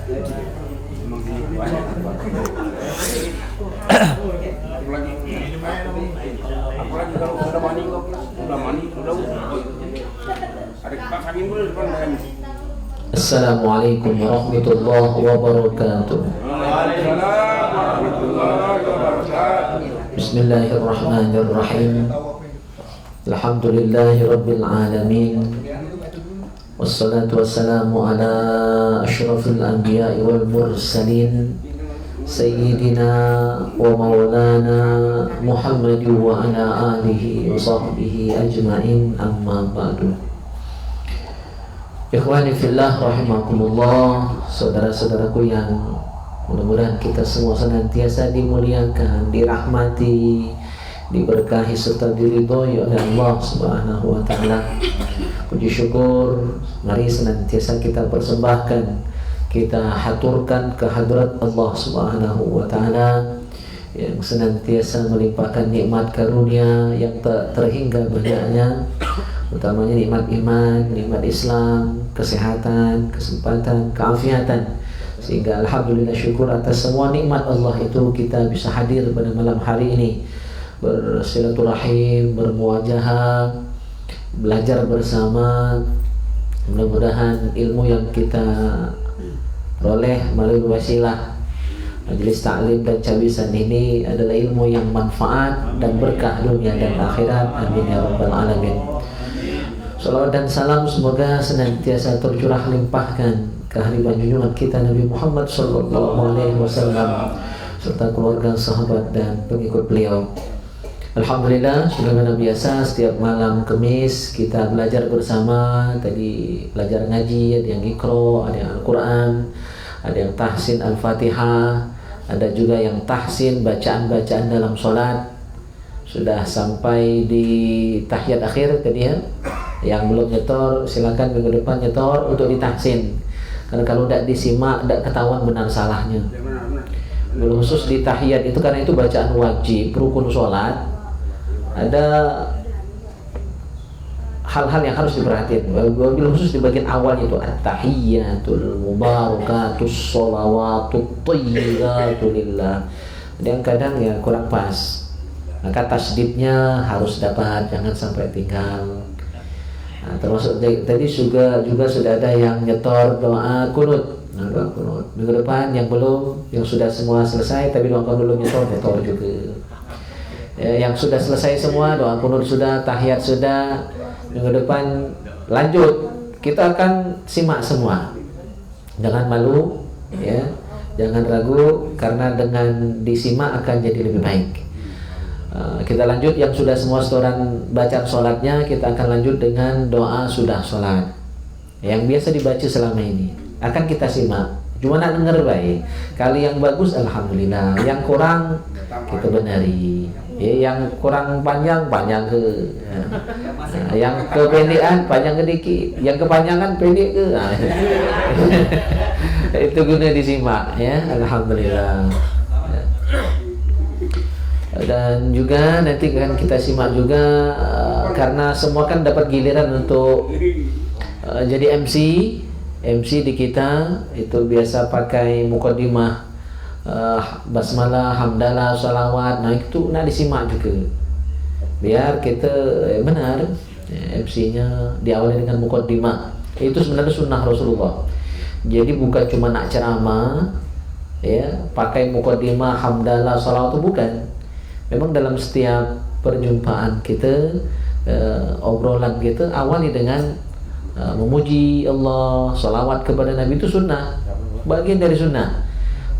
Apalagi kalau sudah mani ada kipas angin boleh depan dengan. Assalamualaikum warahmatullahi wabarakatuh. Waalaikumsalam warahmatullahi wabarakatuh. Bismillahirrahmanirrahim. Alhamdulillahi rabbil alamin. Wassalatu wassalamu ala asyrafil anbiya'i wal mursalin Sayyidina wa maulana Muhammad wa ala alihi wa sahbihi ajma'in, amma ba'du. Ikhwani fillah rahimakumullah, saudara-saudaraku yang mudah-mudahan kita semua senantiasa dimuliakan, dirahmati, diberkahi serta diridhoi oleh Allah Subhanahu wa taala. Puji syukur mari senantiasa kita persembahkan, kita haturkan kehadrat Allah Subhanahu wa taala yang senantiasa melimpahkan nikmat karunia yang tak terhingga banyaknya, utamanya nikmat iman, nikmat Islam, kesehatan, kesempatan, keafiatan, sehingga alhamdulillah syukur atas semua nikmat Allah itu kita bisa hadir pada malam hari ini, bersilaturahim, bermuajahah, belajar bersama. Mudah-mudahan ilmu yang kita peroleh melalui wasilah majelis ta'lim dan cabisan ini adalah ilmu yang manfaat dan berkah dunia dan akhirat. Amin ya rabbal alamin. Salawat dan salam semoga senantiasa tercurah limpahkan ke hariban junjungan kita Nabi Muhammad sallallahu alaihi wasallam serta keluarga, sahabat dan pengikut beliau. Alhamdulillah, sebagaimana biasa setiap malam Kamis kita belajar bersama. Tadi belajar ngaji, ada yang Iqra, ada yang Al-Quran, ada yang tahsin Al-Fatihah, ada juga yang tahsin bacaan-bacaan dalam sholat. Sudah sampai di tahiyat akhir tadi ya. Yang belum nyetor silakan minggu depan nyetor untuk ditahsin. Karena kalau tidak disimak tidak ketahuan benar salahnya. Belum khusus di tahiyat itu karena itu bacaan wajib rukun sholat. Ada hal-hal yang harus diperhatikan. Wabil khusus di bagian awal itu at-tahiyyatul mubarakatus sholawatut thayyibatu lillah. Dan kadang ya kurang pas. Maka tasdidnya harus dapat, jangan sampai tinggal. Nah, termasuk tadi juga sudah ada yang nyetor doa kunut. Nah, doa kunut. Minggu depan yang belum, yang sudah semua selesai tapi doa kunut belum nyetor juga. Yang sudah selesai semua, doa kunut sudah, tahiyat sudah, minggu depan lanjut. Kita akan simak semua. Jangan malu, ya, jangan ragu, karena dengan disimak akan jadi lebih baik. Kita lanjut yang sudah semua setoran bacaan sholatnya, kita akan lanjut dengan doa sudah sholat yang biasa dibaca selama ini. Akan kita simak, cuma nak dengar baik. Kali yang bagus alhamdulillah, yang kurang kita benari. Yang kurang panjang ke, yang kependekan panjang ke dikit, yang kepanjangan pendek ke. Itu guna disimak ya, alhamdulillah. Dan juga nanti akan kita simak juga karena semua kan dapat giliran untuk jadi MC di kita itu biasa pakai muqaddimah, basmalah, hamdalah, salawat. Nah itu nak disimak juga biar kita benar MC-nya diawali dengan muqaddimah. Itu sebenarnya sunnah Rasulullah. Jadi bukan cuma nak ceramah ya pakai muqaddimah, hamdalah, salawat, itu bukan. Memang dalam setiap perjumpaan kita, obrolan kita awali dengan memuji Allah, salawat kepada Nabi, itu sunnah, bagian dari sunnah.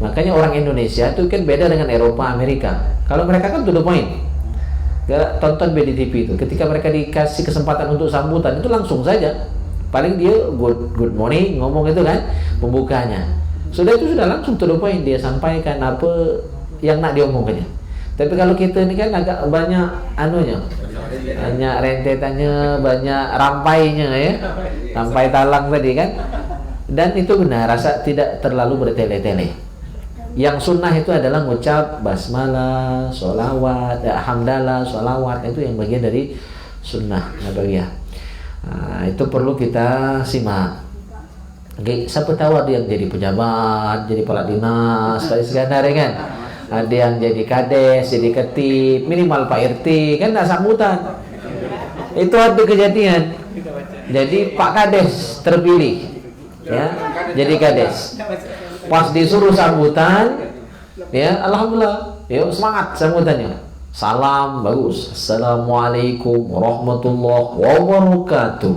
Makanya orang Indonesia itu kan beda dengan Eropa, Amerika. Kalau mereka kan to the point, gak tonton BDTV itu. Ketika mereka dikasih kesempatan untuk sambutan itu langsung saja. Paling dia good morning ngomong itu kan pembukanya. Sudah itu sudah langsung to the point, dia sampaikan apa yang nak diomongkannya. Tapi kalau kita ini kan agak banyak anunya, banyak rentetannya, banyak rampainya ya, rampai talang tadi kan. Dan itu benar, rasa tidak terlalu bertele-tele. Yang sunnah itu adalah mengucap basmalah, sholawat, hamdalah, sholawat, itu yang bagian dari sunnah nabawiyah. Nah, itu perlu kita simak. Okay, siapa tahu ada yang jadi pejabat, jadi kepala dinas, Pak Iskandar kan? Ada yang jadi kades, jadi ketip, minimal Pak RT kan nak sambutan. Itu ada kejadian. Jadi Pak Kades terpilih, ya, jadi kades. Pas disuruh sambutan, ya, alhamdulillah, yuk semangat sambutannya. Salam bagus, assalamualaikum warahmatullahi wabarakatuh.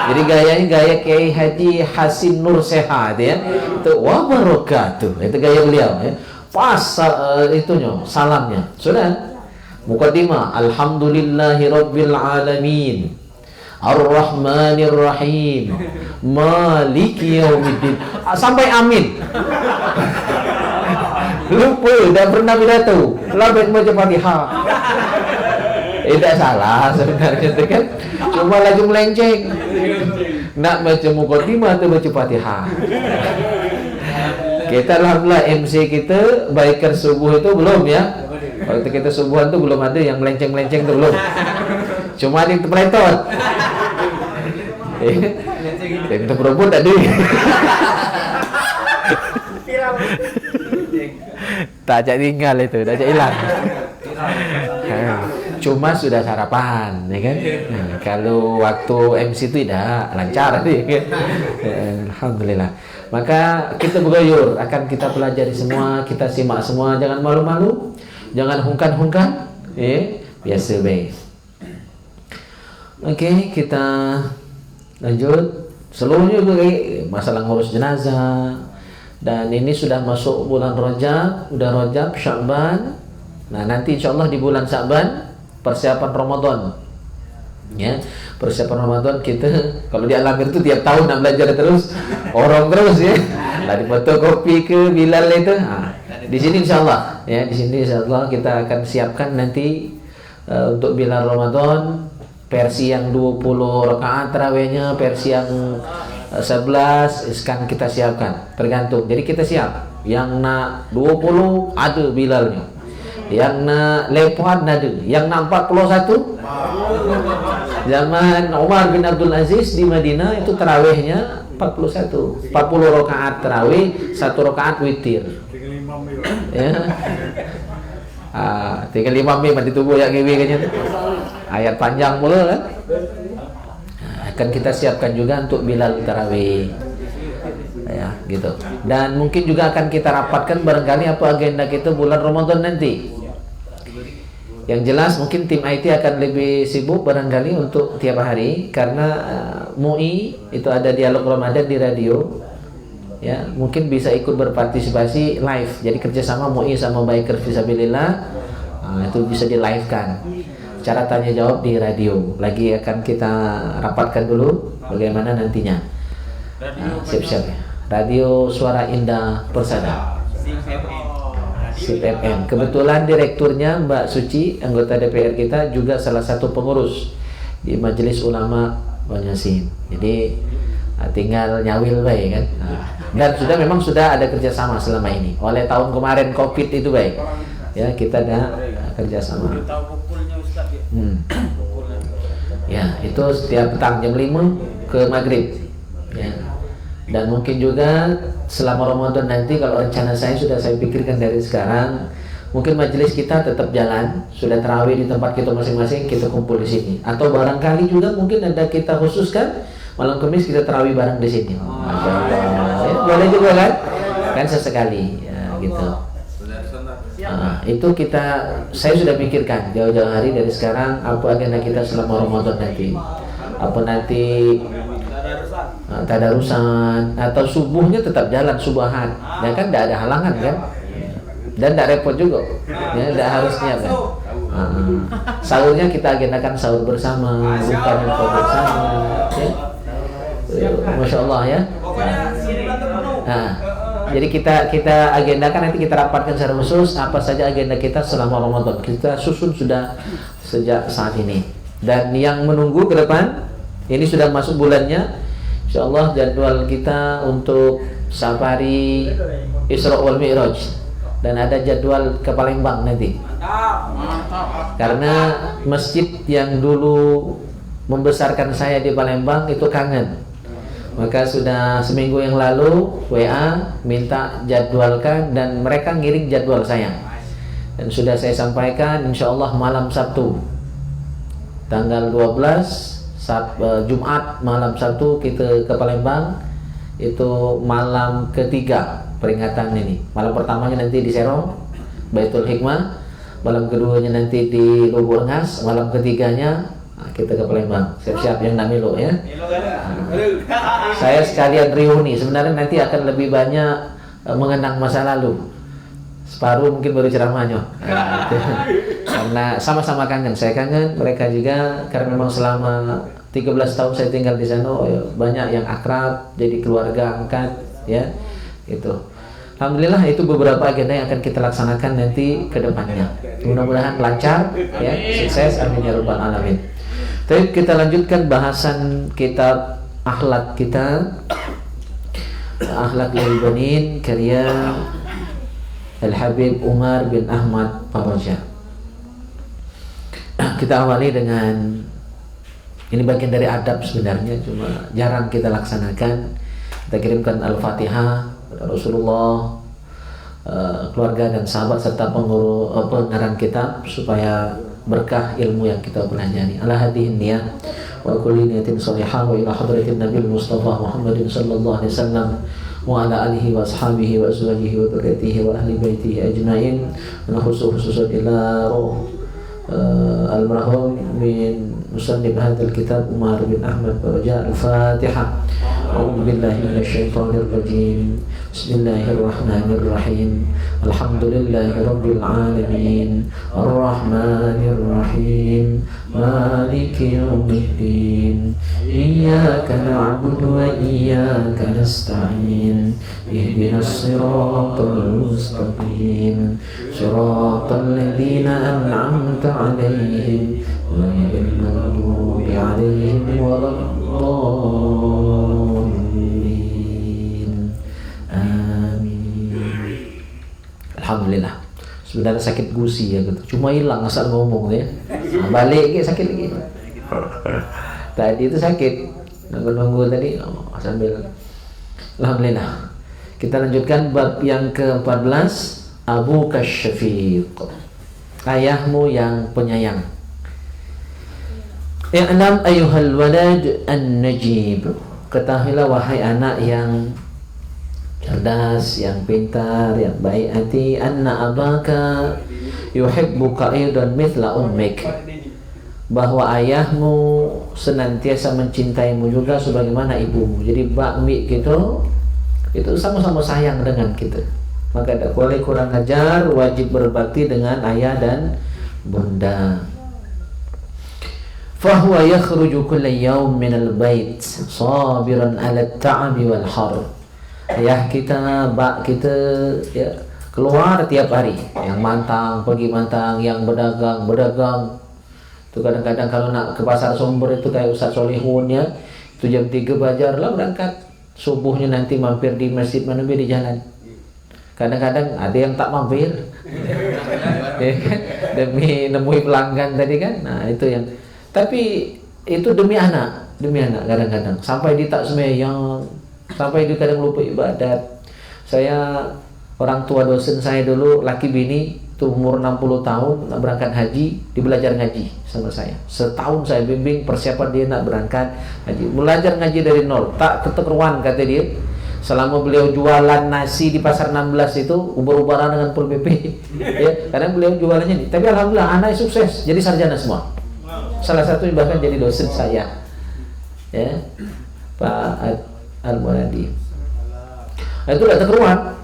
Jadi gayanya gaya Kiai Haji Hasim Nur Sehat, ya, itu wabarakatuh, itu gaya beliau, ya. Pas itunya salamnya sudah muqaddimah, alhamdulillahirabbil alamin arrahmanir rahim maliki yaumiddin sampai amin. Lupa, dah pernah pidato, lebih baca Fatihah. Tidak salah sebenarnya itu kan, cuma lagi melenceng. Nak baca muqaddimah atau baca Fatihah. Kita alhamdulillah MC kita biker subuh itu belum, ya. Waktu kita subuhan tuh belum ada yang melenceng-melenceng tuh belum. Cuma ada yang terpeletot. Yang terperobot ada. Tak ajak tinggal itu, tak ajak hilang. Cuma sudah sarapan, ya kan? Nah, kalau waktu MC itu tidak lancar, ya kan? Alhamdulillah. Maka kita bergayur, akan kita pelajari semua, kita simak semua, jangan malu-malu, jangan hungkan-hungkan, ya, biasa baik. Oke, kita lanjut. Seluruhnya masalah ngurus jenazah. Dan ini sudah masuk bulan Rajab, udah Rajab, Sya'ban. Nah, nanti insyaallah di bulan Sya'ban persiapan Ramadan. Ya, persiapan Ramadan kita kalau di Al-Amir itu tiap tahun nak belajar terus, orang terus, ya. Lah di fotokopi ke Bilal itu. Di sini insyaallah, ya, di sini insyaallah kita akan siapkan nanti untuk Bilal Ramadan versi yang 20 rakaat tarawihnya, versi yang 11 sekarang kita siapkan, tergantung. Jadi kita siap. Yang nak 20 ada Bilalnya. Yang nak lepas ada. Yang nak 41 zaman Umar bin Abdul Aziz di Madinah itu tarawihnya 40 rakaat tarawih, 1 rakaat witir. Ya. Tinggal 5 menit mati tubuh yang ngewe kayaknya. Ayat panjang pula kan. Akan kita siapkan juga untuk Bilal tarawih, ya, gitu. Dan mungkin juga akan kita rapatkan barangkali apa agenda kita bulan Ramadan nanti. Yang jelas mungkin tim IT akan lebih sibuk barangkali untuk tiap hari karena MUI itu ada dialog Ramadan di radio, ya, mungkin bisa ikut berpartisipasi live. Jadi kerjasama MUI sama Biker Fisabilillah, itu bisa di live kan. Cara tanya jawab di radio. Lagi akan kita rapatkan dulu bagaimana nantinya. Siap-siap ya. Radio Suara Indah Persada. SIP FM. Kebetulan direkturnya Mbak Suci, anggota DPR kita, juga salah satu pengurus di Majelis Ulama Banyasin. Jadi tinggal nyawil baik kan. Dan memang sudah ada kerjasama selama ini. Oleh tahun kemarin COVID itu baik. Ya, kita ada kerjasama. Ya, itu setiap petang jam 5 ke maghrib, ya. Dan mungkin juga selama Ramadan nanti kalau rencana saya sudah saya pikirkan dari sekarang, mungkin majelis kita tetap jalan, sudah tarawih di tempat kita masing-masing, kita kumpul di sini. Atau barangkali juga mungkin ada kita khususkan malam Kamis kita tarawih bareng di sini. Masya Allah. Ya, boleh juga kan sesekali, ya, gitu. Itu saya sudah pikirkan jauh-jauh hari dari sekarang apa agenda kita selama Ramadan nanti. Apa nanti tadarusan atau subuhnya tetap jalan subahan, ya kan, tidak ada halangan kan, dan tidak repot juga, ya, tidak harusnya kan. Sahurnya kita agendakan sahur bersama, buka buka bersama, ya. Masya Allah, ya. Jadi kita agendakan nanti kita rapatkan secara khusus apa saja agenda kita selama Ramadan. Kita susun sudah sejak saat ini. Dan yang menunggu ke depan, ini sudah masuk bulannya. Insyaallah jadwal kita untuk safari Isra wal Mi'raj, dan ada jadwal ke Palembang nanti. Karena masjid yang dulu membesarkan saya di Palembang itu kangen. Maka sudah seminggu yang lalu WA minta jadwalkan, dan mereka ngirim jadwal saya. Dan sudah saya sampaikan, insya Allah malam Sabtu tanggal 12 Jumat malam Sabtu kita ke Palembang. Itu malam ketiga peringatan ini. Malam pertamanya nanti di Serong Baitul Hikmah, malam keduanya nanti di Lubuk Rengas, malam ketiganya kita ke Palembang. Siap-siap yang nak milo ya. Saya sekalian reuni. Sebenarnya nanti akan lebih banyak mengenang masa lalu. Separuh mungkin baru ceramahnya. Karena sama-sama kangen. Saya kangen, mereka juga, karena memang selama 13 tahun saya tinggal di sana, banyak yang akrab, jadi keluarga angkat ya. Itu. Alhamdulillah, itu beberapa agenda yang akan kita laksanakan nanti ke depannya. Mudah-mudahan lancar ya, sukses, amin ya rabbal alamin. Tapi kita lanjutkan bahasan kitab akhlak kita, Akhlak Lil Banin, karya Al-Habib Umar bin Ahmad Faraja. Kita awali dengan, ini bagian dari adab sebenarnya, cuma jarang kita laksanakan. Kita kirimkan Al-Fatihah kepada Rasulullah, keluarga dan sahabat serta pengarang kitab, supaya berkah ilmu yang kita pelajari. Ala hadhihi niyah wa kulli niyatin shalihah wa ila hadratin Nabil Mustafa Muhammadin sallallahu alaihi wasallam wa ala alihi wa ashabihi wa azwajihi wa dzurriyyatihi wa ahli baitihi ajmain. Wa khususan ila al-marhum min musannif hadzal kitab Umar bin Ahmad Faraja. Al-Fatihah. A'udzu billahi minasyaitonir rajim. Bismillahirrahmanirrahim. Alhamdulillahi rabbil alamin. Arrahmanir rahim. Maliki yaumiddin. Iyyaka na'budu wa iyyaka nasta'in. Ihdinas siratal mustaqim. Siratal ladzina an'amta 'alaihim ghairil maghdubi 'alaihim waladdallin. Amin. Alhamdulillah. Sebenarnya sakit gusi ya gitu. Cuma hilang asal ngomong ya. Nah, balik lagi sakit lagi. Tadi itu sakit. Nunggu tadi sambil. Alhamdulillah. Kita lanjutkan bab yang ke-14, Abu Kasyafiq, ayahmu yang penyayang. I'lam ayyuhal walad an-najib, ketahuilah wahai anak yang cerdas, yang pintar, yang baik hati, anna abaka yuhibbuka aidan mithla ummik, bahwa ayahmu senantiasa mencintaimu juga sebagaimana ibumu. Jadi bakmi gitu, itu sama-sama sayang dengan kita. Maka tidak boleh kurang ajar, wajib berbakti dengan ayah dan bunda. Fahuwa yakhruju kulla yawm minal bait sabiran 'ala at-ta'bi wal har. Ayah kita, bak kita ya, keluar tiap hari, yang mantang, pergi mantang, yang berdagang. Itu kadang-kadang kalau nak ke pasar Sumber itu kayak Ustaz Solihun ya, itu jam 3 Fajar lah berangkat. Subuhnya nanti mampir di masjid mana di jalan. Kadang-kadang ada yang tak mampir ya kan? Demi nemui pelanggan tadi kan. Nah itu yang, tapi itu demi anak kadang-kadang. Sampai dia tak sembahyang, sampai dia kadang lupa ibadat. Saya, orang tua dosen saya dulu, laki bini itu umur 60 tahun nak berangkat haji, dia belajar ngaji sama saya. Setahun saya bimbing persiapan dia nak berangkat haji. Belajar ngaji dari nol, tak keteruan kata dia. Selama beliau jualan nasi di pasar 16 itu ubah-ubahan dengan Pol PP ya, karena beliau jualannya ini. Tapi alhamdulillah anaknya sukses, jadi sarjana semua. Salah satu bahkan jadi dosen saya ya, Pak Al-Muradi. Nah, itu gak terkeruan.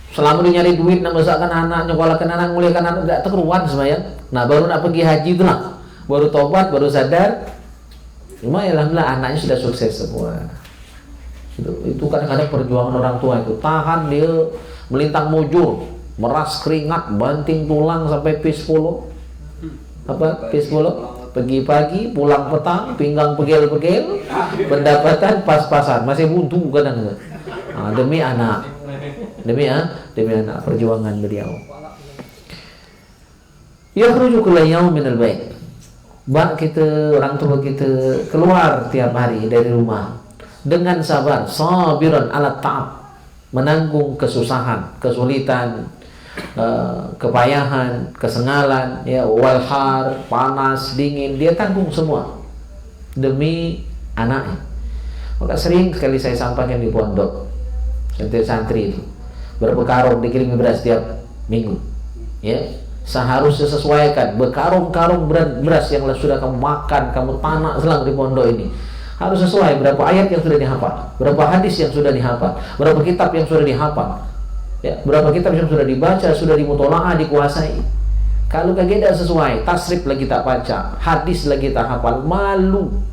Selama dia nyari duit, nak besarkan anak, nyekolahkan anak, muliakan anak, gak terkeruan semuanya. Nah baru nak pergi haji itu lah, baru tobat, baru sadar. Cuma ya alhamdulillah anaknya sudah sukses semua. Itu kadang-kadang perjuangan orang tua itu, tahan dia melintang mujur, meras keringat, banting tulang sampai P10. Apa P10? Pergi pagi, pulang petang, pinggang pegel-pegel, pendapatan pas-pasan, masih buntu kadang. Nah, demi anak, demi anak, perjuangan beliau. Yakhruju kulla yaum minal bait. Bak kita, orang tua kita keluar tiap hari dari rumah. dengan sabar, sabiran ala ta'ab, menanggung kesusahan, kesulitan, kepayahan, kesengalan, ya, walhar, panas, dingin, dia tanggung semua demi anaknya. Maka sering sekali saya sampaikan di pondok, santri itu berapa karung dikirimi beras tiap minggu, ya, seharusnya sesuaikan berkarung-karung beras yang sudah kamu makan, kamu tanak selang di pondok ini, harus sesuai berapa ayat yang sudah dihafal, berapa hadis yang sudah dihafal, berapa kitab yang sudah dihafal, ya, berapa kitab yang sudah dibaca, sudah dimutolaah, dikuasai. Kalau kagak sesuai, tasrif lagi tak baca, hadis lagi tak hafal, malu.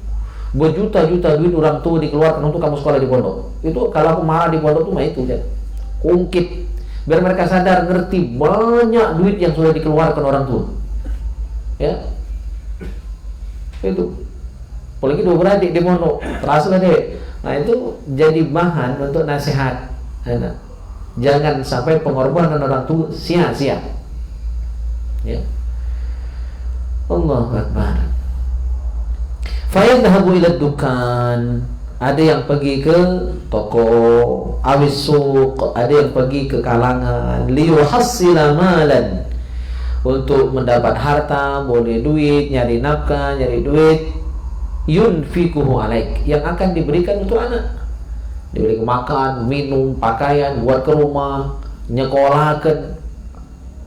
Berjuta-juta duit orang tua dikeluarkan untuk kamu sekolah di pondok. Itu kalau aku marah di pondok tuh mah itu ya, ungkit. Biar mereka sadar, ngerti banyak duit yang sudah dikeluarkan orang tua, ya, itu. Apalagi dua beradik di pondok, terasa lah deh. Nah itu jadi bahan untuk nasihat. Jangan sampai pengorbanan orang tua sia-sia. Ya. Allahu Akbar. Fayadhabu ila dukan. Ada yang pergi ke toko, awis suq, ada yang pergi ke kalangan, liyuhassila malan, untuk mendapat harta, boleh duit, nyari nafkah, nyari duit, yunfikuhu alaik, yang akan diberikan untuk anak, diberi makan, minum, pakaian, buat ke rumah, nyekolahkan,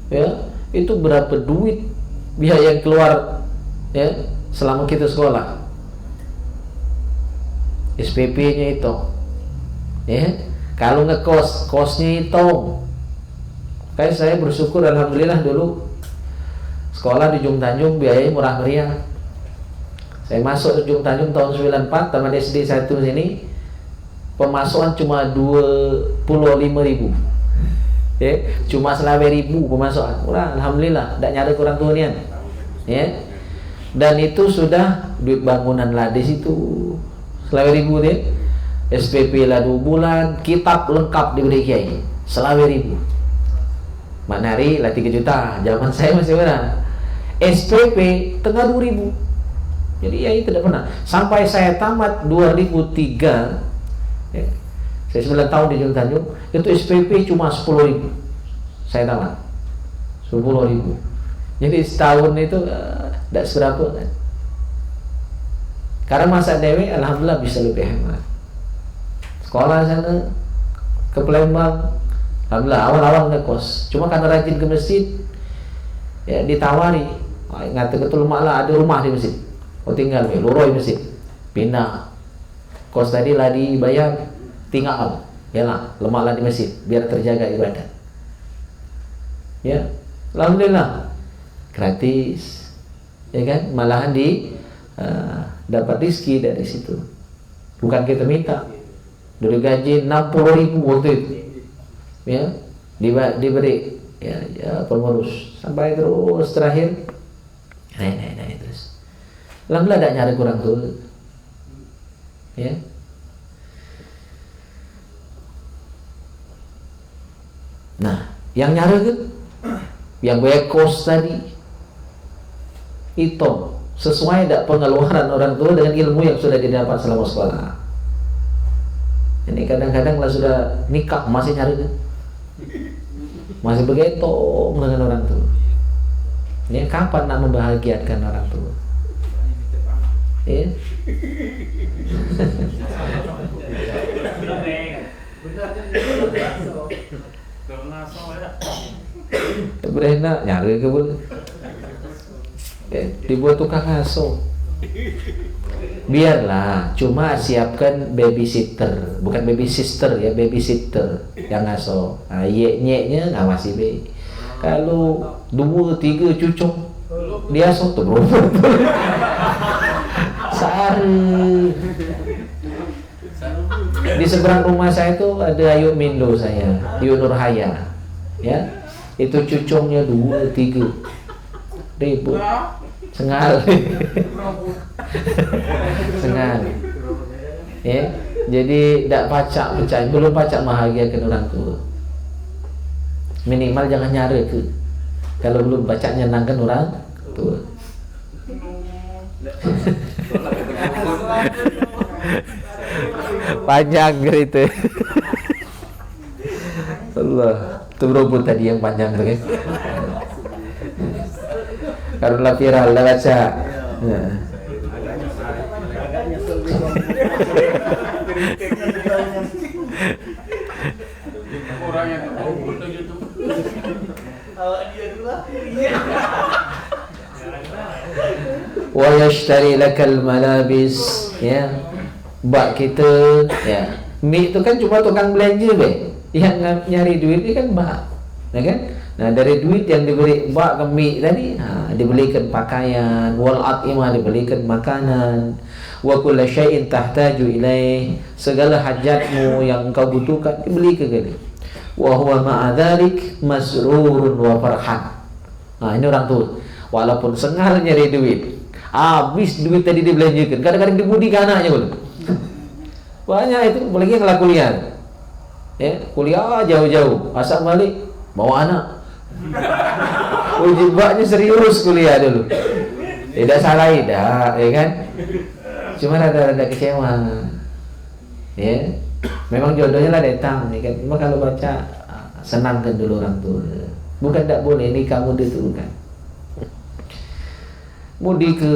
ya, itu berapa duit biaya yang keluar, ya, selama kita sekolah. SPP-nya itu, ya, kalau ngekos, kosnya itu. Kayak saya bersyukur, alhamdulillah dulu sekolah di Jung Tanjung biayanya murah meriah. Saya masuk ke Jung Tanjung tahun 94, taman SD 1 sini, pemasukan cuma 25.000, ya, cuma 11.000 pemasukan, murah, alhamdulillah, tidak nyari kurang tuanian, ya. Dan itu sudah duit bangunan lah di situ. 11.000 deh, SPP lah 2 bulan, kitab lengkap diberi kiai 11.000. Maknari lah 3 juta, zaman saya masih berapa? SPP tengah 2.000. Jadi ya itu tidak pernah. Sampai saya tamat 2003, ya, saya 9 tahun di Jung Tanjung, itu SPP cuma 10.000. Saya tamat 10.000. Jadi setahun itu tidak seberapa kan. Karena masa dewe, alhamdulillah bisa lebih hemat. Sekolah sana ke Palembang, alhamdulillah awal-awal ngekos. Cuma karena rajin ke masjid, ya ditawari, ngata ketul malah ada rumah di masjid. Oh tinggal nih, luroi masjid, pindah. Kos tadi lah dibayar, tinggal, ya lah, lemak lah di masjid, biar terjaga ibadah. Ya, alhamdulillah, gratis, ya kan? Malahan dapat rezeki dari situ. Bukan kita minta. Dari gaji 60.000 waktu itu, ya, diberi, ya pengurus sampai terus terakhir, naik terus. Alhamdulillah tidak nyari kurang tuh, ya. Nah, yang nyari kan, yang bayar kos tadi, itu sesuai tidak pengeluaran orang tua dengan ilmu yang sudah didapat selama sekolah. Ini kadang-kadang lah sudah nikah masih nyari kan? Masih begitu dengan orang tua. Ini kapan nak membahagiakan orang tua? Ya. Berenak nyari ke boleh. Dibuat tukang asuh. Biarlah, cuma siapkan babysitter, bukan baby sister ya, babysitter yang ngasuh. Nah, nye-nya ngawasi be. Kalau 2-3 cucuk dia asuh tuh bro. Sehari. Di seberang rumah saya itu ada Ayu Mindo saya, Yu Nurhaya, ya. Itu cucungnya 2-3 ribu. Sengal. Sengal. Ya, jadi tidak pacak, belum pacak bahagiakan orang tua. Minimal jangan nyari ke. Kalau belum pacak nyenangkan orang tua. Panjang gitu. Allah, itu robot tadi yang panjang tuh kan. Karena viral dah baca. Nah. Orang yang kumpul tuh YouTube. Wa yashtari lakal malabis, ya. Bak kita, ya. Mi itu kan cuma tukang belanja be. Yang nyari duit ini kan bak, ya kan? Nah dari duit yang diberi bak ke mi tadi, dibelikan pakaian, wal at'imah dibelikan makanan, wa kullu syai'in tahtaju ilaih, segala hajatmu yang engkau butuhkan dibeli ke gini. Wa huwa ma'a dzalik masrurun wa farhan. Nah ini orang tua, walaupun sengal nyari duit, habis duit tadi dibelanjakan, kadang-kadang dibudi ke anaknya pun. Banyak itu, apalagi yang kelas kuliah. Ya, kuliah jauh-jauh, asal balik bawa anak. Ujibaknya serius kuliah dulu. Tidak salah tidak, ya kan? Cuma rada-rada kecewa. Ya, memang jodohnya lah datang, ya kan? Cuma kalau baca senangkan dulu orang tua. Bukan tidak boleh ini kamu diturukan. Mudi ke,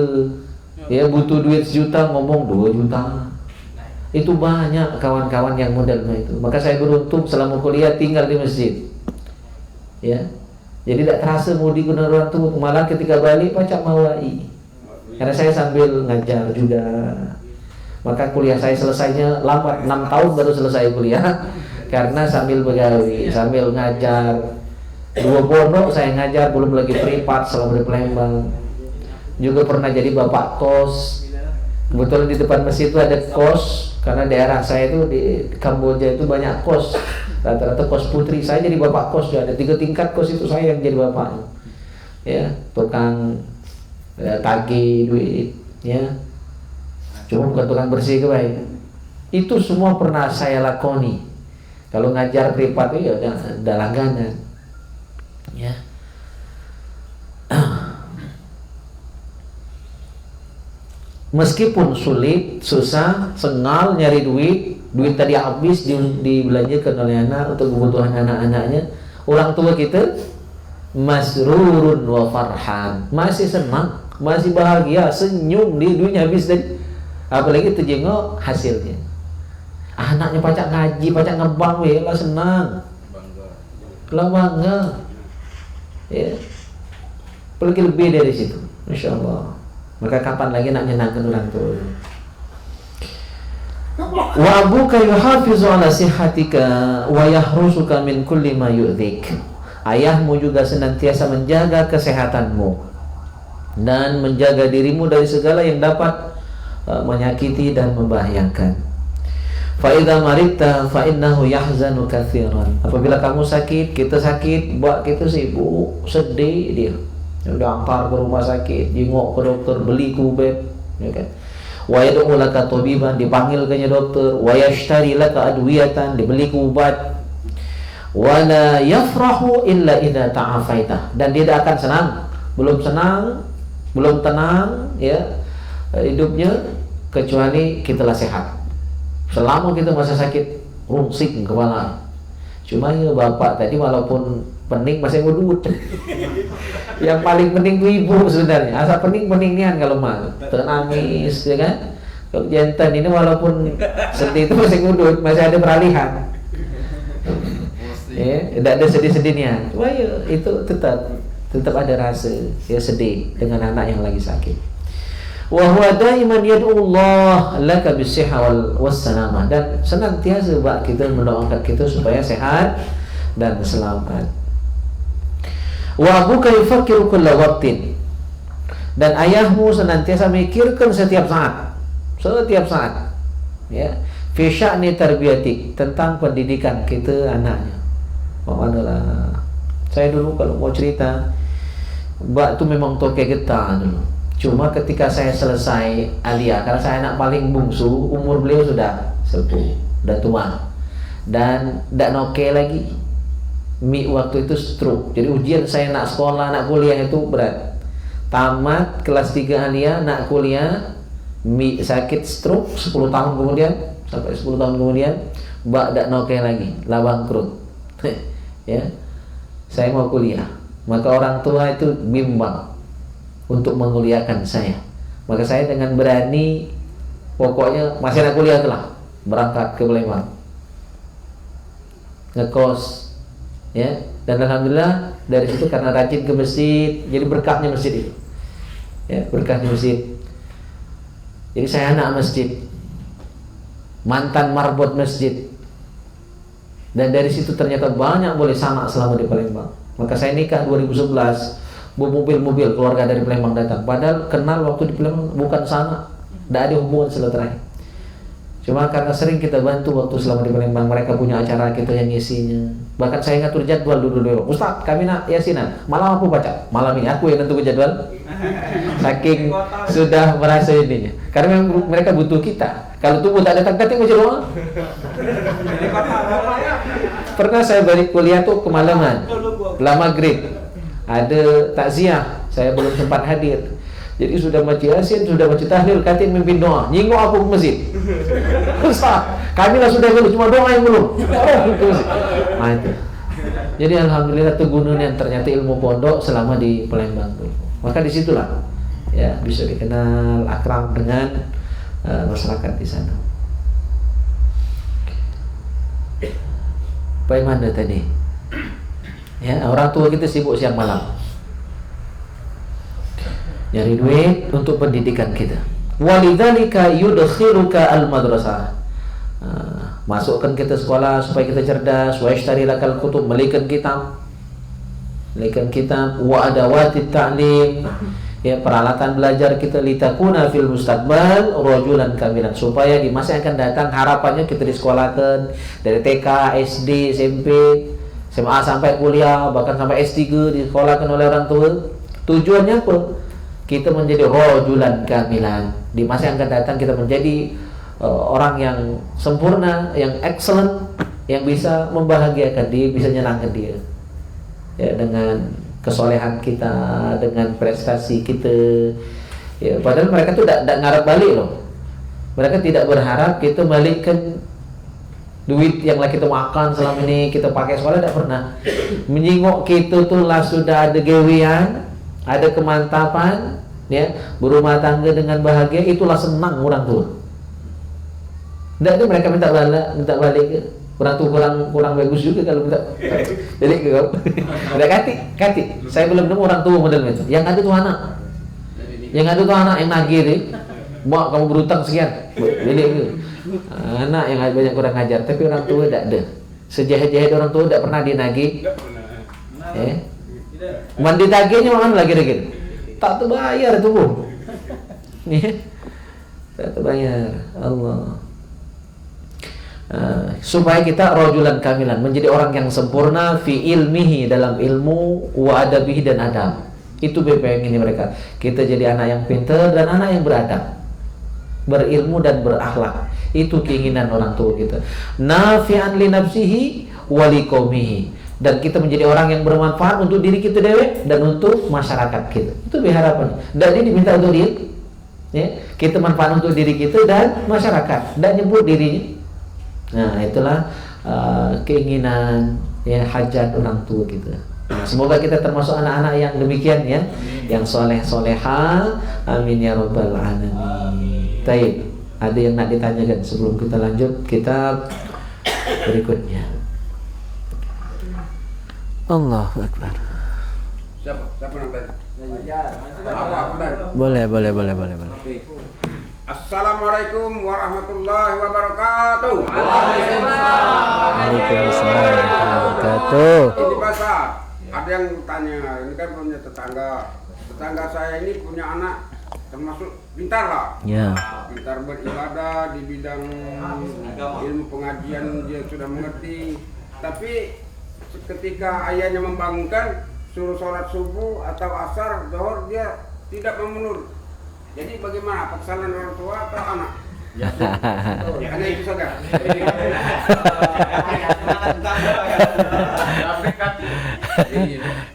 ya butuh duit 1 juta ngomong 2 juta. Itu banyak kawan-kawan yang modelnya itu. Maka saya beruntung selama kuliah tinggal di masjid. Ya, jadi tidak terasa mudi ke orang tua. Malah ketika balik pacak mawai. Karena saya sambil ngajar juga. Maka kuliah saya selesainya lambat, 6 tahun baru selesai kuliah. Karena sambil begawi, sambil ngajar. 2 pondok saya ngajar, belum lagi privat selama di Palembang. Juga pernah jadi bapak kos. Kebetulan di depan masjid itu ada kos. Karena daerah saya itu di Kamboja itu banyak kos, rata-rata kos putri. Saya jadi bapak kos, ada 3 tingkat kos itu saya yang jadi bapaknya. Ya, tukang tagih duit, ya. Cuma bukan tukang bersih kebaik. Itu semua pernah saya lakoni. Kalau ngajar privat itu ya udah langganan, ya. Meskipun sulit, susah, sengal nyari duit tadi habis dibelanjakan oleh anak untuk kebutuhan anak-anaknya, orang tua kita masrurun wa farhan, masih senang, masih bahagia, senyum di duitnya habis tadi. Apalagi terjengok hasilnya. Anaknya pacak ngaji, pacak ngebang, lah senang, lah bangga, ya. Apalagi lebih dari situ, Masya Allah. Maka kapan lagi nak nyenangkan orang tua? Wa abuka yuhafizu ala sihhatika wa yahrusuka min kulli ma yu'dhik. Ayahmu juga senantiasa menjaga kesehatanmu dan menjaga dirimu dari segala yang dapat menyakiti dan membahayakan. Fa idza maridta fa innahu yahzanu katsiran. Apabila kamu sakit, kita sakit, buat kita sibuk, sedih dia. Udah antar ke rumah sakit, jenguk ke dokter, beli kubet, ya kan? Wa yad'u laka tabiban, dipanggil ke dokter, wa yashtari laka adwiyatan, dibeli obat. Wa la yafrahu illa idza ta'afaita, dan dia tidak akan senang, belum tenang, ya, hidupnya kecuali kitalah sehat. Selama kita masa sakit, rungsing kepala. Cuma ya bapak tadi walaupun pening masih ngudut. Yang paling penting itu ibu sebenarnya. Asal pening-peningnya kalau mah nangis, ya kan? Kalau jantan ini walaupun sedih itu masih ngudut, masih ada peralihan. Ya, tidak ada sedih-sedihnya. Cuma ya itu tetap ada rasa ya sedih dengan anak yang lagi sakit. Wa huwa daiman yad'ullah laka bisihha wal wassalamah, dan senantiasa kita mendoakan kita supaya sehat dan selamat. Wa abuka yufakkiru kulla waqtin, dan ayahmu senantiasa mikirkan setiap saat, ya, fi sya'ni tarbiyatik, tentang pendidikan kita anaknya. Manalah, saya dulu kalau mau cerita, mbak itu memang toke getah dulu. Cuma ketika saya selesai aliyah, karena saya anak paling bungsu, umur beliau sudah sepuh, sudah tua, dan tidak noke lagi. Waktu itu stroke, jadi ujian saya nak sekolah, nak kuliah itu berat. Tamat kelas 3 aliyah, nak kuliah, sakit stroke, 10 tahun kemudian Sampai 10 tahun kemudian mbak dak nokeh lagi, lah bangkrut. Ya, saya mau kuliah, maka orang tua itu bimbang untuk menguliakan saya. Maka saya dengan berani, pokoknya masih anak kuliah telah berangkat ke Palembang, ngekos, ya. Dan alhamdulillah dari situ karena rajin ke masjid, jadi berkahnya masjid itu, ya, berkahnya masjid. Jadi saya anak masjid, mantan marbot masjid. Dan dari situ ternyata banyak boleh sama selama di Palembang. Maka saya nikah 2011, mobil-mobil keluarga dari Palembang datang. Padahal kenal waktu di Palembang bukan sana, tidak ada hubungan silaturahim. Cuma karena sering kita bantu waktu selama di Palembang, mereka punya acara kita yang ngisinya. Bahkan saya ngatur jadwal dulu. Ustaz, kami nak yasinan. Malam aku baca. Malam ini aku yang nentukan jadwal. Saking sudah merasa ininya. Karena mereka butuh kita. Kalau tubuh tak datang kating macam doa. Pernah saya balik kuliah tuh kemalaman. Setelah maghrib ada takziah, saya belum sempat hadir. Jadi sudah baca yasin, sudah baca tahlil, katin mimpin doa. Nyingok aku ke masjid. Ustaz, kami lah sudah belum, cuma doa yang belum. Nah, itu. Jadi alhamdulillah tegunan yang ternyata ilmu pondok selama di Palembang. Maka disitulah ya bisa dikenal akrab dengan masyarakat di sana. Bagaimana tadi? Ya, orang tua kita sibuk siang malam nyari duit untuk pendidikan kita. Walidzalika yudkhiluka al-madrasah. Masukkan kita sekolah supaya kita cerdas. Wa yashtari lakal kutub, belikan kitab. Wa adawatit ta'lim. Ya, peralatan belajar kita litakuna fil mustaqbal rajulan kamilan, supaya di masa yang akan datang harapannya kita disekolahkan dari TK, SD, SMP, SMA sampai kuliah, bahkan sampai S3 disekolahkan oleh orang tua. Tujuannya apa? Kita menjadi rajulan kamilan. Di masa yang akan datang kita menjadi orang yang sempurna, yang excellent, yang bisa membahagiakan dia, bisa nyenangkan dia. Ya, dengan kesolehan kita, dengan prestasi kita. Ya, padahal mereka tuh tidak ngarep balik loh. Mereka tidak berharap kita balikkan duit yang lah kita makan selama ini kita pakai sekolah, tidak pernah. Menyingok kita tuh lah sudah ada gawean, ada kemantapan, ya, berumah tangga dengan bahagia, itulah senang orang tua. Tidak ada mereka minta balik ke orang tua, kurang bagus juga kalau minta balik ke kau. Tidak kati. Saya belum nemu orang tua model itu. Yang ada tuh anak. Yang ada tuh anak yang nagih deh. Mak, kamu berutang sekian. Balik ke. Anak yang banyak kurang ajar, tapi orang tua tidak ada. Sejahat-jahat orang tua tidak pernah dinagih. Mandi tagihnya mana lagi. Tak terbayar itu bu. Tak terbayar. Allah. Supaya kita rajulan kamilan, menjadi orang yang sempurna fi ilmihi, dalam ilmu, wa adabihi, dan adab. Itu BPM ini mereka. Kita jadi anak yang pintar dan anak yang beradab, berilmu dan berakhlak. Itu keinginan orang tua kita. Nafi'an li nafsihi wa li qaumihi, dan kita menjadi orang yang bermanfaat untuk diri kita dewe dan untuk masyarakat kita. Itu harapan. Dan ini diminta untuk diri. Ya, kita manfaat untuk diri kita dan masyarakat. Dan nyebut dirinya. Nah, itulah keinginan, ya, hajat orang tua kita. Nah, semoga kita termasuk anak-anak yang demikian, ya, yang soleh-soleha. Amin ya rabbal alamin. Taib. Ada yang nak ditanyakan sebelum kita lanjut kitab berikutnya? Allahu Akbar. Siapa nak tanya? Boleh. Assalamualaikum warahmatullahi wabarakatuh. Waalaikumsalam warahmatullahi wabarakatuh. Ini bahasa. Ada yang tanya, ini kan punya tetangga saya ini punya anak termasuk pintar lah. Ya. Pintar beribadah di bidang ilmu pengajian, dia sudah mengerti. Tapi ketika ayahnya membangunkan suruh sholat subuh atau asar, zuhur, dia tidak memenuhi. Jadi bagaimana, kesalahan orang tua atau anak? Hanya itu saja.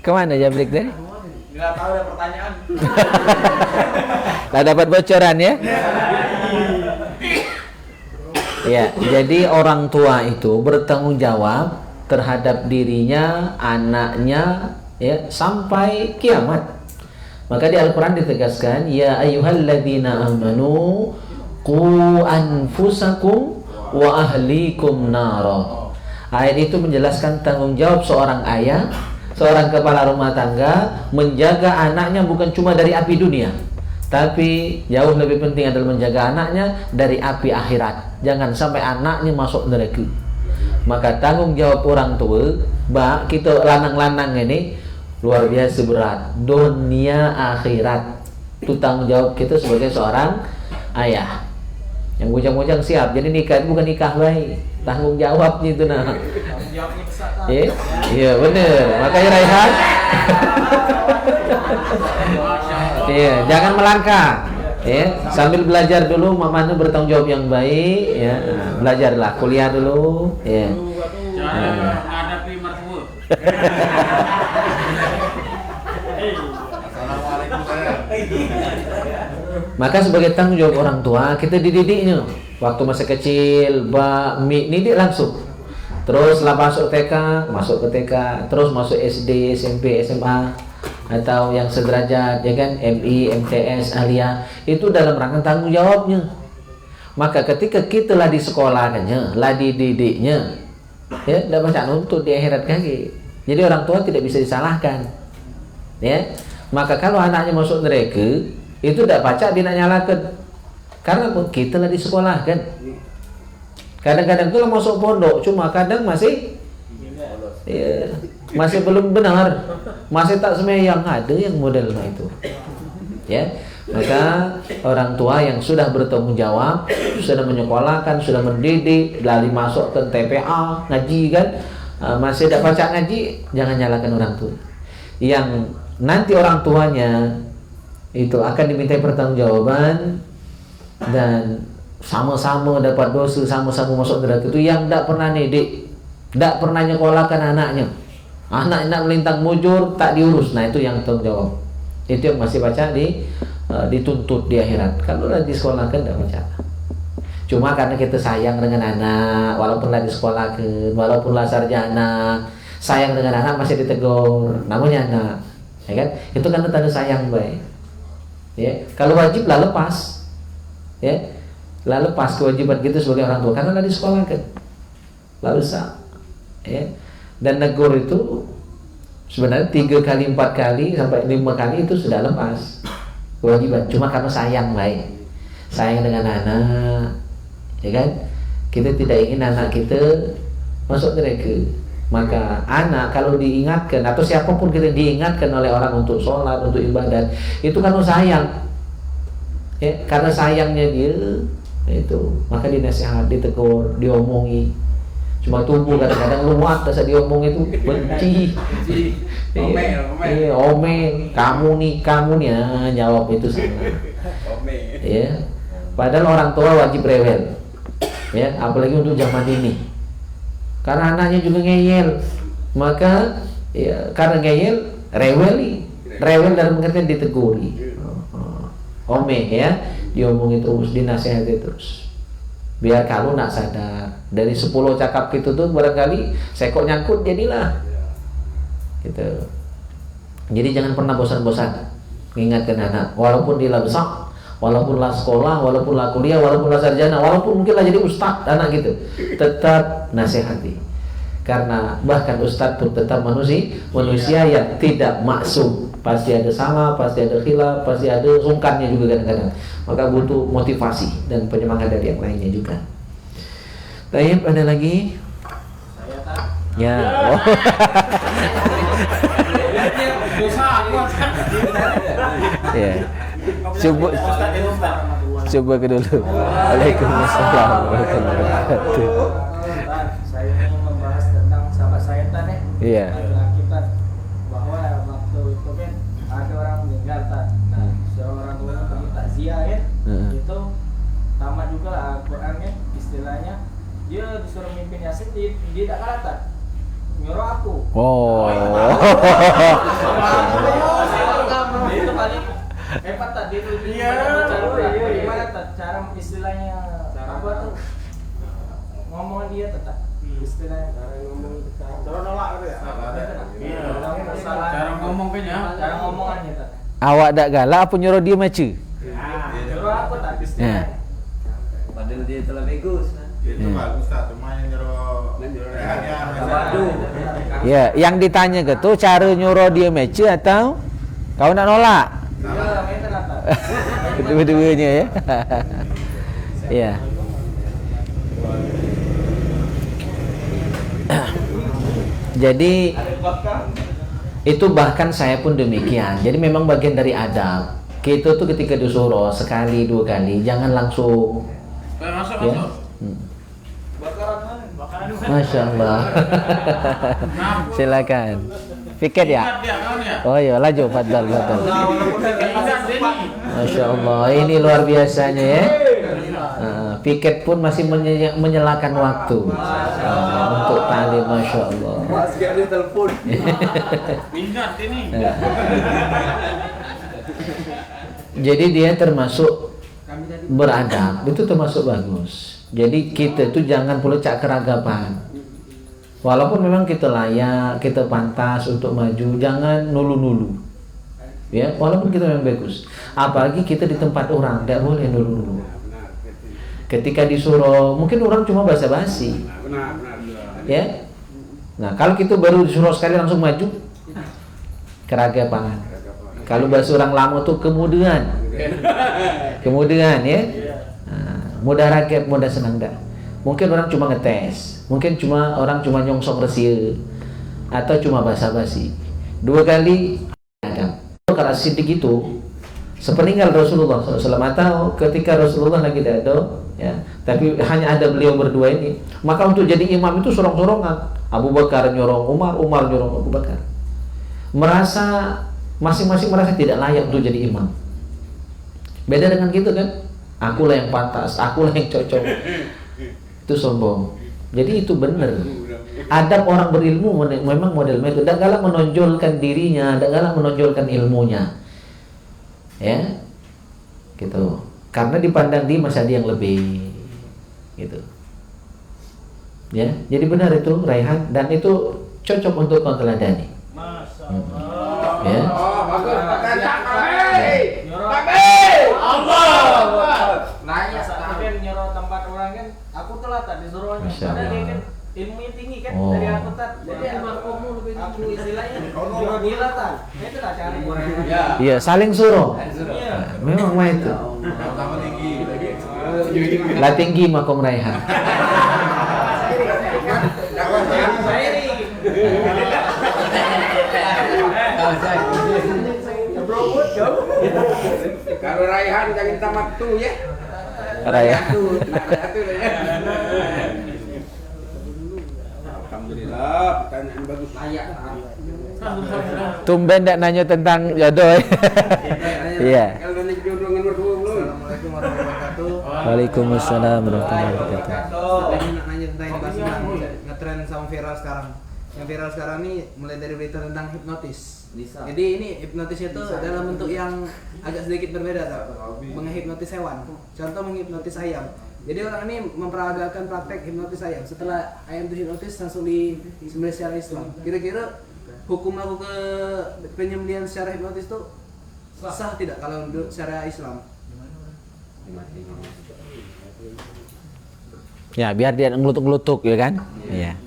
Kemana jabrik tadi? Nggak tahu, ada pertanyaan. Tak dapat bocoran, ya? Ya, jadi orang tua itu bertanggung jawab terhadap dirinya, anaknya, ya, sampai kiamat. Maka di Al-Quran ditegaskan, ya ayyuhalladzina amanu qu anfusakum wa ahlikum nara. Ayat itu menjelaskan tanggung jawab seorang ayah, seorang kepala rumah tangga menjaga anaknya bukan cuma dari api dunia, tapi jauh lebih penting adalah menjaga anaknya dari api akhirat. Jangan sampai anaknya masuk neraka. Maka tanggung jawab orang tua, kita lanang-lanang ini luar biasa berat. Dunia akhirat itu tanggung jawab kita sebagai seorang ayah. Yang bujang-bujang siap. Jadi nikah itu bukan nikah baik, tanggung jawabnya itu nah. Iya, bener. Makanya Raihan. Iya, jangan melangkah. Ya, sambil belajar dulu, mamanya bertanggung jawab yang baik. Ya, belajarlah, kuliah dulu. Ya. Cara menghadapi mertua. Maka sebagai tanggung jawab orang tua, kita dididiknya waktu masih kecil, didik langsung. Terus setelah masuk TK, masuk ke TK, terus masuk SD, SMP, SMA, atau yang sederajat, ya kan, MI, MTS, Alia, itu dalam rangka tanggung jawabnya. Maka ketika kita lah di sekolahnya, lah dididiknya, ya, tidak baca nuntut di akhirat kaki. Jadi orang tua tidak bisa disalahkan, ya. Maka kalau anaknya masuk neraka, itu tidak baca dia nak nyalakan, karena kita lah di sekolah kan. Kadang-kadang itu masuk pondok, cuma kadang masih, ya, masih belum benar, masih tak semeyang, ada yang model itu, ya. Maka orang tua yang sudah bertanggung jawab, sudah menyekolahkan, sudah mendidik, lari masuk ke TPA, ngaji kan, masih tidak baca ngaji, jangan nyalakan orang tua. Yang nanti orang tuanya itu akan dimintai pertanggungjawaban dan sama-sama dapat dosa, sama-sama masuk neraka itu yang tidak pernah didik, tidak pernah nyekolahkan anaknya. Anak nak melintang mujur tak diurus, nah itu yang tanggung jawab. Itu yang masih baca dituntut di akhirat. Kalau lah disekolahkan tidak baca. Cuma karena kita sayang dengan anak, walaupun lah disekolahkan, walaupun lah sarjana, sayang dengan anak masih ditegur, namanya anak, ya kan? Itu kan tanda sayang baik. Ya, kalau wajib lah lepas, ya, lah lepas kewajiban kita sebagai orang tua karena lah disekolahkan, lalu ya. Dan negur itu sebenarnya 3 kali, 4 kali sampai 5 kali itu sudah lepas kewajiban. Cuma karena sayang baik, sayang dengan anak, ya kan? Kita tidak ingin anak kita masuk neraka. Maka anak kalau diingatkan atau siapapun kita diingatkan oleh orang untuk sholat, untuk ibadat, itu karena sayang, ya, karena sayangnya dia itu, maka dinasihat, ditegur, diomongi. Cuma tubuh kadang-kadang luat saat diomong itu benci, omel, kamu nih ya, jawab itu sama, ya. Padahal orang tua wajib rewel, ya, apalagi untuk zaman ini. Karena anaknya juga ngeyel, maka ya, karena ngeyel, rewel dalam pengertian diteguri, omeh ya, diomongin terus, dinasihati terus. Biar kamu nak sadar, dari 10 cakap gitu tuh barangkali sekok nyangkut jadilah, gitu. Jadi jangan pernah bosan-bosan mengingatkan anak, walaupun dia besar, walaupun lah sekolah, walaupun lah kuliah, walaupun lah sarjana, walaupun mungkin lah jadi ustadz anak gitu, tetap nasihati. Karena bahkan ustadz pun tetap manusia yang tidak maksum, pasti ada salah, pasti ada khilaf, pasti ada sungkannya juga kadang-kadang. Maka butuh motivasi dan penyemangat dari yang lainnya juga. Baik, ada lagi? Saya tak. Ya. Oh. Ya. Coba ke dulu. Waalaikumsalam warahmatullahi wabarakatuh. Saya ingin membahas tentang sahabat saya tadi. Iya. Kita bahwa waktu itu kan ada orang meninggal tak. Nah, seorang orang pergi takziah ya. Itu tamat juga lah Al-Qur'annya, istilahnya dia disuruh mimpin Yasin, dia tidak kalah tak. Nyuruh aku. Oh. Itu paling hebat tadi itu. Gimana tak cara istilahnya apa tuh? cara ngomongannya tak. Awak dak galak apa nyuruh dia maca? Nyuruh aku tak istilahnya. Padahal dia telah bagus. Itu bagus tak, cuma yang nyuruh Waduh. Ya, yang ditanya ke tu cara nyuruh dia maca atau kau nak nolak? Ya, itu kata. Kedua-duanya ya. Ya. Jadi itu bahkan saya pun demikian. Jadi memang bagian dari adab. Kita tuh ketika disuruh sekali dua kali jangan langsung. Ya. Masya Allah. Silakan. Piket ya? Oh iya, laju fadal. Masya Allah, ini luar biasanya ya. Piket pun masih menyelakan waktu untuk talim, Masya Allah. Sekali telepon. Ingat ini. Jadi dia termasuk beradab, itu termasuk bagus. Jadi kita itu jangan perlu cak keragapan. Walaupun memang kita layak, kita pantas untuk maju, jangan nulu-nulu. Ya, walaupun kita memang bagus. Apalagi kita di tempat orang, tidak boleh nulu-nulu. Ketika disuruh, mungkin orang cuma basa-basi. Ya. Nah, kalau kita baru disuruh sekali langsung maju, keragapan. Kalau bahasa orang lama tuh kemudian ya. Mudah rakyat, mudah senang dah. Mungkin orang cuma ngetes, mungkin orang cuma nyongsong resia, atau cuma basa-basi. 2 kali ada. Kalau sidik itu sepeninggal Rasulullah SAW atau ketika Rasulullah lagi tidak ada, ya, tapi hanya ada beliau berdua ini, maka untuk jadi imam itu sorong-sorongan. Abu Bakar nyorong Umar, Umar nyorong Abu Bakar. Merasa masing-masing merasa tidak layak untuk jadi imam. Beda dengan gitu kan? Akulah yang pantas, akulah yang cocok. Itu sombong. Jadi itu benar. Adab orang berilmu memang modelnya itu. Dan galak menonjolkan dirinya, dan galak menonjolkan ilmunya. Ya, gitu. Karena dipandang dia masih ada yang lebih, gitu. Ya, jadi benar itu Raihan, dan itu cocok untuk kau teladani. Ya. Nanya sampai nyuruh tempat orang kan, aku telah tak disuruhnya. Karena dia kan ilmunya tinggi kan dari aku tak. Jadi aku istilahnya nyuruh dia lah tak. Itu lah cara. Iya, saling suruh. Iya. Memang mah itu. Sama tinggi. Lah tinggi makom Raihan. Kalau Raihan jangan tamat tuh ya. Raihan. Alhamdulillah, pertanyaan bagus. Layak. Tumben tak nanya tentang jodoh. Iya. Kalau nanya jodoh dengan berdua belum? Assalamualaikum warahmatullahi wabarakatuh. Waalaikumsalam warahmatullahi wabarakatuh. Tadi nak nanya tentang yang bahas ngetren sama viral sekarang. Yang viral sekarang ini mulai dari berita tentang hipnotis. Jadi ini hipnotis itu dalam bentuk yang agak sedikit berbeda, tak? Menghipnotis hewan. Contoh menghipnotis ayam. Jadi orang ini memperagakan praktek hipnotis ayam. Setelah ayam itu hipnotis langsung disembelih secara Islam. Kira-kira hukum melakukan penyembelihan secara hipnotis itu sah tidak kalau menurut secara Islam? Ya, biar dia ngelutuk-ngelutuk ya kan? Iya.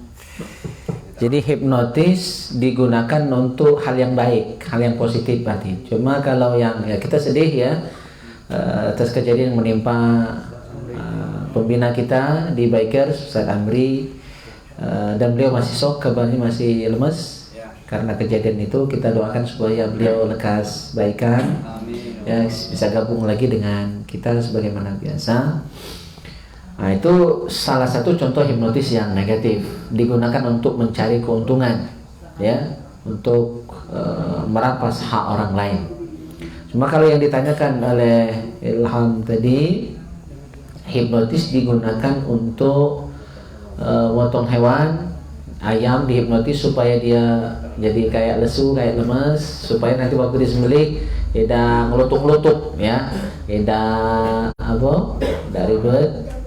Jadi hipnotis digunakan untuk hal yang baik, hal yang positif berarti. Cuma kalau yang ya kita sedih ya atas kejadian yang menimpa pembina kita di Bikers, Ustaz Amri, dan beliau masih shock, kabarnya masih lemes karena kejadian itu. Kita doakan supaya beliau lekas baikan, ya bisa gabung lagi dengan kita sebagaimana biasa. Nah, itu salah satu contoh hipnotis yang negatif, digunakan untuk mencari keuntungan, ya, untuk merampas hak orang lain. Cuma kalau yang ditanyakan oleh Ilham tadi, hipnotis digunakan untuk motong hewan, ayam dihipnotis supaya dia jadi kayak lesu, kayak lemes, supaya nanti waktu disembelih tidak ngelutuk-ngelutuk, ya, tidak apa, dari ribet.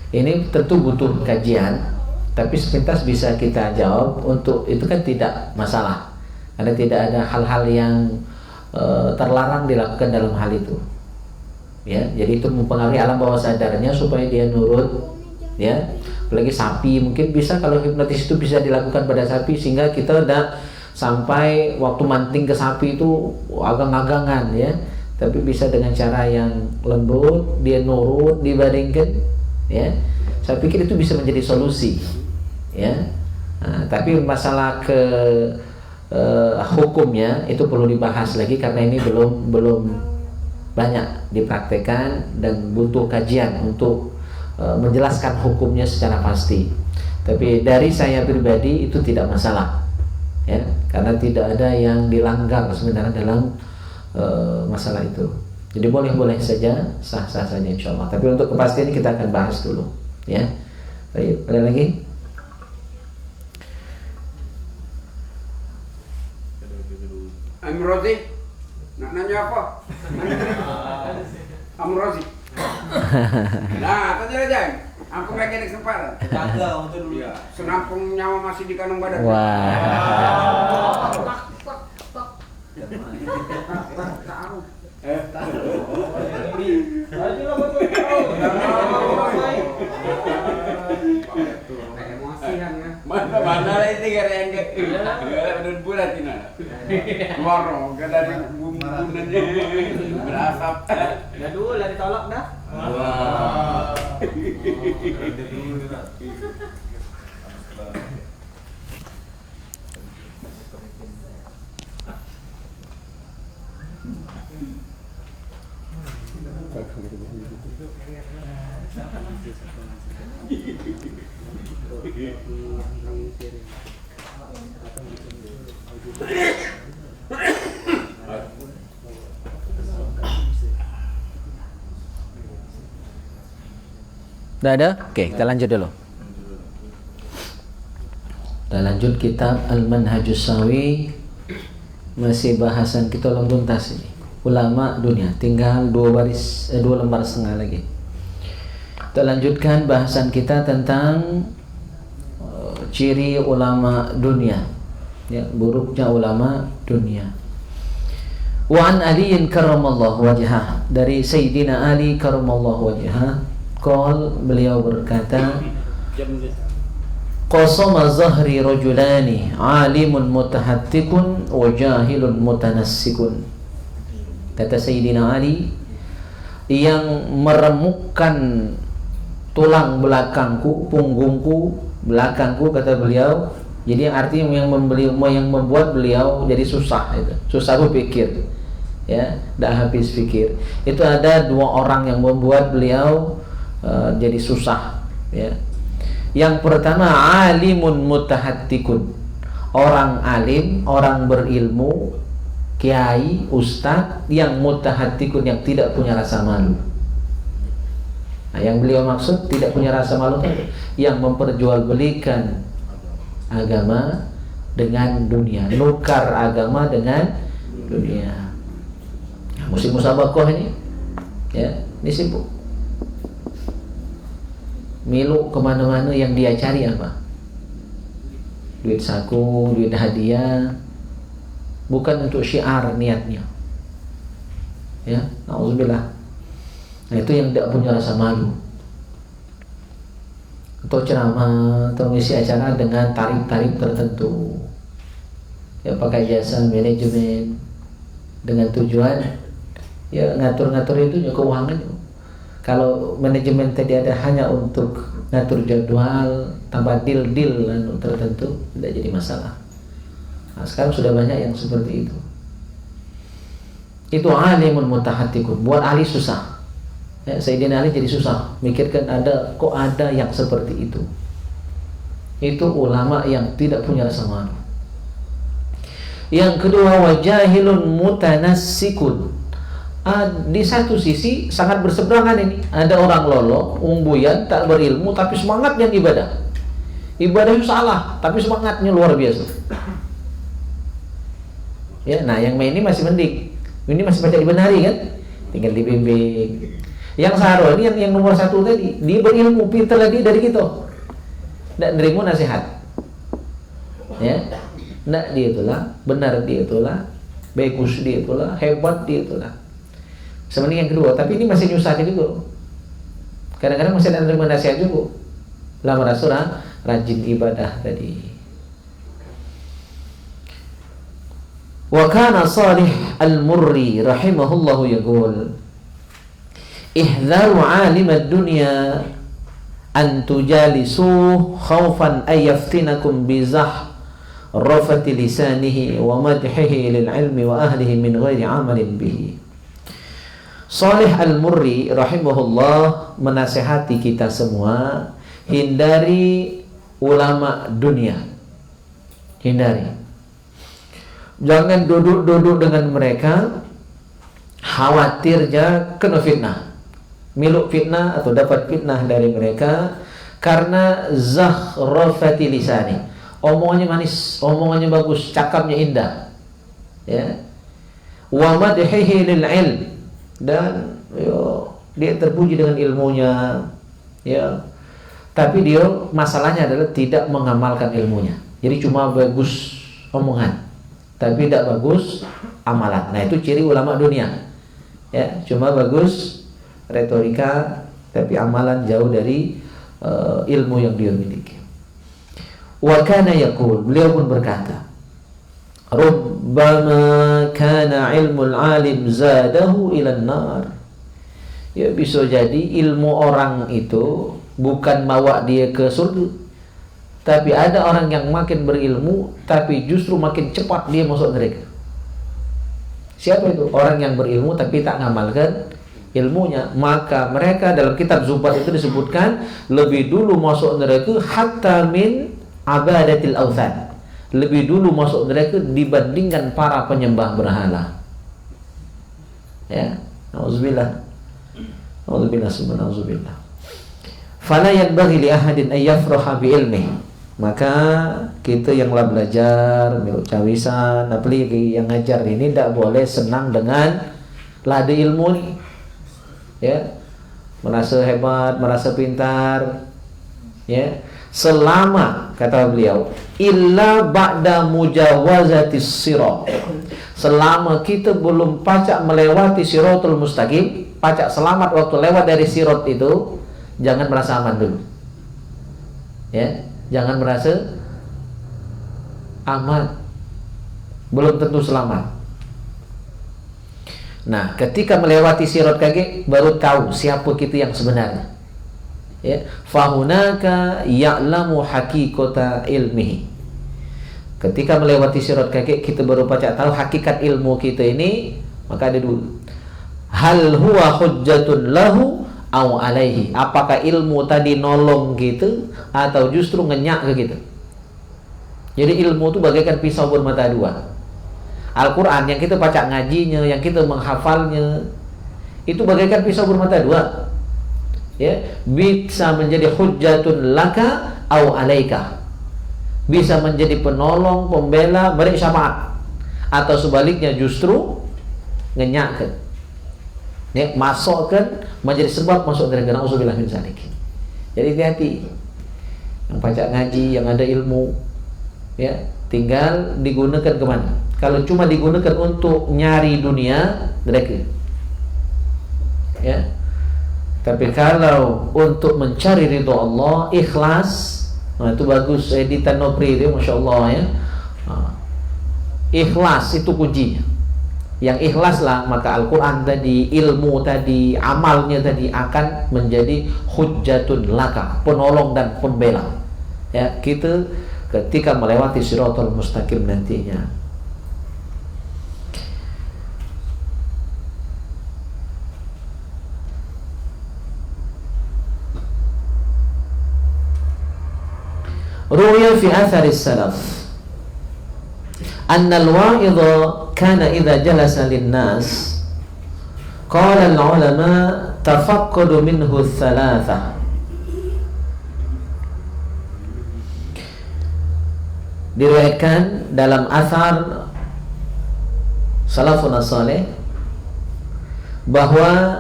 Ini tentu butuh kajian, tapi sepintas bisa kita jawab. Untuk itu kan tidak masalah. karena tidak ada hal-hal yang terlarang dilakukan dalam hal itu. Ya, jadi itu mempengaruhi alam bawah sadarnya supaya dia nurut. Ya, apalagi sapi mungkin bisa, kalau hipnotis itu bisa dilakukan pada sapi sehingga kita udah sampai waktu manting ke sapi itu agang-agangan ya, tapi bisa dengan cara yang lembut, dia nurut dibandingkan ya. Saya pikir itu bisa menjadi solusi ya. Nah, tapi masalah hukumnya itu perlu dibahas lagi karena ini belum banyak dipraktekkan dan butuh kajian untuk menjelaskan hukumnya secara pasti. Tapi dari saya pribadi itu tidak masalah ya, karena tidak ada yang dilanggar sebenarnya dalam masalah itu. Jadi boleh-boleh saja, sah-sah saja insyaallah. Tapi untuk kepastian kita akan bahas dulu ya. Baik, ada lagi? Amrozi, nak nanya apa? Amrozi. Nah, tanya aja. Aku pengen kesempatan. Kagak untuk dulu. Iya, senampung nyawa masih di kandung badan. Wah. Emosian ya. Mana ini gara yang udah bulat ini. Warno, gak dari bumbu-bumbunya berasap. Udah dulu lah ditolak dah. Wah. Udah ada? Oke, kita lanjut dulu. Kita lanjut kitab Al-Manhajus Sawi. Masih bahasan kita belum tuntas ini. Ulama dunia, tinggal 2 lembar setengah lagi. Kita lanjutkan bahasan kita tentang ciri ulama dunia. Ya, buruknya ulama dunia. Wa an Ali karramallahu wajhah, dari Sayyidina Ali karramallahu wajhah, beliau berkata, qasama zahri rajulani alimun mutahattikun wa jahilun mutanassikun. Kata Sayyidina Ali, yang meremukkan tulang belakangku, punggungku, belakangku, kata beliau. Jadi artinya yang membuat beliau jadi susah, itu susah berpikir ya, tidak habis pikir. Itu ada 2 orang yang membuat beliau jadi susah ya. Yang pertama, alimun mutahattikun, orang alim, orang berilmu, kiai, ustadz yang mutahattikun, yang tidak punya rasa malu. Nah, yang beliau maksud tidak punya rasa malu, yang memperjualbelikan agama dengan dunia, nukar agama dengan dunia. Nah, musim musabakoh ini ya, ini sibuk milu kemana-mana. Yang dia cari apa? Duit saku, duit hadiah, bukan untuk syiar niatnya ya, na'udzubillah. Nah, itu yang tidak punya rasa malu. Atau ceramah atau ngisi acara dengan tarif-tarif tertentu ya, pakai jasa manajemen dengan tujuan ya ngatur-ngatur itu juga keuangan. Kalau manajemen tadi ada hanya untuk ngatur jadwal, tambah deal-deal tertentu, tidak jadi masalah. Nah, sekarang sudah banyak yang seperti itu. Itu alimun mutahattikun, buat ahli susah. Ya, Sayyidina Ali jadi susah, mikirkan kok ada yang seperti itu. Itu ulama yang tidak punya rasa malu. Yang kedua, wajahilun mutanassikun. Di satu sisi sangat berseberangan ini. Ada orang lolo, umbuyan, tak berilmu, tapi semangatnya ibadah. Ibadahnya salah, tapi semangatnya luar biasa. Ya, nah yang main ini masih mending. Ini masih baca dibenari kan? Tinggal dibimbing. Yang Saro ini yang nomor 1 tadi, dia berilmu, pintar lagi dari kita. Dan nerima nasihat. Ya. Nggak dia itulah, benar dia itulah, bagus dia itulah, hebat dia itulah. Sebenarnya yang kedua, tapi ini masih nyusahkan juga. Kadang-kadang masih ada terima nasihat juga. Lah merasa rajin ibadah tadi. Wa kana Salih Al-Murri rahimahullahu yaqul ihdharu 'alim ad-dunya an tujalisuhu khawfan ay yaftinakum bi zahrafati lisanihi wa madhihi lil ilmi wa ahlihi min ghairi 'amalin bihi. Salih Al-Murri rahimahullah menasihati kita semua, hindari ulama dunia. Hindari. Jangan duduk-duduk dengan mereka, khawatirnya kena fitnah, miluk fitnah atau dapat fitnah dari mereka karena zahrafati lisani. Omongannya manis, omongannya bagus, cakapnya indah. Ya. Wa madhihi lil ilm, dan dia terpuji dengan ilmunya, ya. Tapi dia masalahnya adalah tidak mengamalkan ilmunya. Jadi cuma bagus omongan, tapi tidak bagus amalan. Nah, itu ciri ulama dunia. Ya, cuma bagus retorika, tapi amalan jauh dari ilmu yang dia miliki. Wa kana yaqul, beliau pun berkata, rubbama kana ilmul alim zadahu ilan nar. Ya, bisa jadi ilmu orang itu bukan bawa dia ke surga, tapi ada orang yang makin berilmu tapi justru makin cepat dia masuk neraka. Siapa itu? Orang yang berilmu tapi tak ngamalkan ilmunya. Maka mereka dalam kitab Zubat itu disebutkan lebih dulu masuk neraka hatta min abadatil authan. Lebih dulu masuk neraka dibandingkan para penyembah berhala. Ya, auzubillah. Auzubillah subhanahu wa. Fala yanbaghi li ahadin ay yafraha bi ilmihi. Maka kita yang lah belajar milik cawisan, apalagi yang ngajar ini tidak boleh senang dengan lada ilmu nih. Ya. Merasa hebat, merasa pintar. Ya. Selama kata beliau, illa ba'da mujawazatis sirat. Selama kita belum pacak melewati siratul mustaqim, pacak selamat waktu lewat dari sirat itu, jangan merasa aman dulu. Ya, jangan merasa aman. Belum tentu selamat. Nah, ketika melewati sirat kaki baru tahu siapa kita yang sebenarnya. Ya, fahunaka ya'lamu haqiqata ilmihi. Ketika melewati sirat kaki kita baru pacak tahu hakikat ilmu kita ini, maka ada dulu. Hal huwa hujjatun lahu au alaihi. Apakah ilmu tadi nolong kita atau justru ngenyak ke kita? Jadi ilmu itu bagaikan pisau bermata dua. Al-Quran yang kita baca ngajinya, yang kita menghafalnya, itu bagaikan pisau bermata dua. Ya, bisa menjadi hujjatun laka au alaika. Bisa menjadi penolong, pembela, beri syafaat. Atau sebaliknya justru ngenyakkan. Ya, masukkan menjadi sebab masuk neraka. Nauzubillah min dzalik. Jadi hati-hati. Yang baca ngaji, yang ada ilmu, ya, tinggal digunakan kemana? Kalau cuma digunakan untuk nyari dunia, neraka. Ya. Tapi kalau untuk mencari ridho Allah, ikhlas, nah itu bagus editan Nopri itu, masya Allah ya. Ikhlas itu kuncinya. Yang ikhlaslah maka Al-Quran tadi, ilmu tadi, amalnya tadi akan menjadi hujjatun laka, penolong dan pembela. Ya, kita ketika melewati siratal mustaqim nantinya. Ruya fi athari salaf anna al-wa'idha kana idza jalasa lin-nas qala al-ulama tafaqqadu minhu thalatha. Diriwayatkan dalam athar salafun saleh bahwa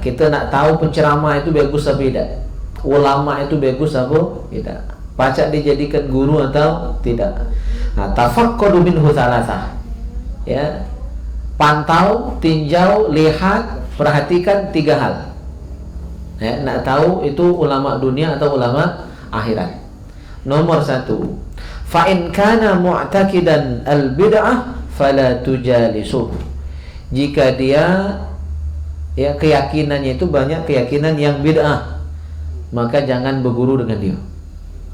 kita nak tahu penceramah itu bagus atau tidak, ulama itu bagus atau tidak, pacak dijadikan guru atau tidak. Nah, tafaqqadu minhu thalathah. Ya. Pantau, tinjau, lihat, perhatikan 3 hal. Ya, nak tahu itu ulama dunia atau ulama akhirat. Nomor 1, fa in kana mu'taqidan al-bid'ah fala tujalisuh. Jika dia ya keyakinannya itu banyak keyakinan yang bid'ah, maka jangan berguru dengan dia.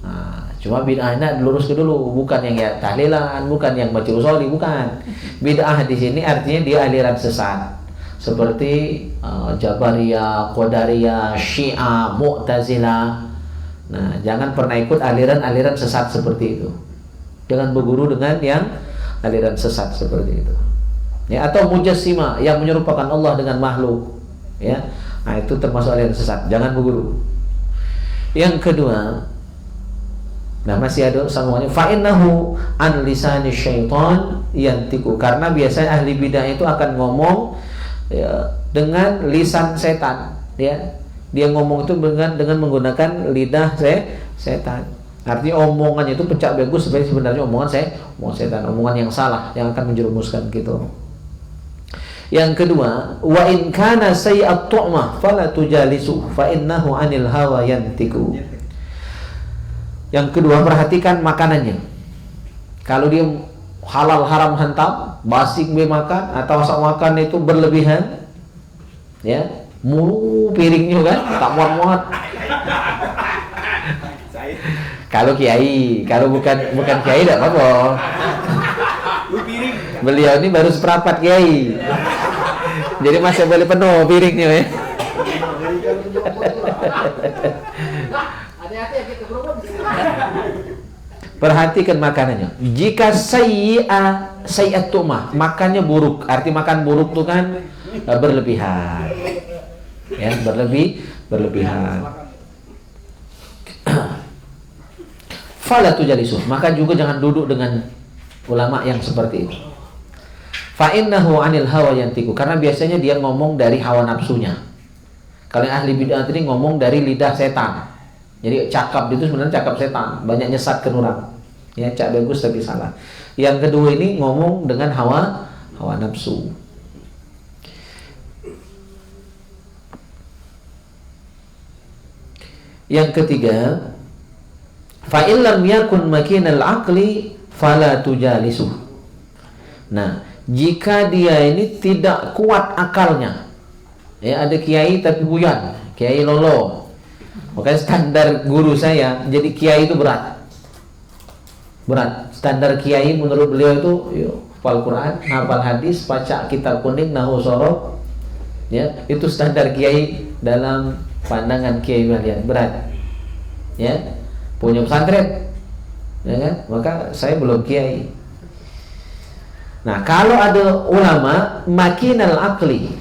Nah, cuma bid'ahnya luruskan dulu, bukan yang ya tahlilan, bukan yang baca usoli, bukan. Bid'ah di sini artinya dia aliran sesat. Seperti Jabariyah, Qadariyah, Syiah, Mu'tazilah. Nah, jangan pernah ikut aliran-aliran sesat seperti itu. Jangan berguru dengan yang aliran sesat seperti itu. Ya, atau Mujassimah yang menyerupakan Allah dengan makhluk. Ya. Nah, itu termasuk aliran sesat. Jangan berguru. Yang kedua, nah masih ada sambungannya, fa innahu an lisani syaitan yantiku, karena biasanya ahli bidah itu akan ngomong ya, dengan lisan setan, ya. Dia ngomong itu dengan menggunakan lidah setan. Artinya omongannya itu pecah bagus, sebenarnya omongan setan, omongan yang salah yang akan menjerumuskan gitu. Yang kedua, wa in kana sayyi'at tu'mah fala tujalisu fa innahu 'anil hawa yantiku. Yang kedua, perhatikan makanannya. Kalau dia halal haram hantam, basik be makan atau asal makan itu berlebihan, ya, mulu piringnya kan, tak muat-muat. Kalau kiai, kalau bukan kiai tidak apa-apa. Beliau ini baru seperempat kiai, jadi masih boleh penuh piringnya ya. Perhatikan makanannya. Jika sayyi'at tu'mah, makannya buruk, arti makan buruk itu kan berlebihan. Ya, berlebihan. Fala tujalisu, maka juga jangan duduk dengan ulama yang seperti itu. Fa innahu 'anil hawa yantiku, karena biasanya dia ngomong dari hawa nafsunya. Kalau yang ahli bid'ah ini ngomong dari lidah setan. Jadi cakap itu sebenarnya cakap setan, banyak nyesat ke orang. Ya, cak bagus tapi salah. Yang kedua ini ngomong dengan hawa nafsu. Yang ketiga, fa illam yakun makinal aqli fala tujalisu. Nah, jika dia ini tidak kuat akalnya, ya, ada kiai tapi buyan, kiai lolo. Makanya standar guru saya, jadi kiai itu berat. Standar kiai menurut beliau itu hafal Quran, hafal hadis, baca kitab kuning, nahu sorof. Ya, itu standar kiai dalam pandangan kiai kalian, berat. Ya, punya pesantren. Ya kan? Maka saya belum kiai. Nah, kalau ada ulama makinal akli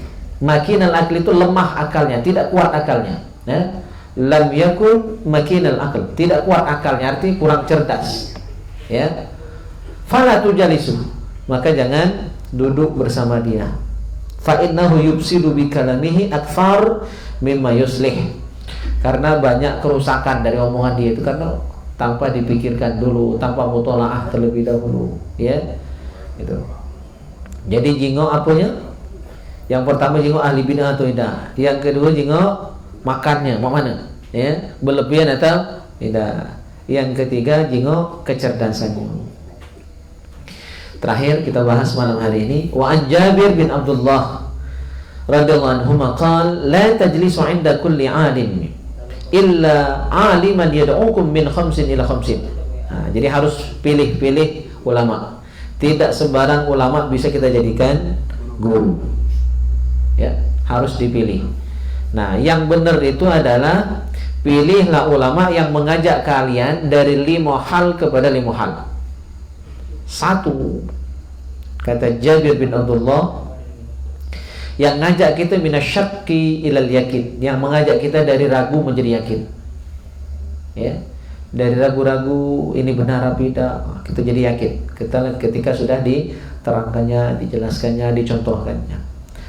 itu lemah akalnya, tidak kuat akalnya. Ya. Lam yakun makinal akal, tidak kuat akalnya, arti kurang cerdas. Ya, fala tujalisu, maka jangan duduk bersama dia. Fa innahu yufsidu bi kalamihi akthar mimma yuslih, karena banyak kerusakan dari omongan dia itu karena tanpa dipikirkan dulu, tanpa mutolaah terlebih dahulu, ya. Itu. Jadi jingok apanya? Yang pertama jingok ahli bid'ah atau tidak. Yang kedua jingok makannya, mau mana? Ya, berlebihan atau tidak. Yang ketiga jingok kecerdasannya. Terakhir kita bahas malam hari ini, wa an Jabir bin Abdullah radhiyallahu anhu qala la tajlisu 'inda kulli 'alim illa 'aliman yad'ukum min khamsin ila khamsin. Nah, jadi harus pilih-pilih ulama. Tidak sembarang ulama bisa kita jadikan guru. Ya, harus dipilih. Nah, yang benar itu adalah pilihlah ulama yang mengajak kalian dari 5 hal kepada 5 hal. 1, kata Jabir bin Abdullah, yang ngajak kita minasyakki ilal yakin, yang mengajak kita dari ragu menjadi yakin. Ya, dari ragu-ragu ini benar apa tidak, kita jadi yakin. Ketika sudah diterangkannya, dijelaskannya, dicontohkannya,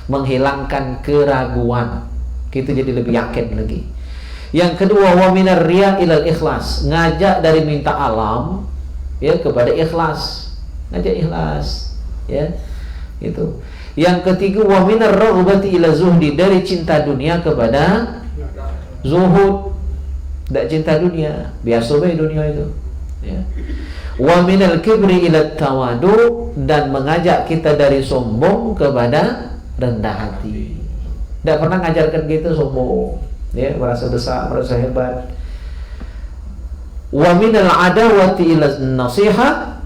menghilangkan keraguan, kita jadi lebih yakin lagi. Yang kedua, wa minar riya ilal ikhlas, ngajak dari minta alam ya kepada ikhlas, ngajak ikhlas, ya itu. Yang ketiga, wa minar raghbati ila zuhdi, dari cinta dunia kepada zuhud, tidak cinta dunia, biasa bae dunia itu, ya. Wa minal kibri ila tawadu, dan mengajak kita dari sombong kepada rendah hati. Tidak pernah ngajarkan kita sombong, ya, merasa besar, merasa hebat. Wa minal adawati ila nasiha,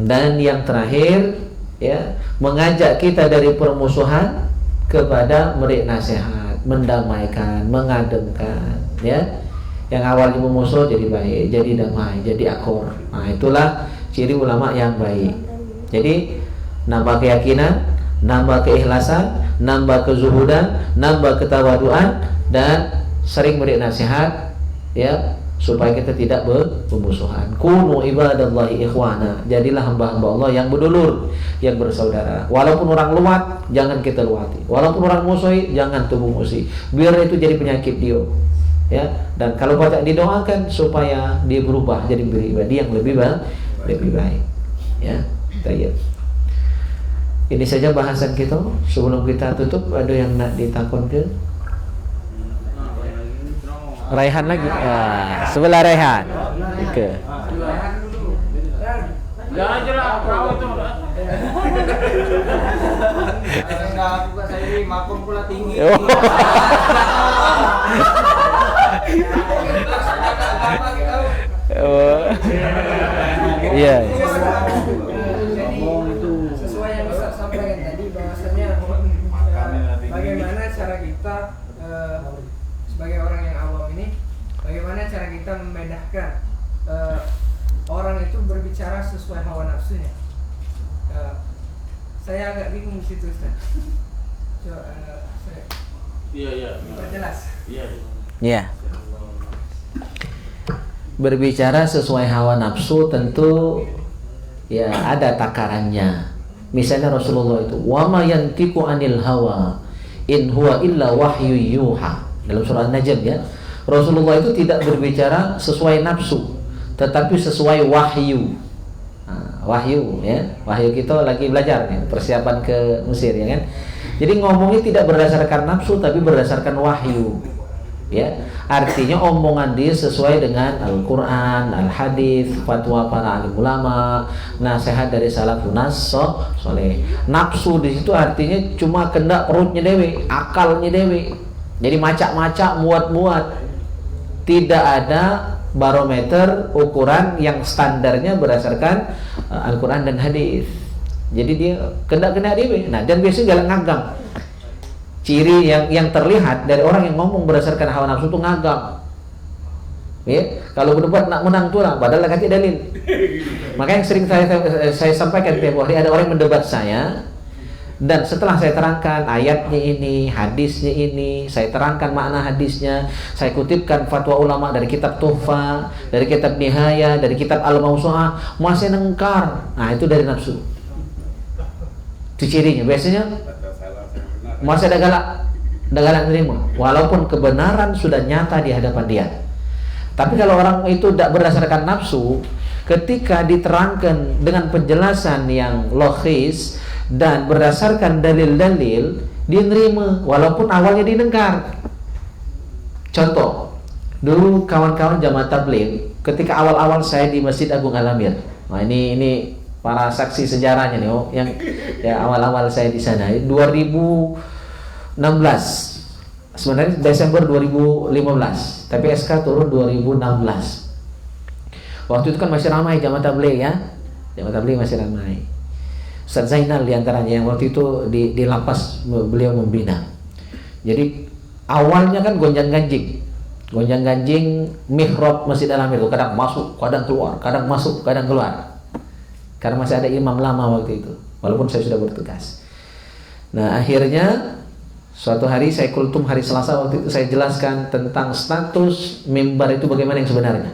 dan yang terakhir, ya, mengajak kita dari permusuhan kepada memberi nasihat, mendamaikan, mengademkan, ya. Yang awalnya memusuh jadi baik, jadi damai, jadi akur. Nah, itulah ciri ulama yang baik. Jadi nambah keyakinan, nambah keikhlasan, nambah kezuhudan, nambah ketawaduan, dan sering beri nasihat, ya, supaya kita tidak bermusuhan. Kunu ibadallahi ikhwana, jadilah hamba-hamba Allah yang berdulur, yang bersaudara. Walaupun orang luat, jangan kita luati. Walaupun orang musuhi, jangan tubuh musuhi. Biar itu jadi penyakit dia, ya. Dan kalau baca didoakan supaya dia berubah jadi pribadi yang lebih baik, ya. Baik. Ini saja bahasan kita. Sebelum kita tutup, ada yang nak ditakon ke? Raihan lagi. Sebelah Raihan. Ke. Jangan jerah, perahu itu. Enggak, aku gak saya ini makom pula tinggi. Iya. Sesuai yang Ustaz sampaikan tadi, bahwasanya bagaimana cara kita sebagai orang yang awam ini, bagaimana cara kita membedakan orang itu berbicara sesuai hawa nafsunya. Saya agak bingung di situ, Ustaz. Iya. Perjelas. Ya. Berbicara sesuai hawa nafsu tentu ya ada takarannya. Misalnya Rasulullah itu, wa ma yantiqu anil hawa in huwa illa wahyu yuha. Dalam surah An-Najm, ya. Rasulullah itu tidak berbicara sesuai nafsu, tetapi sesuai wahyu. Wahyu, ya. Wahyu kita lagi belajar, ya, persiapan ke Mesir, ya kan. Jadi ngomongnya tidak berdasarkan nafsu tapi berdasarkan wahyu. Ya, artinya omongan dia sesuai dengan Al-Quran, Al-Hadis, fatwa para alim ulama, nasihat dari salafun soleh. Nafsu di situ artinya cuma kendak perutnya dewe, akalnya dewe. Jadi macak-macak, muat-muat. Tidak ada barometer ukuran yang standarnya berdasarkan Al-Quran dan Hadis. Jadi dia kendak-kendak dewe. Nah, dan biasanya galak ngagam. Ciri yang terlihat dari orang yang ngomong berdasarkan hawa nafsu itu ngagam. Ya, kalau berdebat nak menang tuh lah, padahal kasih dalil. Makanya yang sering saya sampaikan tiap hari, ada orang yang mendebat saya, dan setelah saya terangkan ayatnya ini, hadisnya ini, saya terangkan makna hadisnya, saya kutipkan fatwa ulama dari kitab Tuhfa, dari kitab Nihaya, dari kitab Al-Mawsu'ah, masih nengkar. Nah, itu dari nafsu. Itu cirinya. Biasanya masih ada galak menerima, walaupun kebenaran sudah nyata di hadapan dia. Tapi kalau orang itu tidak berdasarkan nafsu, ketika diterangkan dengan penjelasan yang logis dan berdasarkan dalil-dalil, dia nerima walaupun awalnya dinengkar. Contoh, dulu kawan-kawan jamaah tabligh, ketika awal-awal saya di Masjid Agung Al-Amir. Nah, ini para saksi sejarahnya nih, yang ya awal-awal saya di sana 2016. Sebenarnya Desember 2015, tapi SK turun 2016. Waktu itu kan masih ramai jamaah tabligh, ya. Jamaah tabligh masih ramai. Ustaz Zainal diantaranya yang waktu itu di lapas beliau membina. Jadi awalnya kan gonjang-ganjing mihrab Masjid Al-Amir itu kadang masuk, kadang keluar, kadang masuk, kadang keluar. Karena masih ada imam lama waktu itu, walaupun saya sudah bertugas. Nah, akhirnya suatu hari saya kultum hari Selasa, waktu itu saya jelaskan tentang status mimbar itu bagaimana yang sebenarnya.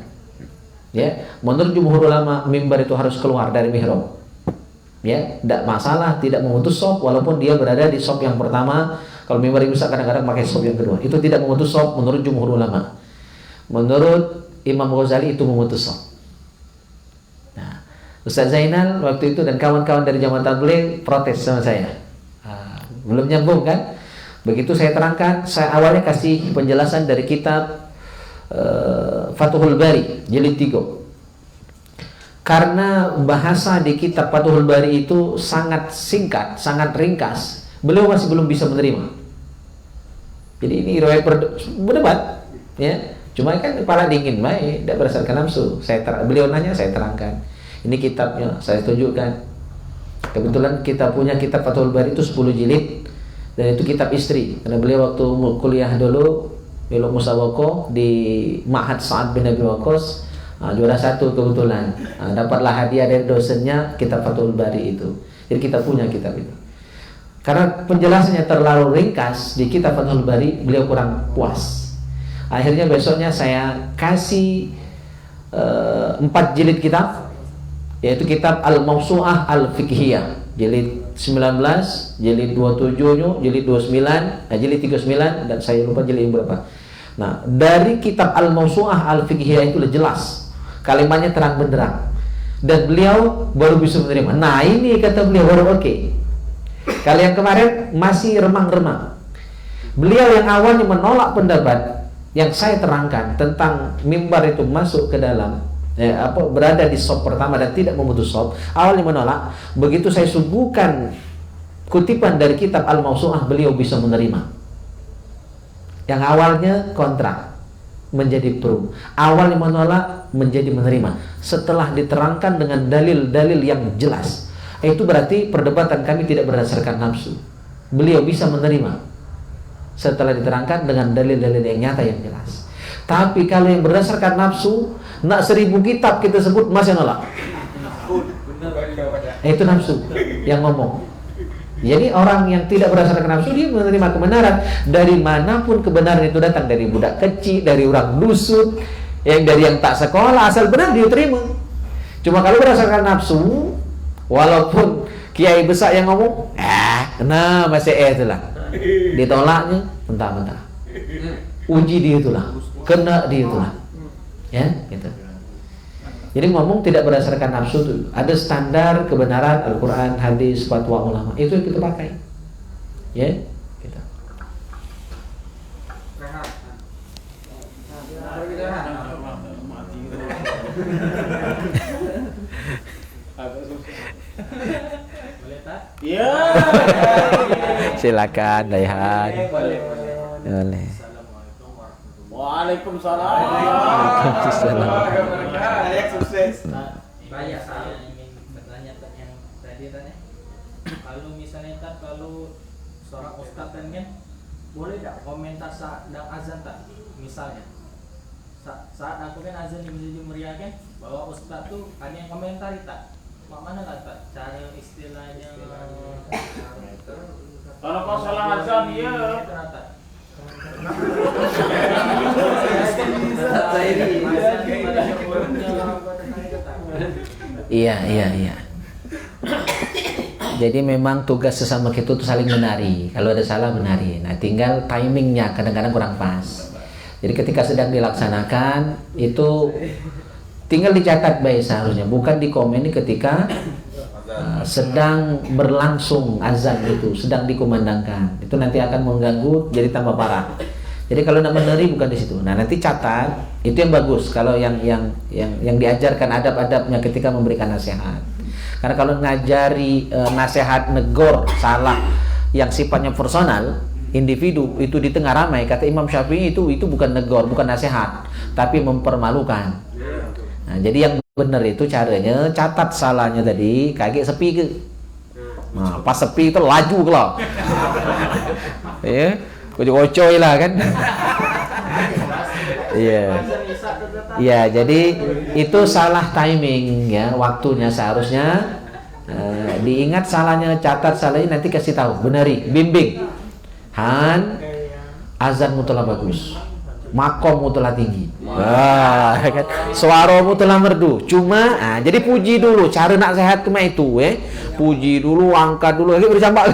Ya, menurut jumhur ulama mimbar itu harus keluar dari mihrab. Ya, tidak masalah, tidak memutus shop walaupun dia berada di shop yang pertama. Kalau mimbar rusak kadang-kadang pakai shop yang kedua. Itu tidak memutus shop menurut jumhur ulama. Menurut Imam Ghazali itu memutus shop. Nah, Ustaz Zainal waktu itu dan kawan-kawan dari zaman tabligh protes sama saya. Belum nyambung kan? Begitu saya terangkan, saya awalnya kasih penjelasan dari kitab Fathul Bari jilid 3. Karena bahasa di kitab Fathul Bari itu sangat singkat, sangat ringkas, beliau masih belum bisa menerima. Jadi ini riwayat berdebat, ya. Cuma kan kepala dingin, baik, tidak berdasarkan nafsu. Beliau nanya, saya terangkan. Ini kitabnya, saya tunjukkan. Kebetulan kita punya kitab Fathul Bari itu 10 jilid, dan itu kitab istri. Karena beliau waktu kuliah dulu ilmu musawako di Ma'had Sa'ad bin Abi Waqqas, juara 1 kebetulan. Dapatlah hadiah dari dosennya kitab Fathul Bari itu. Jadi kita punya kitab itu. Karena penjelasannya terlalu ringkas di kitab Fathul Bari, beliau kurang puas. Akhirnya besoknya saya kasih 4 jilid kitab, yaitu kitab Al-Mawsu'ah Al-Fiqhiyah jilid 19, jilid 27, jilid 29, jilid 39, dan saya lupa jilid berapa. Nah, dari kitab Al-Mawsu'ah Al-Fiqhiyah itu jelas, kalimatnya terang benderang, dan beliau baru bisa menerima. Nah, ini kata beliau baru oke. Kalau yang kemarin masih remang-remang. Beliau yang awalnya menolak pendapat yang saya terangkan tentang mimbar itu masuk ke dalam berada di shop pertama dan tidak memutus shop, awalnya menolak. Begitu saya suguhkan kutipan dari kitab Al-Mawsu'ah, beliau bisa menerima. Yang awalnya kontra menjadi pro, awalnya menolak menjadi menerima setelah diterangkan dengan dalil-dalil yang jelas. Itu berarti perdebatan kami tidak berdasarkan nafsu. Beliau bisa menerima setelah diterangkan dengan dalil-dalil yang nyata yang jelas. Tapi kalau yang berdasarkan nafsu, nak 1000 kitab kita sebut masih nolak. Itu nafsu yang ngomong. Jadi orang yang tidak berdasarkan nafsu, dia menerima kebenaran. Dari manapun kebenaran itu datang, dari budak kecil, dari orang dusun, dari yang tak sekolah, asal benar dia terima. Cuma kalau berdasarkan nafsu, walaupun kiai besar yang ngomong, nah masih itulah, ditolaknya mentah-mentah. Uji dia itulah, kena dia itulah, ya gitu. Jadi ngomong tidak berdasarkan nafsu itu ada standar kebenaran Al-Quran, hadis, fatwa ulama, itu yang kita pakai, ya gitu. Iya. Silakan Daihan. Boleh. Waalaikumsalam. Sukses. Banyak saya ingin bertanya yang tadi. Kalau misalnya kalau seorang ustadz kan boleh tak komentar saat azan tak? Misalnya saat aku kan azan di Masjid Muria kan, bahwa ustadz tuh ada yang komentari tak? Mana kata cara istilahnya? Kalau kau salah azan ya. Iya. Jadi memang tugas sesama kita itu saling benari. Kalau ada salah benari. Nah, tinggal timingnya kadang-kadang kurang pas. Jadi ketika sedang dilaksanakan itu tinggal dicatat baik seharusnya, bukan dikomeni ketika sedang berlangsung azan itu, sedang dikumandangkan. Itu nanti akan mengganggu, jadi tambah parah. Jadi kalau nak meneri bukan di situ. Nah, nanti catat, itu yang bagus kalau yang diajarkan adab-adabnya ketika memberikan nasihat. Karena kalau ngajari nasihat negor salah yang sifatnya personal, individu itu di tengah ramai, kata Imam Syafi'i itu bukan negor, bukan nasihat, tapi mempermalukan. Nah, jadi yang benar itu caranya catat salahnya tadi, kaget sepi ke. Nah, pas sepi itu laju kalau. Ya, kocok-kocoy lah kan. Iya. Iya, jadi itu salah timing ya, waktunya seharusnya diingat salahnya, catat salahnya, nanti kasih tahu, benari, bimbing. Han, azanmu telah bagus, makommu telah tinggi, kan? Suaramu telah merdu. Cuma, jadi puji dulu. Cara nak sehat kemana itu, puji dulu, angkat dulu, lagi berjambak.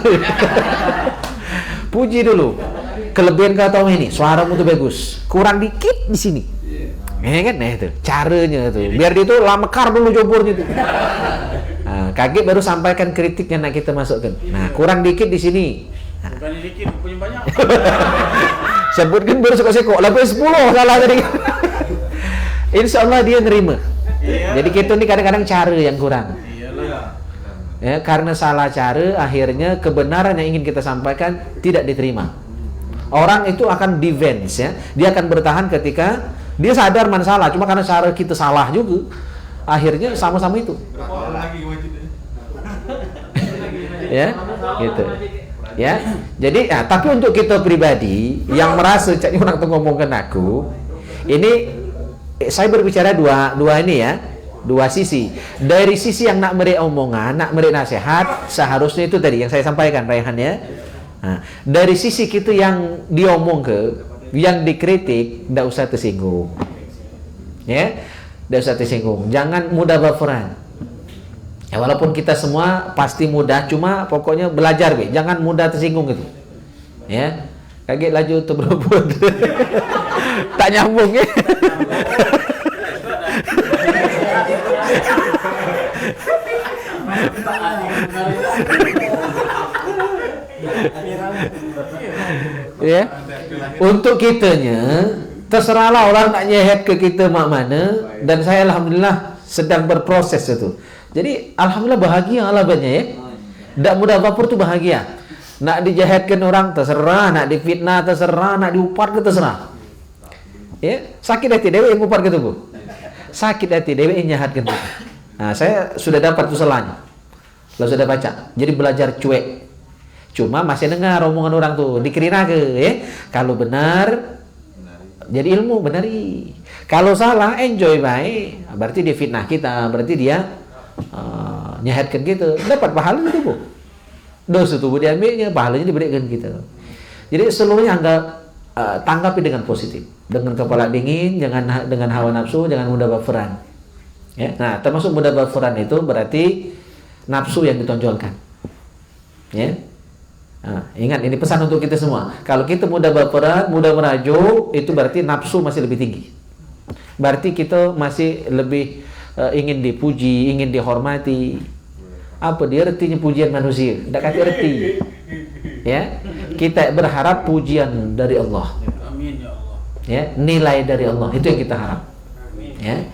Puji dulu. Kelebihan kau tahu ini, suaramu tuh bagus, kurang dikit di sini. kan, nah itu caranya tuh. Biar dia tuh mekar dulu jobornya tuh. Nah, kaget baru sampaikan kritiknya nak kita masukkan. Nah, kurang dikit di sini. Bukannya dikit, punya banyak. Sebutkan baru sekok-sekok, lebih 10 salah tadi. Insya Allah dia nerima. Iya. Jadi kita ini kadang-kadang cara yang kurang. Iyalah. Ya, karena salah cara, akhirnya kebenaran yang ingin kita sampaikan tidak diterima. Orang itu akan defense ya, dia akan bertahan ketika dia sadar mana salah. Cuma karena cara kita salah juga, akhirnya sama-sama itu. Berapa lagi wajibnya? Ya, gitu. Ya, jadi tapi untuk kita pribadi yang merasa caknya orang tuh ngomongkan aku, ini saya berbicara dua ini ya, dua sisi. Dari sisi yang nak memberi omongan, nak memberi nasihat, seharusnya itu tadi yang saya sampaikan Raihan ya. Nah, dari sisi kita yang diomong ke, yang dikritik, tidak usah tersinggung. Ya, tidak usah tersinggung. Jangan mudah baperan. Ya, walaupun kita semua pasti mudah, cuma pokoknya belajar, be. Jangan mudah tersinggung gitu. Ya, kaget laju tuh berebut. Tak nyambung ya. Ya, untuk kitanya terserahlah orang nak nyehet ke kita mak mana, dan saya alhamdulillah sedang berproses itu. Jadi alhamdulillah bahagia lah banyak ya. Tak mudah baper tuh bahagia. Nak dijahatkan orang terserah, nak difitnah terserah, nak diupar ke terserah. Ya, sakit hati dewe yang upar gitu bu. Sakit hati dewe yang nyahatkan. Nah, saya sudah dapat tuh selanya. Lalu sudah baca. Jadi belajar cuek. Cuma masih dengar omongan orang tuh, dikira ke ya. Kalau benar jadi ilmu benari. Kalau salah enjoy baik. Berarti dia fitnah kita, berarti dia nyahatkan kita, dapat pahala itu bu. Dosa tubuh diambilnya, pahalanya diberikan kita. Jadi seluruhnya anggap tanggapi dengan positif, dengan kepala dingin, jangan dengan hawa nafsu, jangan mudah baperan. Ya, nah termasuk mudah baperan itu berarti nafsu yang ditonjolkan. Ya, nah, ingat ini pesan untuk kita semua. Kalau kita mudah baperan, mudah merajuk, itu berarti nafsu masih lebih tinggi. Berarti kita masih lebih ingin dipuji, ingin dihormati. Apa dia artinya pujian manusia? Tidak kata arti. Ya, kita berharap pujian dari Allah. Amin ya Allah. Ya, nilai dari Allah itu yang kita harap. Ya,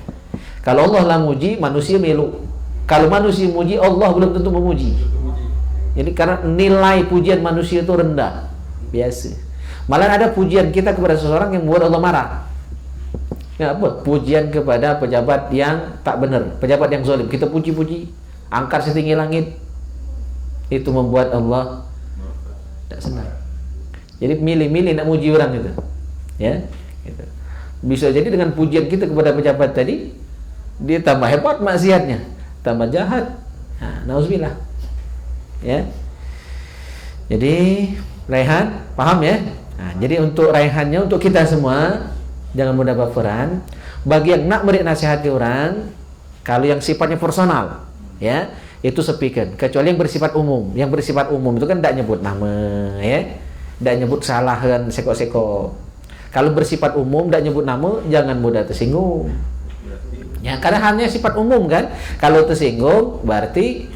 kalau Allah lah muji, manusia melu. Kalau manusia muji, Allah belum tentu memuji. Jadi karena nilai pujian manusia itu rendah, biasa. Malah ada pujian kita kepada seseorang yang membuat Allah marah. Ya, apa? Pujian kepada pejabat yang tak benar, pejabat yang zalim. Kita puji-puji, angkat setinggi langit. Itu membuat Allah tak senang. Jadi milih-milih nak muji orang itu. Ya, gitu. Bisa jadi dengan pujian kita kepada pejabat tadi, dia tambah hebat maksiatnya, tambah jahat. Nah, nauzubillah. Ya. Jadi Raihan, paham ya? Nah, jadi untuk Raihannya, untuk kita semua, jangan mudah baperan. Bagi yang nak beri nasihat ke orang, kalau yang sifatnya personal, ya, itu sepikan. Kecuali yang bersifat umum. Yang bersifat umum itu kan tidak nyebut nama, ya, tidak nyebut kesalahan seko-seko. Kalau bersifat umum, tidak nyebut nama, jangan mudah tersinggung. Ya, karena hanya sifat umum kan. Kalau tersinggung, berarti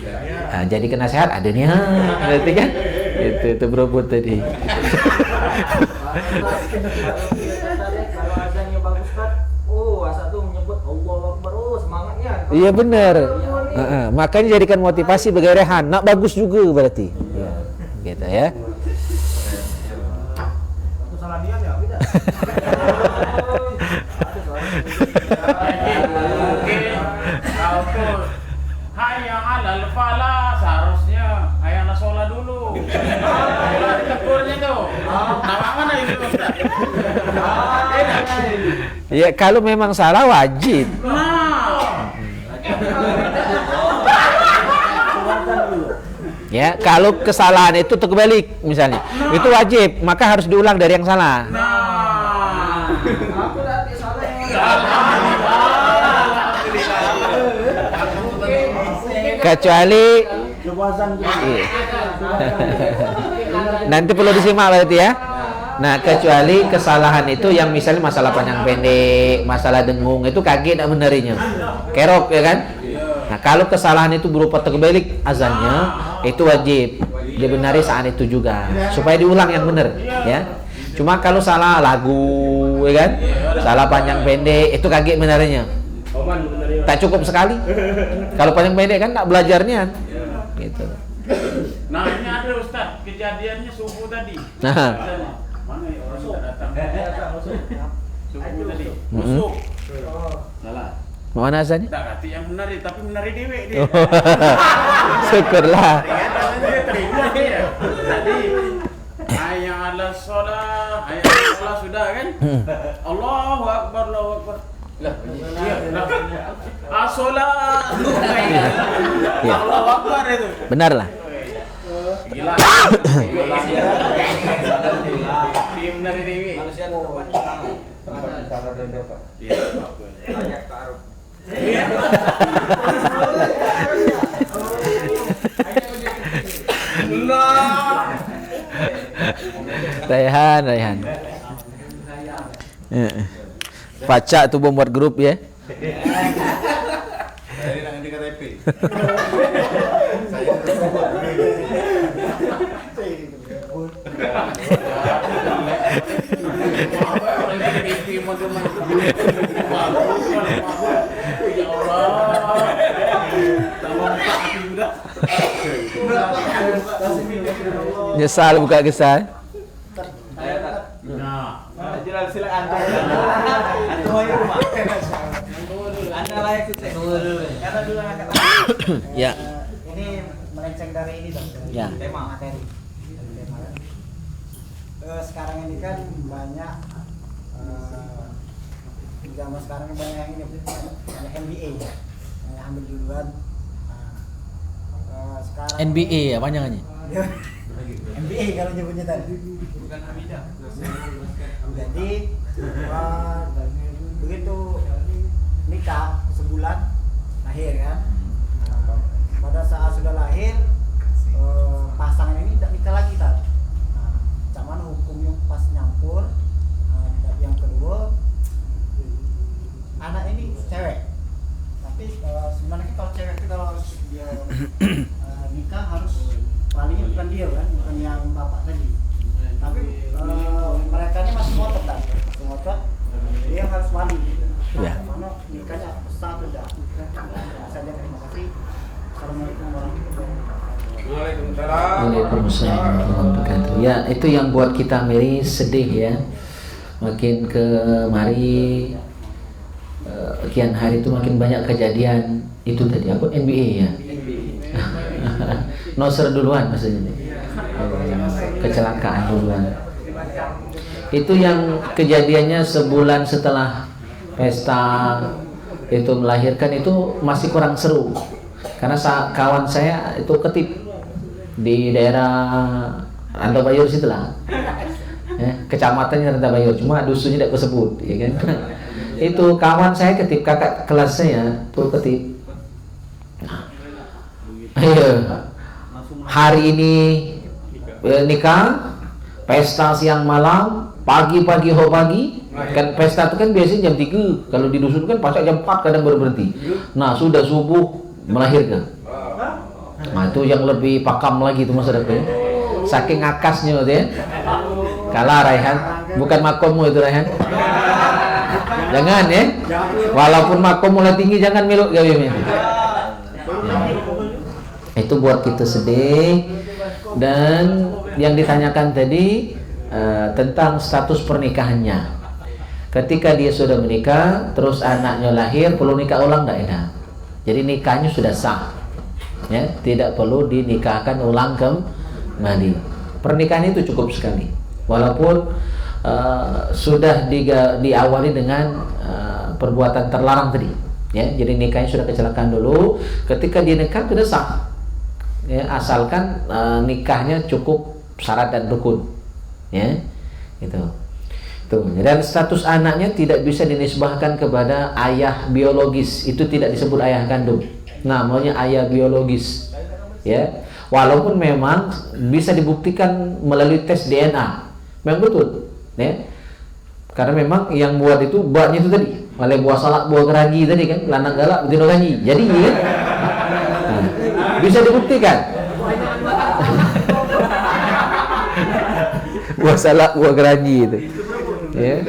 jadi kena nasihat ada nih, berarti kan? Itu berebut tadi. Kalau azannya bagus kan, asa tuh menyebut Allahu Akbar, semangatnya. Iya benar. Makanya jadikan motivasi bagi Rehan, nak bagus juga berarti. Ya, gitu ya. Salah dia ya, tidak. Kau tuh hayang alal falah, seharusnya hayang nasola dulu. Tegurnya tuh. Nama mana itu Ustaz? Ya kalau memang salah wajib. Ya, kalau kesalahan itu terbalik misalnya, itu wajib, maka harus diulang dari yang salah. Aku nanti salah yang Kecuali nanti perlu disimak berarti ya. Nah, kecuali kesalahan itu yang misalnya masalah panjang pendek, masalah dengung, itu kaget tak benerinya. Kerok ya kan? Nah, kalau kesalahan itu berupa terbalik azannya, itu wajib dibenari saat itu juga, supaya diulang yang benar, ya. Cuma kalau salah lagu, ya kan? Salah panjang pendek, itu kaget benarinya. Tak cukup sekali. Kalau panjang pendek kan tak belajarnya, gitu. Nah ini ada Ustaz, kejadiannya subuh tadi. Nah. Mana ya orang sudah datang? Subuh tadi. Musuh. Salah. Mana azannya? Tak kata yang menari, tapi menari dewek dia. Syukurlah. Dia terima dia. Tadi hayya 'alas shalah, hayya 'alas shalah sudah kan? Allahu akbar, Allahu akbar. Lah, as-shalah. Allahu akbar itu. Benar lah. Gila. Tim dari Dewi. Manusia Raihan. Pacak tuh buat grup ya. Dari nanti KTP. Nyesal buka kesal. Silakan antum ayo rumah. Anda layak sukses. Karena dulu angkat. Ya. Ini melenceng dari ini dong. Ya. Tema materi. Sekarang ini kan banyak zaman sekarang ini banyak yang ini banyak MBA ya. Yang ambil duluan. Sekarang NBA ya panjangannya. MBA kalau nyebutnya tadi. Bukan Hamidah. Jadi begitu nikah sebulan lahir kan. Pada saat sudah lahir pasangan ini tidak nikah lagi kan. Cuman hukumnya pas nyampur. Yang kedua anak ini cewek. Tapi sebenarnya kalau cewek itu kalau dia nikah harus palingnya bukan dia kan, bukan yang bapak tadi. Tapi mereka ini masih ngotot kan, dia harus wali. Ya. Mana nikahnya sah atau tidak? Saja terima kasih. Assalamualaikum warahmatullahi wabarakatuh. Waalaikumsalam warahmatullahi wabarakatuh. Ya, itu yang buat kita miris, sedih ya. Makin kemari kian hari itu makin banyak kejadian itu tadi. Aku NBA ya. Noser duluan maksudnya. Kecelakaan duluan. Itu yang kejadiannya sebulan setelah pesta itu melahirkan itu masih kurang seru. Karena kawan saya itu ketip di daerah Rantabayur situlah. Kecamatannya Rantabayur, cuma dusunnya tidak disebut, ya kan. Itu kawan saya ketip, kakak kelas saya tuh ketip. Hari ini nikah, pesta siang malam, pagi-pagi ho pagi. Kan pesta itu kan biasanya jam 3. Kalau di dusun kan pasca jam 4 kadang baru berhenti. Nah, sudah subuh melahirkan. Nah, itu yang lebih pakam lagi itu masyarakat. Saking akasnya itu ya. Kalah Raihan, bukan makommu itu Raihan. Jangan ya. Walaupun makom mulai tinggi jangan meluk gawe ya. Itu buat kita sedih. Dan yang ditanyakan tadi tentang status pernikahannya. Ketika dia sudah menikah, terus anaknya lahir, perlu nikah ulang enggak ya? Jadi nikahnya sudah sah. Ya, tidak perlu dinikahkan ulang kembali. Pernikahan itu cukup sekali. Walaupun sudah diawali dengan perbuatan terlarang tadi. Ya, jadi nikahnya sudah kecelakaan dulu. Ketika dia nikah sudah sah. Ya, asalkan nikahnya cukup syarat dan rukun. Ya. Gitu. Tuh, dan status anaknya tidak bisa dinisbahkan kepada ayah biologis. Itu tidak disebut ayah kandung. Namanya ayah biologis. Ya. Walaupun memang bisa dibuktikan melalui tes DNA. Memang betul. Ya. Karena memang yang buat itu baknya itu tadi, oleh buah salak, buah geragi tadi kan, lanang galak betina ganyi. Jadi ya, nah, bisa dibuktikan. Buah salak, buah geragi itu. Ya.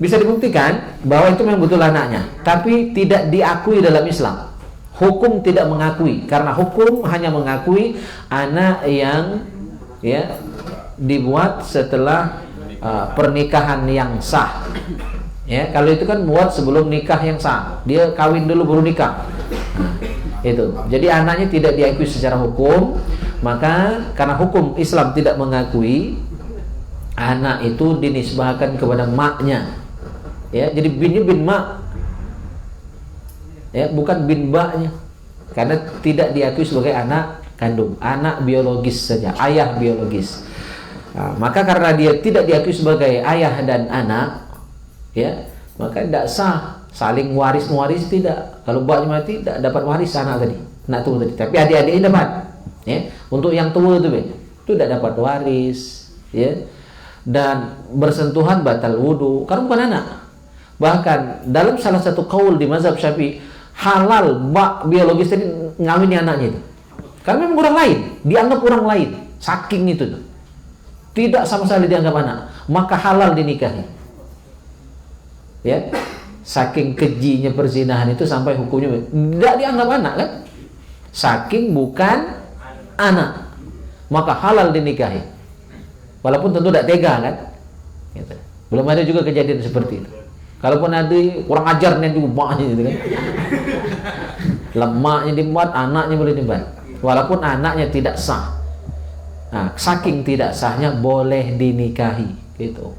Bisa dibuktikan bahwa itu memang betul anaknya, tapi tidak diakui dalam Islam. Hukum tidak mengakui, karena hukum hanya mengakui anak yang ya dibuat setelah pernikahan yang sah. Ya, kalau itu kan buat sebelum nikah yang sah, dia kawin dulu baru nikah. Itu. Jadi anaknya tidak diakui secara hukum, maka karena hukum Islam tidak mengakui, anak itu dinisbahkan kepada maknya. Ya, jadi binnya bin mak. Ya, bukan bin baknya. Karena tidak diakui sebagai anak kandung, anak biologis saja, ayah biologis. Nah, maka karena dia tidak diakui sebagai ayah dan anak, ya, maka tidak sah saling waris tidak. Kalau baknya mati tidak dapat waris anak tadi, anak tua tadi. Tapi adik-adiknya dapat. Ya, untuk yang tua itu tidak dapat waris, ya, dan bersentuhan batal wudu karena bukan anak. Bahkan dalam salah satu kaul di mazhab Syafi'i, halal bak biologis tadi ngawini anaknya itu. Karena memang orang lain, dianggap orang lain, saking itu tuh. Tidak sama sekali dianggap anak, maka halal dinikahi. Ya, saking kejinya perzinahan itu sampai hukumnya tidak dianggap anak kan? Saking bukan anak, maka halal dinikahi. Walaupun tentu tidak tega kan? Gitu. Belum ada juga kejadian seperti itu. Kalaupun ada kurang ajarnya juga maknya gitu kan. Lemaknya dibuat, anaknya boleh dibuat. Walaupun anaknya tidak sah. Nah, saking tidak sahnya boleh dinikahi gitu.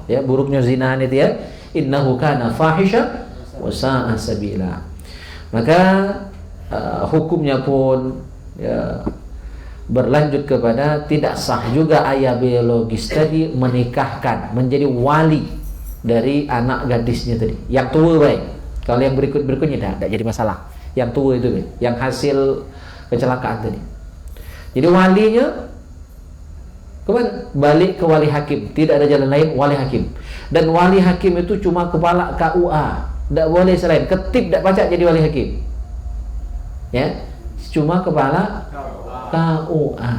Ya, buruknya zina itu ya. Innahu kana fahisha wa sa'a sabila. Maka hukumnya pun ya, berlanjut kepada tidak sah juga ayah biologis tadi menikahkan, menjadi wali dari anak gadisnya tadi. Yang tua baik. Kalau yang berikutnya tidak jadi masalah. Yang tua itu baik, yang hasil kecelakaan tadi. Jadi walinya kemana? Balik ke wali hakim. Tidak ada jalan lain, wali hakim. Dan wali hakim itu cuma kepala KUA, tidak boleh selain. Ketip tidak pacak jadi wali hakim. Ya, cuma kepala KUA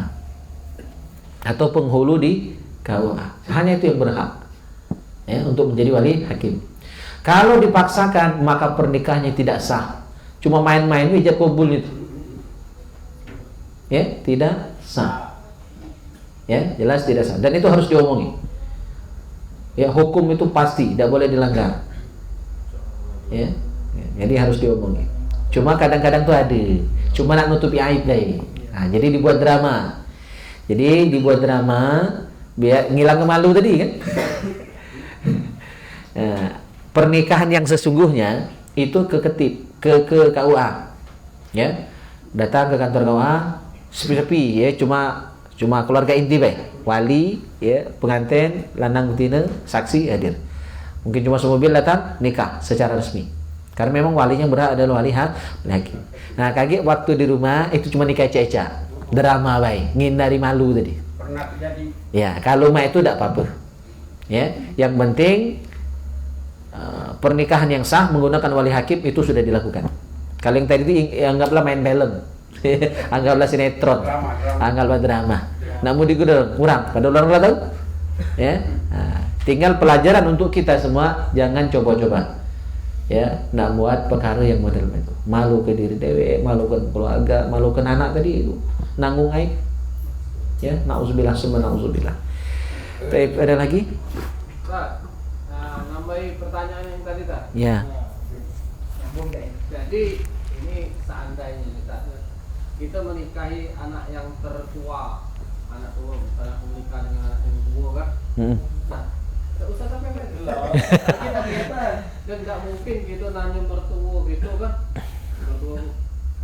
atau penghulu di KUA. Hanya itu yang berhak ya untuk menjadi wali hakim. Kalau dipaksakan maka pernikahannya tidak sah. Cuma main-main ijab kabul itu. Ya, tidak sah. Ya, jelas tidak sah. Dan itu harus diomongi. Ya, hukum itu pasti tidak boleh dilanggar. Ya, jadi harus diomongi. Cuma kadang-kadang tuh ada. Cuma nak nutupi aib deh. Nah, jadi dibuat drama. Jadi dibuat drama biar ngilang kemalu tadi kan. Nah, pernikahan yang sesungguhnya itu ketip ke KUA. Ya. Datang ke kantor KUA sepi-sepi ya, cuma keluarga inti baik, wali ya, pengantin, lanang betina, saksi hadir. Mungkin cuma semobil datang nikah secara resmi. Karena memang walinya berhak adalah wali hakim. Nah, kaget waktu di rumah itu cuma nikah eca-eca. Drama baik, ngindari malu tadi. Pernah terjadi. Ya, kalau mah itu tidak apa-apa. Ya, yang penting pernikahan yang sah menggunakan wali hakim itu sudah dilakukan. Kalau yang tadi itu anggaplah main film. Anggaplah sinetron, anggaplah drama. Namun digudel kurang, pada orang tahu. Ya, nah, tinggal pelajaran untuk kita semua, jangan coba-coba. Ya, nak buat perkara yang model itu. Malu ke diri dewe, malu ke keluarga, malu ke anak tadi itu. Nanggung aib. Ya, nauzubillah summa nauzubillah. Baik, ada lagi? Pak, nambahi pertanyaan yang tadi tak? Ya. Jadi ini seandainya kita menikahi anak yang tertua, anak tua, misalnya aku menikah dengan anak yang tua kan? Nah, tidak usah sampai kita dan tidak mungkin gitu nanya bertua gitu kan? Bertua,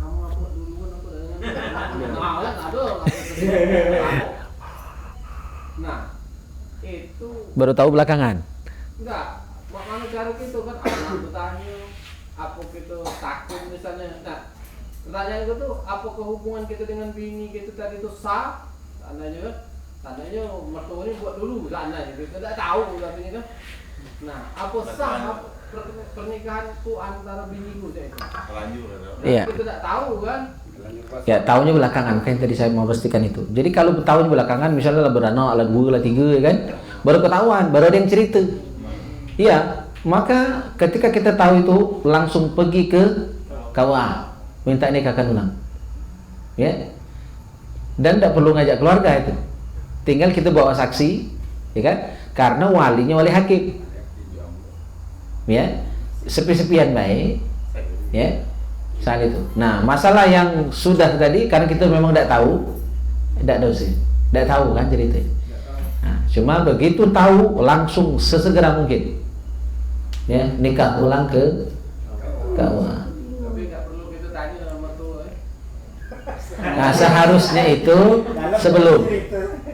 kamu apa duluan aku dengan malah aduh. Nah, itu Baru tahu belakangan. enggak, mana cara gitu kan? Anak bertanya, apa gitu takut misalnya. Nah, pertanyaan itu tuh, apa hubungan kita dengan bini gitu tadi itu sah? Seandainya kan? Katanya mertua ini buat dulu lana gitu, kita tak tahu katanya kan. Nah, apa sah pernikahan itu antara biniku saya itu? Lanjut Iya. Kita tak tahu kan. Ya, tahunya belakangan kan tadi saya mau pastikan itu. Jadi kalau tahunya belakangan misalnya lah beranak, lah 2, lah 3 ya kan, baru ketahuan, baru ada yang cerita. Iya, maka ketika kita tahu itu langsung pergi ke KUA minta nikahkan ulang. Ya. Dan tidak perlu ngajak keluarga itu. Tinggal kita bawa saksi, ya kan? Karena walinya wali hakim. Ya. Sepi-sepian baik. Ya. Saat itu. Nah, masalah yang sudah tadi karena kita memang tidak tahu, tidak tahu kan cerita. Nah, cuma begitu tahu langsung sesegera mungkin, ya nikah ulang ke KUA. Tapi nggak perlu kita tanya sama mertua. Nah, seharusnya itu sebelum,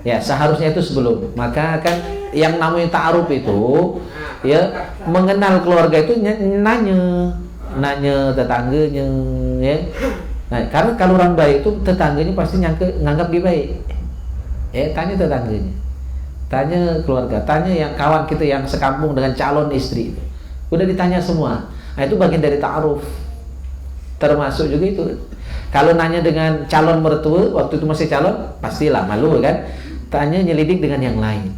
ya seharusnya itu sebelum. Maka kan yang namanya ta'aruf itu, ya mengenal keluarga itu nanya tetangganya, ya. Nah, karena kalau orang baik itu tetangganya pasti nganggap dia baik. Ya, tanya tetangganya, tanya keluarga, tanya yang kawan kita yang sekampung dengan calon istri itu. Udah ditanya semua. Nah, itu bagian dari ta'aruf. Termasuk juga itu. Kalau nanya dengan calon mertua waktu itu masih calon, pastilah malu kan. Tanya nyelidik dengan yang lain.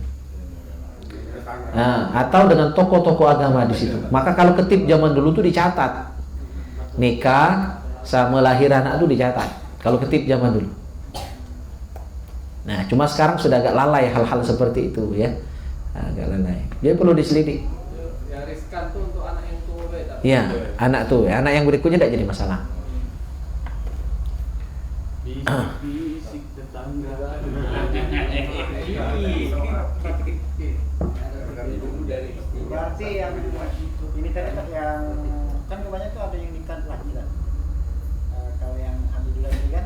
Nah, atau dengan tokoh-tokoh agama di situ. Maka kalau ketip zaman dulu tuh dicatat. Nikah sama lahir anak itu dicatat. Kalau ketip zaman dulu. Nah, cuma sekarang sudah agak lalai hal-hal seperti itu ya. Agak lalai. Dia perlu diselidik. Ya riskan tuh untuk anak yang tua beda. Iya, anak tuh, anak yang berikutnya tidak jadi masalah. Bisik tetangga. Berarti yang ini tadi yang kan kebanyakan tuh ada yang nikah lagi kan. Kalau yang alhamdulillah ini kan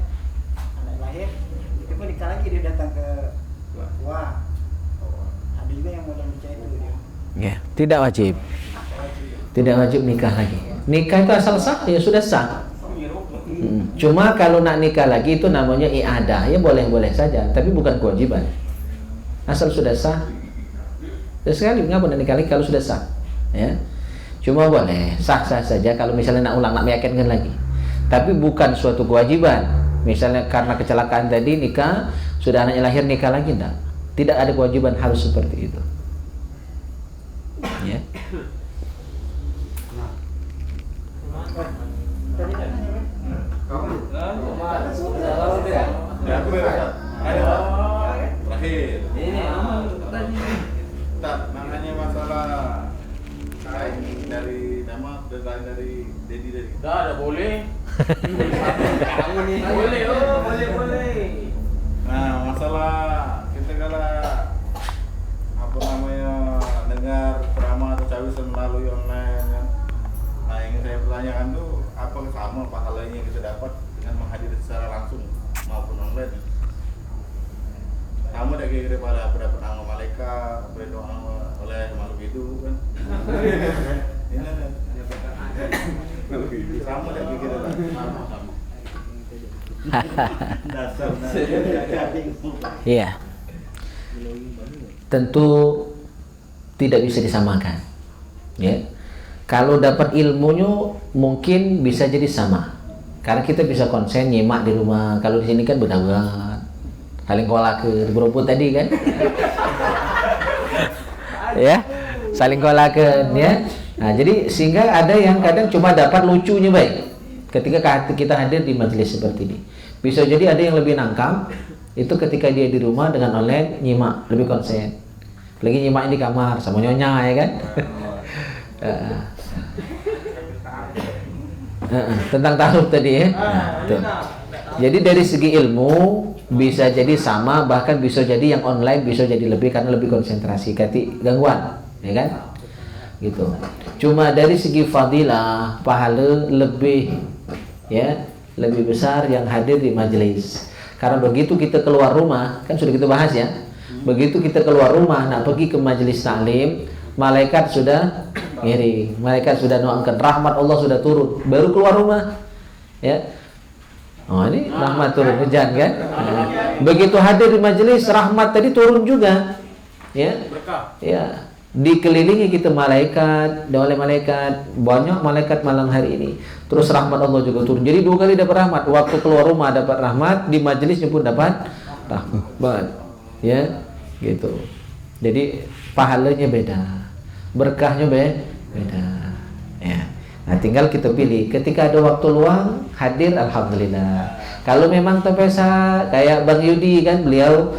anak lahir itu pun nikah lagi dia datang ke wah. Ada juga yang modal nikah itu dia. Ya, tidak wajib. Tidak wajib nikah lagi. Nikah itu asal sah ya sudah sah. Cuma kalau nak nikah lagi itu namanya i'adah, ya boleh-boleh saja, tapi bukan kewajiban. Asal sudah sah. Terus sekali ngapa nak nikah lagi kalau sudah sah? Ya. Cuma boleh sah-sah saja kalau misalnya nak ulang, nak meyakinkan lagi. Tapi bukan suatu kewajiban. Misalnya karena kecelakaan tadi nikah, sudah anaknya lahir nikah lagi enggak. Tidak ada kewajiban harus seperti itu. Ya. Terakhir. Ini tak namanya masalah dari nama dari Dedi dari. Dah ada boleh. Boleh. Nah, masalah kita kalau apa namanya dengar drama atau cawisan melalui online kan. Nah, yang saya pertanyakan tuh apa sama pahalanya yang kita dapat dengan menghadiri secara langsung maupun online? Kamu dah kira pada nama malaikat, berdoa oleh makhluk itu kan? Ini sama dah kira lah. Iya. Tentu tidak bisa disamakan. Ya. Kalau dapat ilmunya mungkin bisa jadi sama. Karena kita bisa konsen nyimak di rumah. Kalau di sini kan berdagang. Saling kolak ke berumput tadi kan. Ya. Saling kolak ke ya. Nah, jadi sehingga ada yang kadang cuma dapat lucunya baik ketika kita hadir di majelis seperti ini. Bisa jadi ada yang lebih nangkap itu ketika dia di rumah dengan online nyimak, lebih konsen. Lagi nyimak di kamar sama nyonya ya kan. Tentang taruh tadi ya. Jadi dari segi ilmu bisa jadi sama, bahkan bisa jadi yang online bisa jadi lebih karena lebih konsentrasi, gangguan, ya kan? Gitu. Cuma dari segi fadilah, pahala lebih ya, lebih besar yang hadir di majelis. Karena begitu kita keluar rumah, kan sudah kita bahas ya. Begitu kita keluar rumah, nak pergi ke majelis taklim, malaikat sudah ngiring, malaikat sudah doakan, rahmat Allah sudah turun, baru keluar rumah, ya. Oh ini rahmat turun hujan kan? Begitu hadir di majelis, rahmat tadi turun juga. Ya. Ya. Dikelilingi kita malaikat, oleh malaikat, banyak malaikat malam hari ini. Terus rahmat Allah juga turun. Jadi 2 kali dapat rahmat. Waktu keluar rumah dapat rahmat, di majelisnya pun dapat rahmat. Ya, gitu. Jadi pahalanya beda, berkahnya beda. Ya. Nah, tinggal kita pilih. Ketika ada waktu luang, hadir, alhamdulillah. Kalau memang terpaksa, kayak Bang Yudi kan, beliau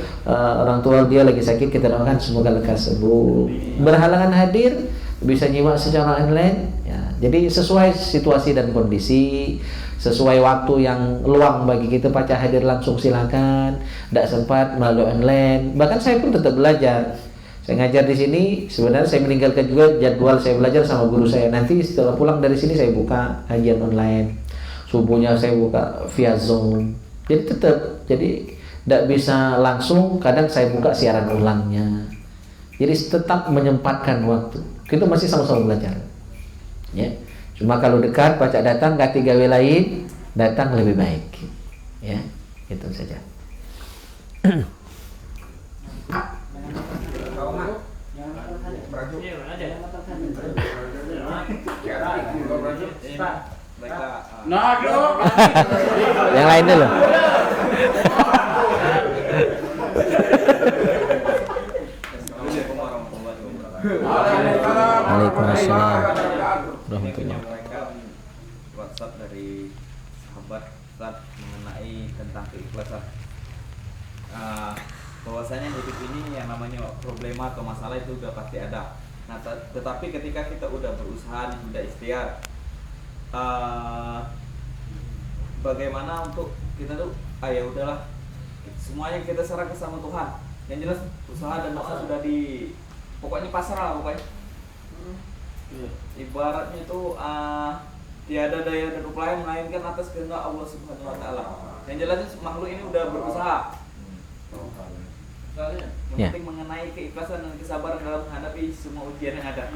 orang tua dia lagi sakit, kita doakan semoga lekas sembuh. Berhalangan hadir, bisa nyimak secara online. Ya, jadi sesuai situasi dan kondisi, sesuai waktu yang luang bagi kita, baca hadir langsung silakan. Tidak sempat melalui online. Bahkan saya pun tetap belajar. Saya ngajar di sini, sebenarnya saya meninggalkan juga jadwal saya belajar sama guru saya. Nanti setelah pulang dari sini saya buka kajian online. Subuhnya saya buka via Zoom. Jadi tetap, jadi tidak bisa langsung, kadang saya buka siaran ulangnya. Jadi tetap menyempatkan waktu. Kita masih sama-sama belajar. Ya. Cuma kalau dekat, baca datang, ganti gawe lain, datang lebih baik. Ya, itu saja. Yang lain dulu. Waalaikumsalam warahmatullahi wabarakatuh. WhatsApp dari sahabat Ustaz mengenai tentang keikhlasan. Bahwasanya hidup ini yang namanya problema atau masalah itu udah pasti ada. Nah, tetapi ketika kita udah berusaha nih, udah ikhtiar, bagaimana untuk kita tuh, ya udahlah, semuanya kita serahkan sama Tuhan. Yang jelas usaha dan maksa sudah pokoknya pasrah lah pokoknya. Ibaratnya itu tiada daya dan upaya melainkan atas kehendak Allah Subhanahu Wa Taala. Yang jelasnya makhluk ini udah berusaha. Yang penting mengenai keikhlasan dan kesabaran dalam menghadapi semua ujian yang ada.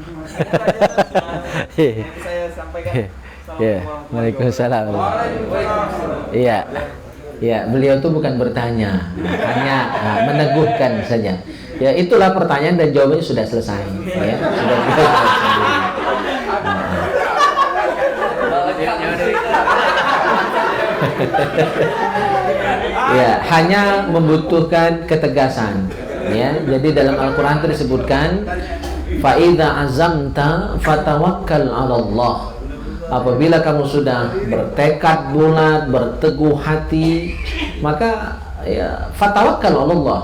Yang saya sampaikan. Waalaikumsalam. Iya. Ya, beliau tuh bukan bertanya, hanya meneguhkan saja. Ya, itulah pertanyaan dan jawabannya sudah selesai. Ya, sudah ya, hanya membutuhkan ketegasan. Ya, jadi dalam Al-Quran disebutkan, fa idza azamta fatawakkal 'ala Allah. Apabila kamu sudah bertekad bulat, berteguh hati, maka ya fatawakkal 'ala Allah.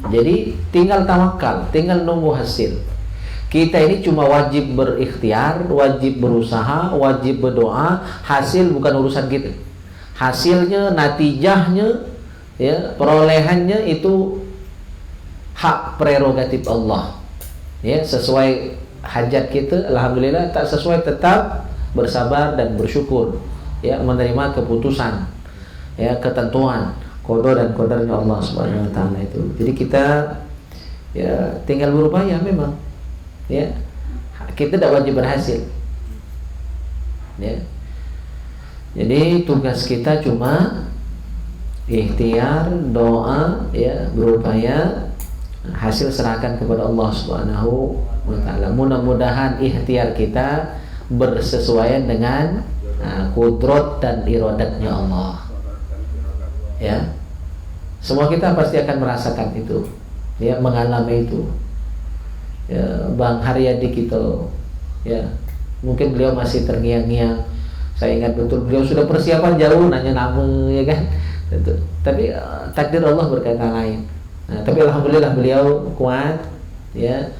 Jadi tinggal tawakal, tinggal nunggu hasil. Kita ini cuma wajib berikhtiar, wajib berusaha, wajib berdoa. Hasil bukan urusan kita. Hasilnya, natijahnya, ya, perolehannya itu hak prerogatif Allah. Ya, sesuai hajat kita, alhamdulillah. Tak sesuai, tetap bersabar dan bersyukur. Ya, menerima keputusan, ya, ketentuan, qada dan qadarnya Allah Subhanahu Wa Taala itu. Jadi kita ya tinggal berupaya memang. Ya, kita tidak wajib berhasil. Ya. Jadi tugas kita cuma ikhtiar, doa, ya, berupaya, hasil serahkan kepada Allah Subhanahu Wa Taala. Mudah-mudahan ikhtiar kita bersesuaian dengan kudrat dan iradatnya Allah. Ya, semua kita pasti akan merasakan itu, ya, mengalami itu. Ya, Bang Haryadi kita, ya, mungkin beliau masih terngiang-ngiang. Saya ingat betul beliau sudah persiapan jauh, nanya nama, ya kan. Tapi takdir Allah berkata lain. Nah, tapi alhamdulillah beliau kuat, ya.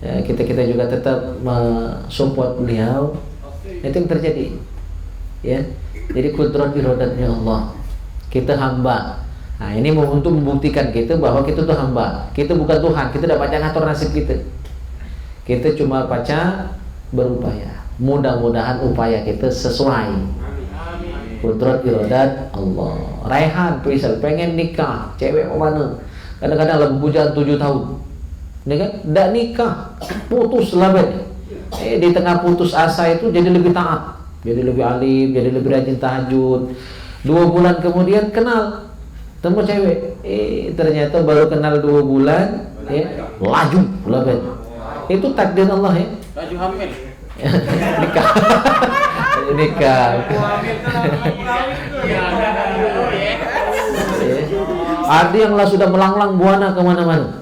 Ya, kita juga tetap mensupport beliau. Itu yang terjadi, ya. Jadi kudrat iradatnya Allah. Kita hamba. Nah, ini untuk membuktikan kita bahwa kita tuh hamba. Kita bukan Tuhan. Kita tidak baca ngatur nasib kita. Kita cuma baca berupaya. Mudah-mudahan upaya kita sesuai. Kudrat iradat Allah. Raihan, Faisal pengen nikah, cewek mau mana? Kadang-kadang lagi bujang 7 tahun. Ini kan tidak nikah, putus lah ben. Di tengah putus asa itu jadi lebih taat, jadi lebih alim, jadi lebih rajin tahajud. 2 bulan kemudian kenal, temu cewek, ternyata baru kenal 2 bulan, laju labet. Itu takdir Allah ya. Laju hamil. Nikah. Nikah. Ada yang lah sudah melanglang buana kemana-mana,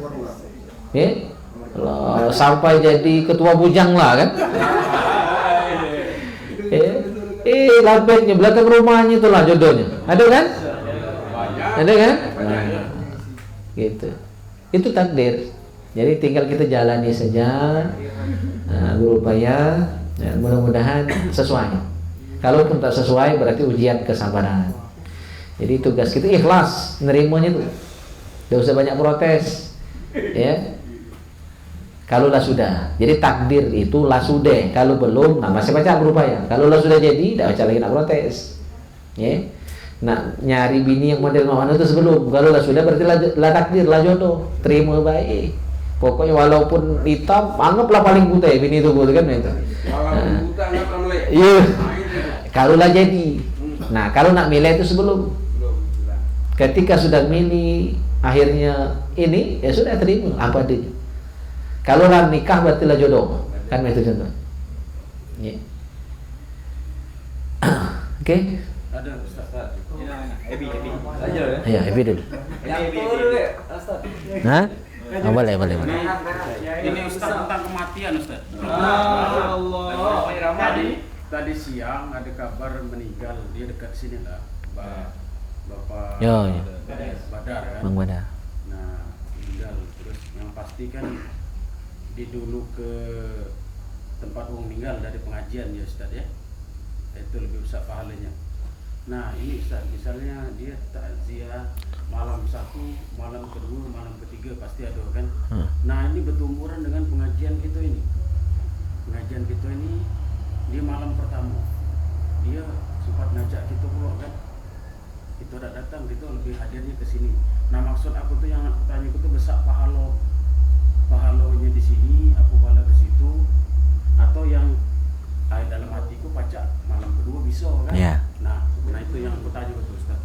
sampai jadi ketua bujang lah kan. Labetnya belakang rumahnya itulah jodohnya. Ada kan? Ada kan? Nah, gitu. Itu takdir. Jadi tinggal kita jalani saja, berupaya, mudah-mudahan sesuai. Kalaupun tak sesuai berarti ujian kesabaran. Jadi tugas kita ikhlas nerimanya tuh. Tidak usah banyak protes. Ya. Kalau lah sudah. Jadi takdir itu lah sudah. Kalau belum, masih baca berupaya. Kalau lah sudah jadi, tidak baca lagi nak protes. Ya. Nak nyari bini yang model mana itu sebelum. Kalau lah sudah berarti lah takdir, lah jodoh. Terima baik. Pokoknya walaupun hitam, anggaplah paling putih bini itu kan itu. Walaupun buta anggaplah melek. Iya. Kalau lah jadi. Nah, kalau nak milih itu sebelum. Ketika sudah milih akhirnya ini, ya sudah terima apa adanya. Kalau lah nikah berarti lah jodoh. Kan itu contoh. Ya. Oke. Ada Ustaz. Ebi. Aja ya. Ayo, Ebi dulu. Yang itu dulu ya, Ustaz. Hah? Oh, boleh. Ini Ustaz tentang kematian Ustaz. Allah. Tadi siang ada kabar meninggal, dia dekat sini lah, Bapak Yo. Badar kan. Bang Badar. Nah, meninggal terus yang pasti kan di dulu ke tempat wong meninggal dari pengajian ya Ustaz ya. Itu lebih besar pahalanya. Nah, ini Ustaz, misalnya dia takziah malam 1, malam kedua, malam ketiga pasti ada kan. Nah, ini bertumburan dengan pengajian kita ini. Pengajian kita ini dia malam pertama dia sempat ngajak kita pulang kan, kita udah datang, kita lebih hadirnya ke sini. Nah, maksud aku tuh yang aku tanya itu besar pahalanya di sini, aku pahala ke situ, atau yang dalam hatiku pacak malam kedua bisa kan. Nah itu yang aku tanya betul Ustaz.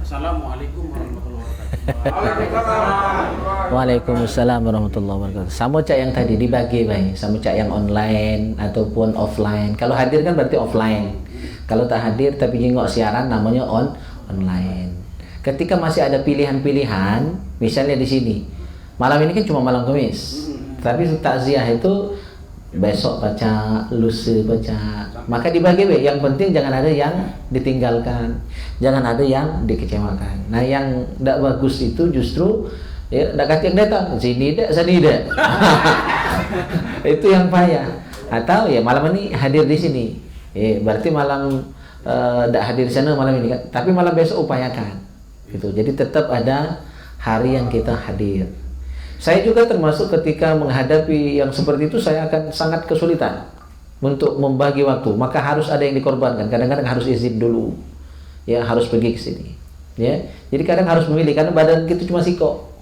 Assalamualaikum warahmatullahi wabarakatuh. Waalaikumsalam warahmatullahi wabarakatuh. Sama cak yang tadi dibagi baik, sama cak yang online ataupun offline. Kalau hadir kan berarti offline. Kalau tak hadir tapi jengok siaran namanya online. Ketika masih ada pilihan-pilihan, misalnya di sini. Malam ini kan cuma malam Kamis. Tapi takziah itu besok baca, lusa baca. Maka dibagi baik. Yang penting jangan ada yang ditinggalkan, jangan ada yang dikecewakan. Nah, yang tidak bagus itu justru tidak kata yang datang sini tidak, sini tidak. Itu yang payah. Atau ya malam ini hadir di sini, berarti malam tidak hadir di sana malam ini kan. Tapi malam besok upayakan, gitu. Jadi tetap ada hari yang kita hadir. Saya juga termasuk ketika menghadapi yang seperti itu, saya akan sangat kesulitan untuk membagi waktu. Maka harus ada yang dikorbankan. Kadang-kadang harus izin dulu, ya harus pergi ke sini. Ya, jadi kadang harus memilih karena badan kita cuma siko.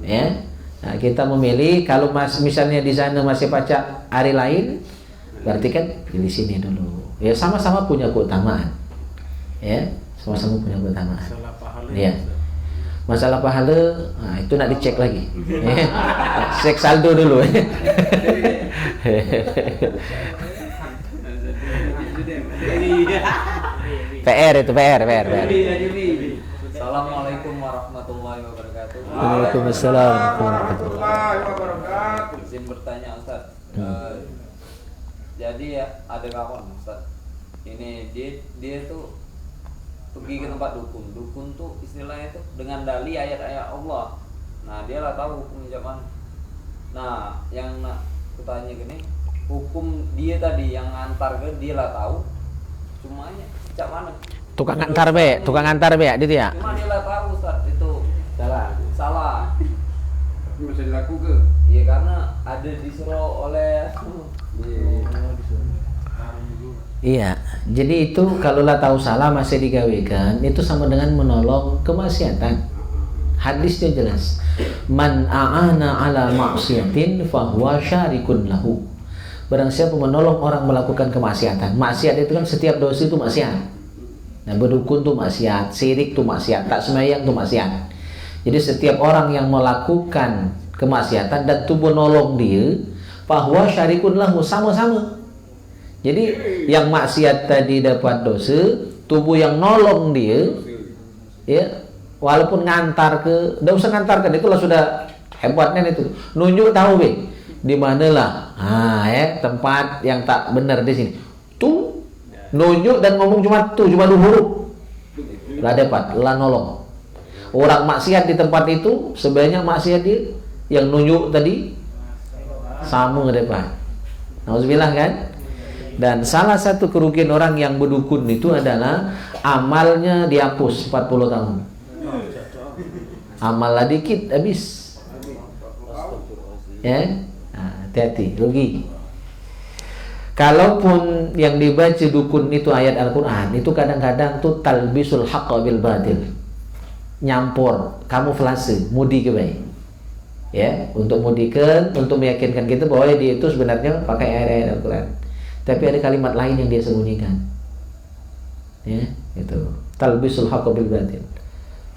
Ya, nah, kita memilih. Kalau misalnya di sana masih pacak hari lain, berarti kan pilih sini dulu. Ya sama-sama punya keutamaan. Ya, sama-sama punya keutamaan. Ya. Masalah pahala, nah itu nak dicek lagi. Cek saldo dulu. PR itu PR. Assalamualaikum warahmatullahi wabarakatuh. Waalaikumsalam warahmatullahi wabarakatuh. Izin bertanya Ustaz. Jadi ya ada kawan Ustaz. Ini dia tuh pergi ke tempat dukun. Dukun tuh istilahnya tuh dengan dalih ayat-ayat Allah. Nah, dia lah tahu hukum zaman. Nah, yang nak kutanya gini, hukum dia tadi yang antar ke dia lah tahu. Cuma cak mana? Tukang antar be gitu ya. Cuma dia lah tahu Ustaz itu salah. Tapi masih dilaku ke? Iya, karena ada disuruh oleh Iya, jadi itu kalau lah tahu salah masih digawekan, itu sama dengan menolong kemaksiatan. Hadisnya jelas, man a'ana ala maksiatin fahuwa syarikun lahu. Barang siapa menolong orang melakukan kemaksiatan. Maksiat itu kan setiap dosa itu maksiat. Nah, berdukun tuh maksiat, syirik tuh maksiat, tak sembahyang tuh maksiat. Jadi setiap orang yang melakukan kemaksiatan dan tubuh nolong dia, bahwa syarikun lahu, sama-sama. Jadi yang maksiat tadi dapat dosa, tubuh yang nolong dia, ya, walaupun ngantar ke, tidak usah ngantarkan, itulah sudah hebatnya itu. Nunjuk tahu be, di manalah, ya, tempat yang tak benar di sini. Tuh nunjuk dan ngomong cuma dua huruf, lah dapat, lah nolong. Orang maksiat di tempat itu sebanyak maksiat dia, yang nunjuk tadi sama dapat. Nauzubillah kan? Dan salah satu kerugian orang yang berdukun itu adalah amalnya dihapus 40 tahun. Amalnya dikit habis. Ya, hati-hati, rugi. Kalaupun yang dibaca dukun itu ayat Al-Quran, itu kadang-kadang tuh talbisul haqqa bil batil, nyampur, kamuflase, mudi ke baik, ya, untuk mudikan, untuk meyakinkan kita bahwa dia itu sebenarnya pakai ayat-ayat Al-Quran, tapi ada kalimat lain yang dia sembunyikan, ya, itu talbisul haqqa bil batil,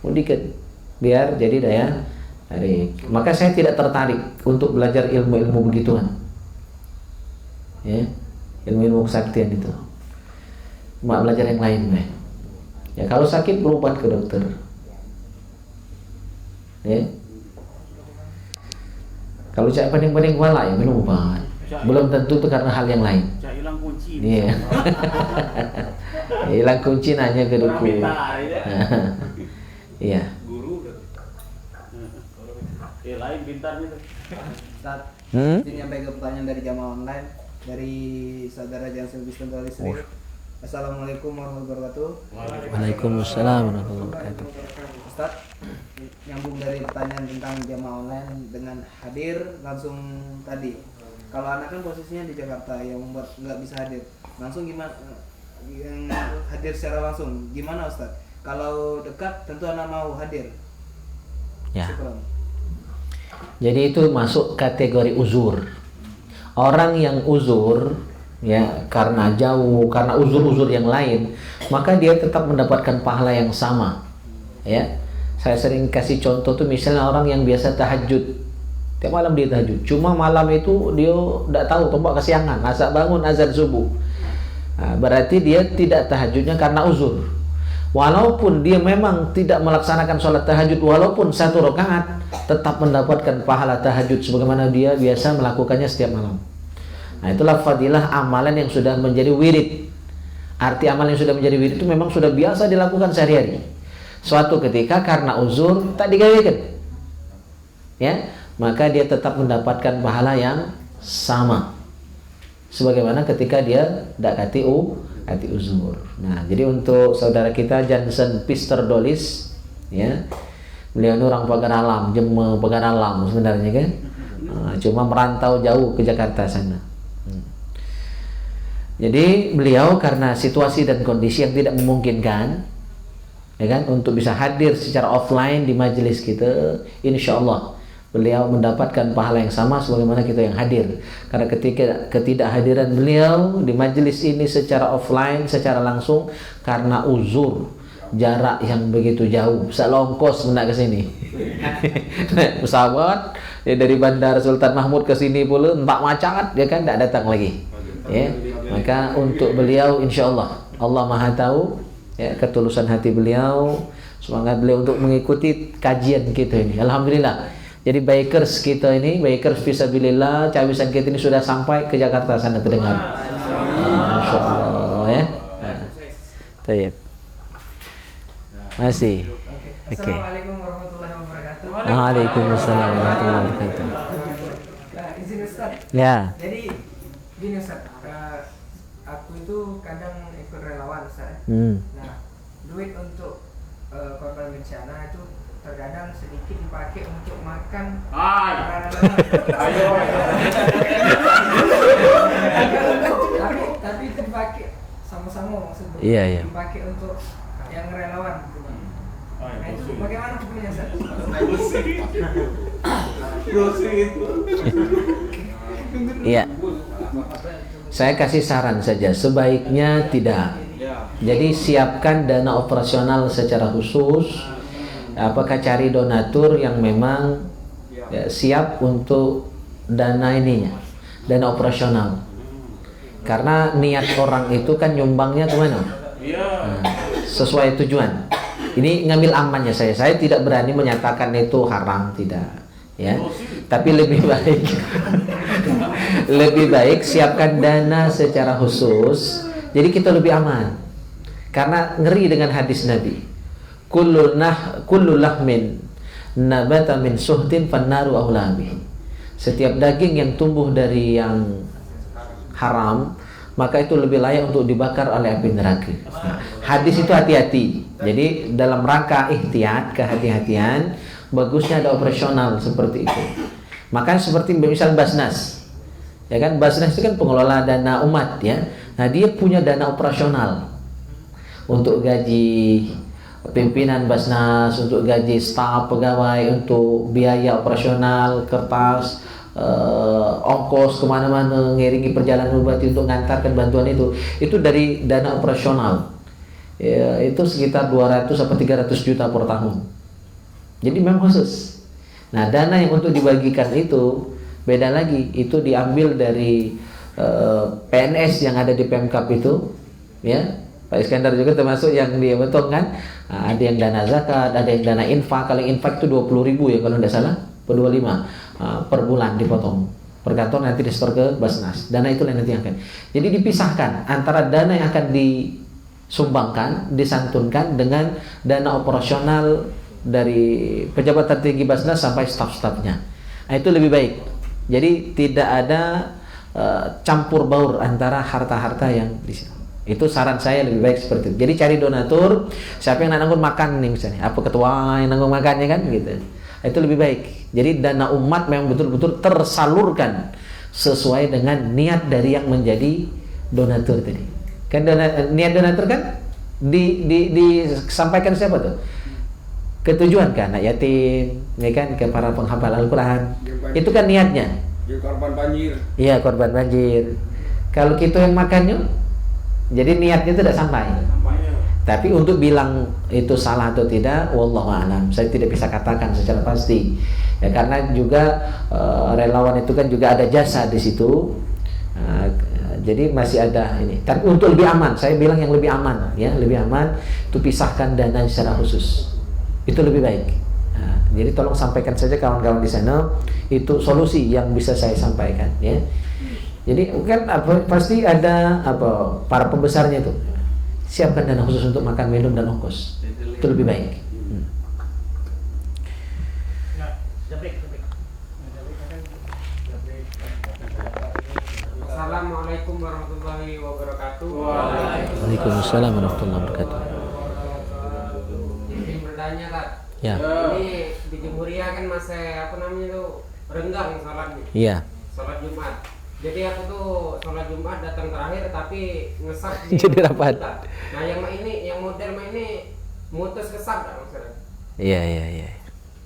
mudikan, biar jadi daya tarik. Maka saya tidak tertarik untuk belajar ilmu-ilmu begituan, ya, ilmu-ilmu kesaktian itu. Mak belajar yang lain, ya, kalau sakit berobat ke dokter, ya. Kalau cak pening-pening kepala ya minum obat. Belum tentu itu karena hal yang lain. Cak hilang kunci. Iya. Hilang kunci nanya ke dukun. Iya. Guru. Lain pintar itu. Ustaz, ini sampai ke pertanyaan dari jamaah online dari saudara Jansen Bismillah Sri. Assalamualaikum warahmatullahi wabarakatuh. Waalaikumsalam warahmatullahi wabarakatuh. Ustaz, nyambung dari pertanyaan tentang jamaah online dengan hadir langsung tadi. Kalau anak kan posisinya di Jakarta yang membuat nggak bisa hadir, langsung gimana? Yang hadir secara langsung gimana Ustaz? Kalau dekat tentu anak mau hadir. Ya. Syukran. Jadi itu masuk kategori uzur. Orang yang uzur, ya, karena jauh, karena uzur-uzur yang lain, maka dia tetap mendapatkan pahala yang sama, ya. Saya sering kasih contoh tuh, misalnya orang yang biasa tahajud, tiap malam dia tahajud, cuma malam itu dia tidak tahu tombak kesiangan, asal bangun azan subuh, nah, berarti dia tidak tahajudnya karena uzur. Walaupun dia memang tidak melaksanakan sholat tahajud walaupun 1 rakaat, tetap mendapatkan pahala tahajud sebagaimana dia biasa melakukannya setiap malam. Nah, itulah fadilah amalan yang sudah menjadi wirid. Arti amalan yang sudah menjadi wirid itu memang sudah biasa dilakukan sehari-hari. Suatu ketika karena uzur tak digawekan, ya, maka dia tetap mendapatkan pahala yang sama sebagaimana ketika dia tidak hati uzur. Nah, jadi untuk saudara kita Jansen Pisterdolis, ya, beliau ini orang Pagaralam, Jember Pagaralam sebenarnya kan, cuma merantau jauh ke Jakarta sana. Jadi beliau karena situasi dan kondisi yang tidak memungkinkan, ya kan, untuk bisa hadir secara offline di majelis kita, insya Allah beliau mendapatkan pahala yang sama sebagaimana kita yang hadir. Karena ketika ketidakhadiran beliau di majelis ini secara offline, secara langsung, karena uzur jarak yang begitu jauh, salongkos hendak ke sini. Pesawat ya, dari Bandara Sultan Mahmud ke sini pula empat macet, dia kan tidak datang lagi. Ya, maka untuk beliau insya Allah, Allah Maha tahu, ya, ketulusan hati beliau, semangat beliau untuk mengikuti kajian kita ini. Alhamdulillah. Jadi bikers kita ini, bikers fisabilillah, cawisan kita ini sudah sampai ke Jakarta sana terdengar. Masya Allah, ya. Baik. Masih. Oke. Assalamualaikum warahmatullahi wabarakatuh. Waalaikumsalam warahmatullahi wabarakatuh. Nah, izin Ustaz. Ya. Jadi gini Ustaz, aku itu kadang ikut relawan Ustaz. Nah, duit untuk korban bencana itu terkadang sedikit dipakai untuk makan. Ayo. tapi itu dipakai sama-sama maksudnya. Iya. Dipakai untuk yang relawan. Nah, itu bagaimana hukumnya Ustaz? Iya. Saya kasih saran saja, sebaiknya tidak. Jadi siapkan dana operasional secara khusus. Apakah cari donatur yang memang ya, siap untuk dana ininya, dana operasional. Karena niat orang itu kan nyumbangnya kemana? Nah, sesuai tujuan. Ini ngambil amannya saya tidak berani menyatakan itu haram, tidak ya. Tapi lebih baik lebih baik siapkan dana secara khusus. Jadi kita lebih aman. Karena ngeri dengan hadis Nabi. Kullu lahmin nabata min suhtin fannaru aula bih. Setiap daging yang tumbuh dari yang haram, maka itu lebih layak untuk dibakar oleh api neraka. Nah, hadis itu hati-hati. Jadi dalam rangka ihtiyat, kehati-hatian, bagusnya ada operasional seperti itu. Maka seperti misal Basnas, ya kan, Basnas itu kan pengelola dana umat ya. Nah dia punya dana operasional untuk gaji pimpinan Basnas, untuk gaji staf pegawai, untuk biaya operasional, kertas, ongkos kemana-mana, ngiringi perjalanan bupati untuk mengantarkan bantuan itu dari dana operasional ya, itu sekitar 200 sampai 300 juta per tahun. Jadi memang khusus. Nah dana yang untuk dibagikan itu beda lagi, itu diambil dari PNS yang ada di Pemkap itu ya. Pak Iskandar juga termasuk yang dia betul kan. Nah, ada yang dana zakat, ada yang dana infak. Kalau infak itu 20.000 ya kalau tidak salah, per 25 per bulan dipotong. Per kantor nanti disetor ke Basnas. Dana itu nanti akan. Jadi dipisahkan antara dana yang akan disumbangkan, disantunkan dengan dana operasional dari pejabat tertinggi Basnas sampai staf-stafnya. Nah, itu lebih baik. Jadi tidak ada campur baur antara harta-harta yang di situ. Itu saran saya lebih baik seperti itu. Jadi cari donatur, siapa yang nanggung makan nih misalnya, apa ketua yang nanggung makannya kan gitu. Itu lebih baik. Jadi dana umat memang betul-betul tersalurkan sesuai dengan niat dari yang menjadi donatur tadi. Kan niat donatur kan disampaikan siapa tuh? Ketujuan kan anak yatim, ya kan, ke para penghafal Al-Qur'an. Itu kan niatnya. Korban banjir. Iya, korban banjir. Kalau kita yang makannya, jadi niatnya tidak sampai. Tapi untuk bilang itu salah atau tidak, wallahu a'lam, saya tidak bisa katakan secara pasti. Ya karena juga relawan itu kan juga ada jasa di situ. Jadi masih ada ini. Tapi untuk lebih aman, saya bilang yang lebih aman, ya lebih aman itu pisahkan dana secara khusus. Itu lebih baik. Nah, jadi tolong sampaikan saja kawan-kawan di sana, itu solusi yang bisa saya sampaikan, ya. Jadi kan pasti ada para pembesarnya itu siapkan dana khusus untuk makan, minum dan ongkos. Itu lebih baik. Assalamualaikum warahmatullahi wabarakatuh. Waalaikumsalam warahmatullahi wabarakatuh. Ingin bertanya Kak. Ya. Ini di Jemuria kan masih renggang salatnya. Iya. Salat Jumat. Jadi aku tuh sholat Jumat datang terakhir tapi ngesap di jadi rapat. Nah yang model ini mutus kesap dah maksudnya. Iya.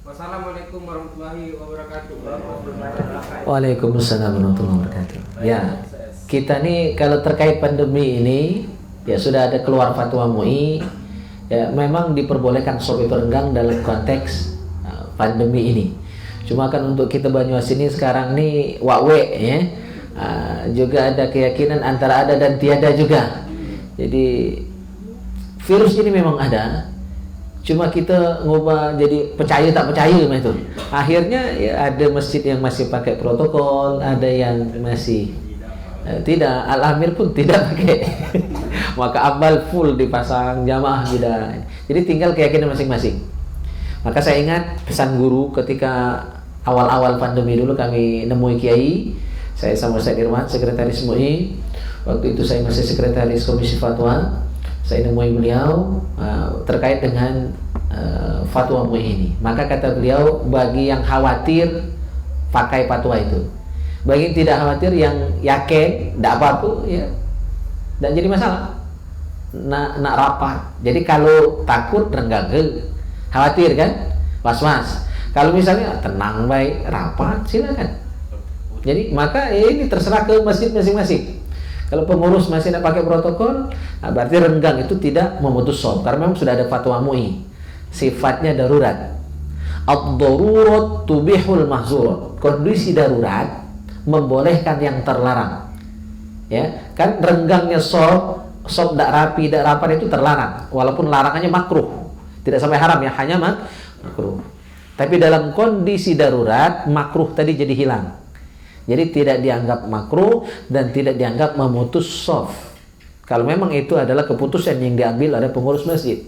Wassalamualaikum warahmatullahi wabarakatuh. Waalaikumsalam warahmatullahi wabarakatuh. Ya, kita nih kalau terkait pandemi ini ya sudah ada keluar fatwa MUI. Ya memang diperbolehkan sop itu renggang dalam konteks pandemi ini. Cuma kan untuk kita Banyumas ini sekarang nih wakwe ya. Juga ada keyakinan antara ada dan tiada juga. Jadi virus ini memang ada, cuma kita ngubah jadi percaya tak percaya itu. Akhirnya ya ada masjid yang masih pakai protokol, ada yang masih tidak. Al-Amir pun tidak pakai. Maka Amal full dipasang, jamaah tidak. Jadi tinggal keyakinan masing-masing. Maka saya ingat pesan guru ketika awal-awal pandemi dulu kami nemui kiai. Saya sama Ustaz Irwan, sekretaris MUI. Waktu itu saya masih sekretaris Komisi Fatwa. Saya nemui beliau terkait dengan fatwa MUI ini. Maka kata beliau, bagi yang khawatir pakai fatwa itu. Bagi yang tidak khawatir, yang yakin, tidak apa-apa, ya, tidak jadi masalah. Nak rapat. Jadi kalau takut renggang, khawatir kan, was-was. Kalau misalnya tenang baik, rapat, silakan. Jadi maka ini terserah ke masjid masing-masing. Kalau pengurus masih tidak pakai protokol, nah berarti renggang itu tidak memutus shaum, karena memang sudah ada fatwa MUI, sifatnya darurat. Ad-darurat tubihul mahzurat. Kondisi darurat membolehkan yang terlarang. Ya, kan renggangnya shaum tidak rapi, tidak rapat itu terlarang, walaupun larangannya makruh, tidak sampai haram ya, hanya makruh. Tapi dalam kondisi darurat makruh tadi jadi hilang, jadi tidak dianggap makruh dan tidak dianggap memutus shaum. Kalau memang itu adalah keputusan yang diambil oleh pengurus masjid,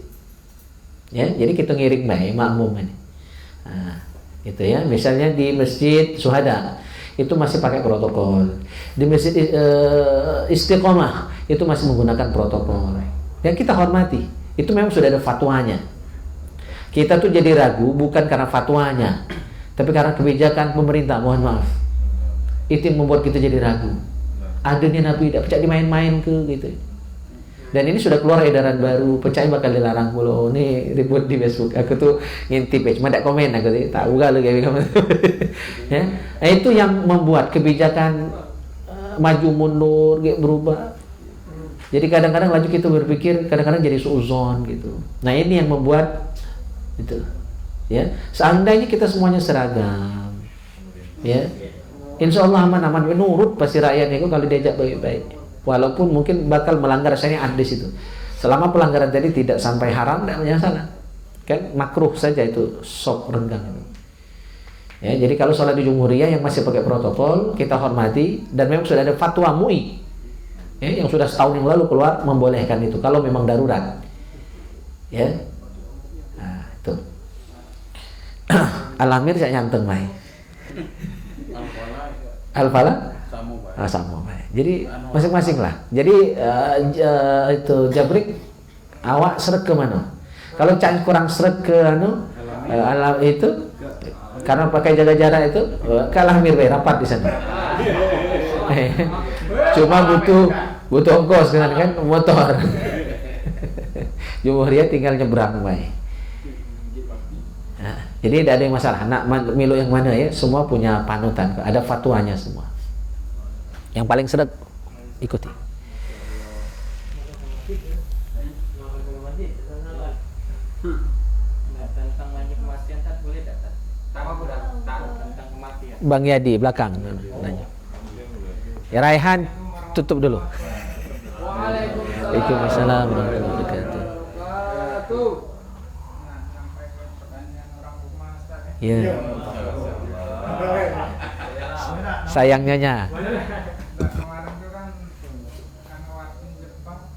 ya, jadi kita ngiring baik makmum ini. Nah, itu ya, misalnya di masjid Syuhada itu masih pakai protokol, di masjid Istiqomah itu masih menggunakan protokol. Yang kita hormati, itu memang sudah ada fatwanya. Kita tuh jadi ragu bukan karena fatwanya, tapi karena kebijakan pemerintah. Mohon maaf, itu yang membuat kita jadi ragu. Adanya Nabi tidak pecah dimain-main ke gitu. Dan ini sudah keluar edaran baru, pecah bakal dilarang mulu. Ini ribut di Facebook. Aku tuh ngintip, cuma tidak komen. Aku tuh tahu gak lu kayak kamu. Ya, nah, itu yang membuat kebijakan maju mundur, kayak berubah. Jadi kadang-kadang laju kita berpikir, kadang-kadang jadi suuzon gitu. Nah ini yang membuat itu. Ya, seandainya kita semuanya seragam, ya, insya Allah aman-aman, nurut pasti rakyatnya itu kalau diajak baik-baik. Walaupun mungkin bakal melanggar syariat di situ. Selama pelanggaran tadi tidak sampai haram, tidak masalah. Kan makruh saja itu shaum renggang itu. Ya, jadi kalau sholat di Jumhuriyah yang masih pakai protokol kita hormati, dan memang sudah ada fatwa MUI, ya, yang sudah setahun yang lalu keluar membolehkan itu kalau memang darurat. Ya, nah, itu. Al-Amir saya nyanteng mai. Al-Fala sama baik. Jadi masing-masing lah. Jadi itu Jabrik, awak seret ke mana? Kalau Cak kurang seret ke alam itu, karena pakai jaga jarak itu, kalah Mir rapat di sana. Cuma butuh ongkos kan motor. Jumhuriyah tinggal nyebrang baik. Nah, jadi tidak ada yang masalah. Nak milu yang mana ya? Semua punya panutan. Ada fatwanya semua. Yang paling seret ikuti. Tentang kematian tak boleh datang. Tentang kematian. Bang Yadi belakang nanya. Ya Raihan tutup dulu. Waalaikumsalam warahmatullahi wabarakatuh. Ya. Sayangnya. Kemarin itu kan karena waktu Jepang,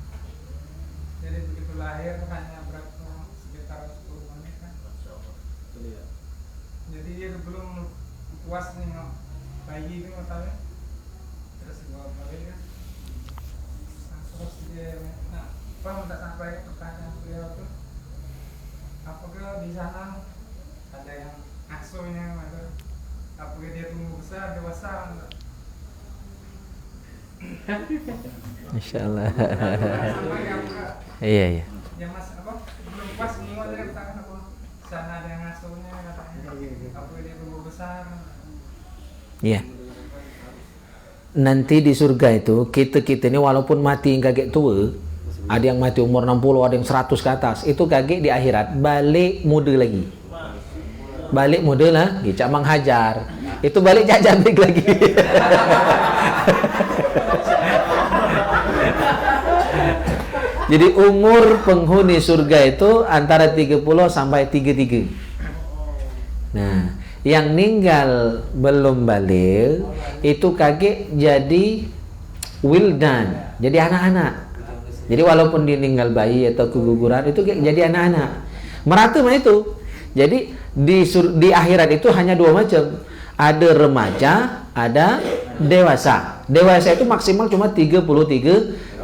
jadi begitu lahir hanya berapa sekitar 10 menit kan. Jadi dia belum puas nih bayi itu matanya, terus bawa balik kan. Nah, terus dia, Pak minta sampai pertanyaan beliau tuh, apakah di sana ada yang asuhnya, apakah dia tumbuh besar dewasa? Insya Allah. Iya. Ya mas, belum pas semua dari katakan apa? Sana ada yang ngasuhnya katanya. Apa dia tumbuh besar? Iya. Nanti di surga itu kita ini walaupun mati kaget tua, ada yang mati umur 60, ada yang 100 ke atas, itu kaget di akhirat balik muda lagi. Balik muda lagi, Cak Mang Hajar. Itu balik Cak cantik lagi. Jadi umur penghuni surga itu antara 30 sampai 33. Nah, yang meninggal belum balik itu kaget jadi wildan, jadi anak-anak. Jadi walaupun dia meninggal bayi atau keguguran itu jadi anak-anak. Merata mah itu. Jadi di akhirat itu hanya dua macam. Ada remaja, ada dewasa. Dewasa itu maksimal cuma 33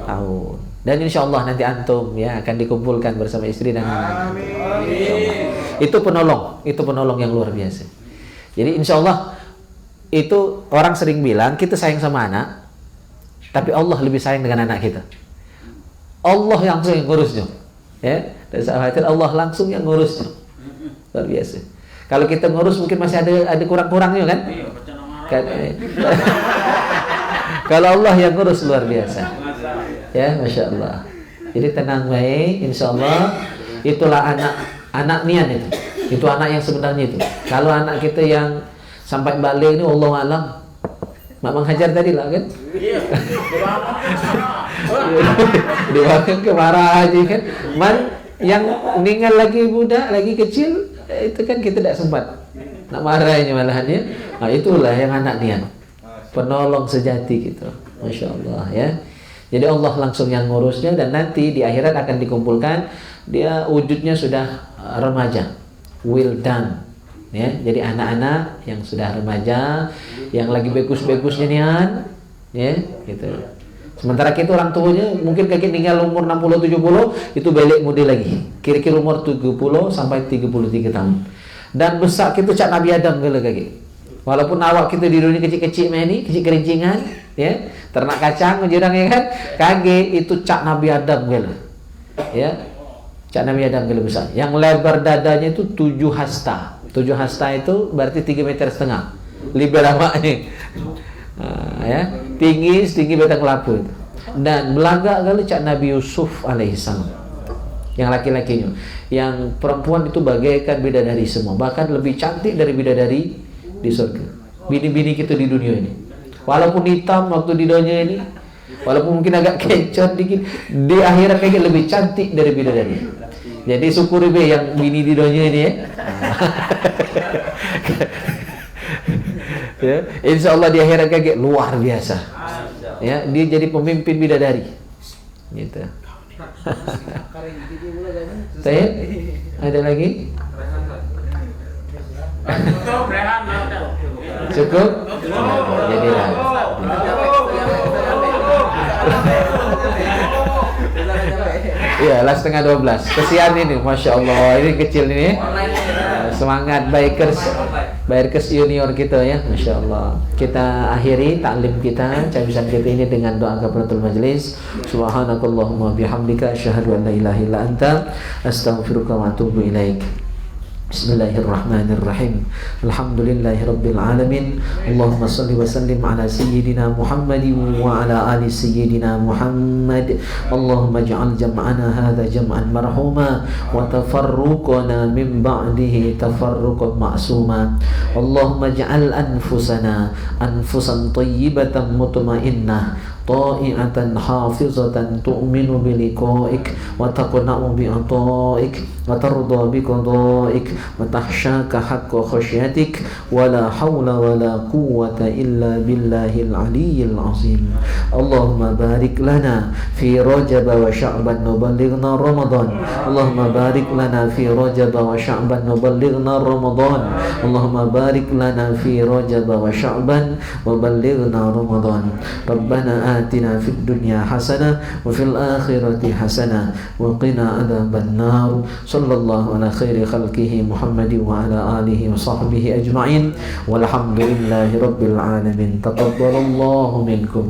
tahun. Dan insya Allah nanti antum ya akan dikumpulkan bersama istri dan anak. Itu penolong yang luar biasa. Jadi insya Allah itu orang sering bilang kita sayang sama anak, tapi Allah lebih sayang dengan anak kita. Allah yang langsung yang ngurusnya, ya. Dan sahabat Allah langsung yang ngurusnya, luar biasa. Kalau kita ngurus mungkin masih ada kurang-kurangnya kan? Kalau Allah yang ngurus luar biasa. Ya, Masya Allah. Jadi tenang baik, insya Allah. Itulah anak nian itu. Itu anak yang sebenarnya itu. Kalau anak kita yang sampai balik ini, Allah alam, Mak Menghajar tadi lah kan? Iya. Dibangun ke marah aja kan? Yang meninggal lagi muda, lagi kecil, itu kan kita tidak sempat nak marahnya malahannya. Nah, itulah yang anak nian, penolong sejati gitu. Masya Allah ya. Jadi Allah langsung yang ngurusnya, dan nanti di akhirat akan dikumpulkan. Dia wujudnya sudah remaja, wildan ya. Jadi anak-anak yang sudah remaja, yang lagi bagus-bagusnya nian ya gitu. Sementara kita orang tuanya mungkin kakek tinggal umur 60-70, itu balik muda lagi. Kira-kira umur 70 sampai 33 tahun. Dan besar kita cak Nabi Adam kalau kakek. Walaupun awak kita di dunia kecil-kecil ini, kecil kerincingan ya, ternak kacang menjurang ya kan, kakek itu cak Nabi Adam kalau. Ya. Cak Nabi Adam kalau besar. Yang lebar dadanya itu 7 hasta. 7 hasta itu berarti 3,5 meter. Lebar awaknya. Ya, tinggi setinggi batang lapu itu. Dan belaga kali cak Nabi Yusuf alaihissalam, yang laki-lakinya. Yang perempuan itu bagaikan bidadari semua, bahkan lebih cantik dari bidadari di surga. Bini-bini kita di dunia ini, walaupun hitam waktu di dunia ini, walaupun mungkin agak kencot dikit, di akhirat kayak lebih cantik dari bidadari. Jadi syukuri be yang bini di dunia ini ya. Ya, insya Allah di akhirat kayak luar biasa. Ya, dia jadi pemimpin bidadari. Gitu. Saya ada lagi? Cukup? Jadilah. Iya, lah 11:30. Kesian ini, Masya Allah. Ini kecil ini. Semangat Bikers Junior kita ya, Masya Allah. Kita akhiri taklim kita, cabisan kita ini dengan doa kafaratul majlis. Subhanakallahumma bihamdika asyhadu an la ilaha illa anta astaghfiruka wa atubu ilaik. Bismillahirrahmanirrahim. Alhamdulillahirabbil alamin. Allahumma shalli wa sallim ala sayyidina Muhammadin wa ala ali sayyidina Muhammad. Allahumma ij'al jam'ana hadha jam'an marhuma wa tafarruqana min ba'dihi tafarruqan ma'suma. Allahumma ij'al anfusan tayyibatan mutmainnah طائعة حافظة تؤمن بلقائك وتقنع بعطائك وترضى بقضائك وتخشاك حق خشيتك ولا حول ولا قوة إلا بالله العلي العظيم. اللهم بارك لنا في رجب وشعبان وبلغنا رمضان. اللهم بارك لنا في رجب وشعبان وبلغنا رمضان. اللهم بارك لنا في رجب وشعبان وبلغنا رمضان. ربنا آتنا في الدنيا حسنة وفي الآخرة حسنة وقنا عذاب النار. صلى الله على خير خلقه محمد وعلى آله وصحبه أجمعين والحمد لله رب العالمين. تقبل الله منكم.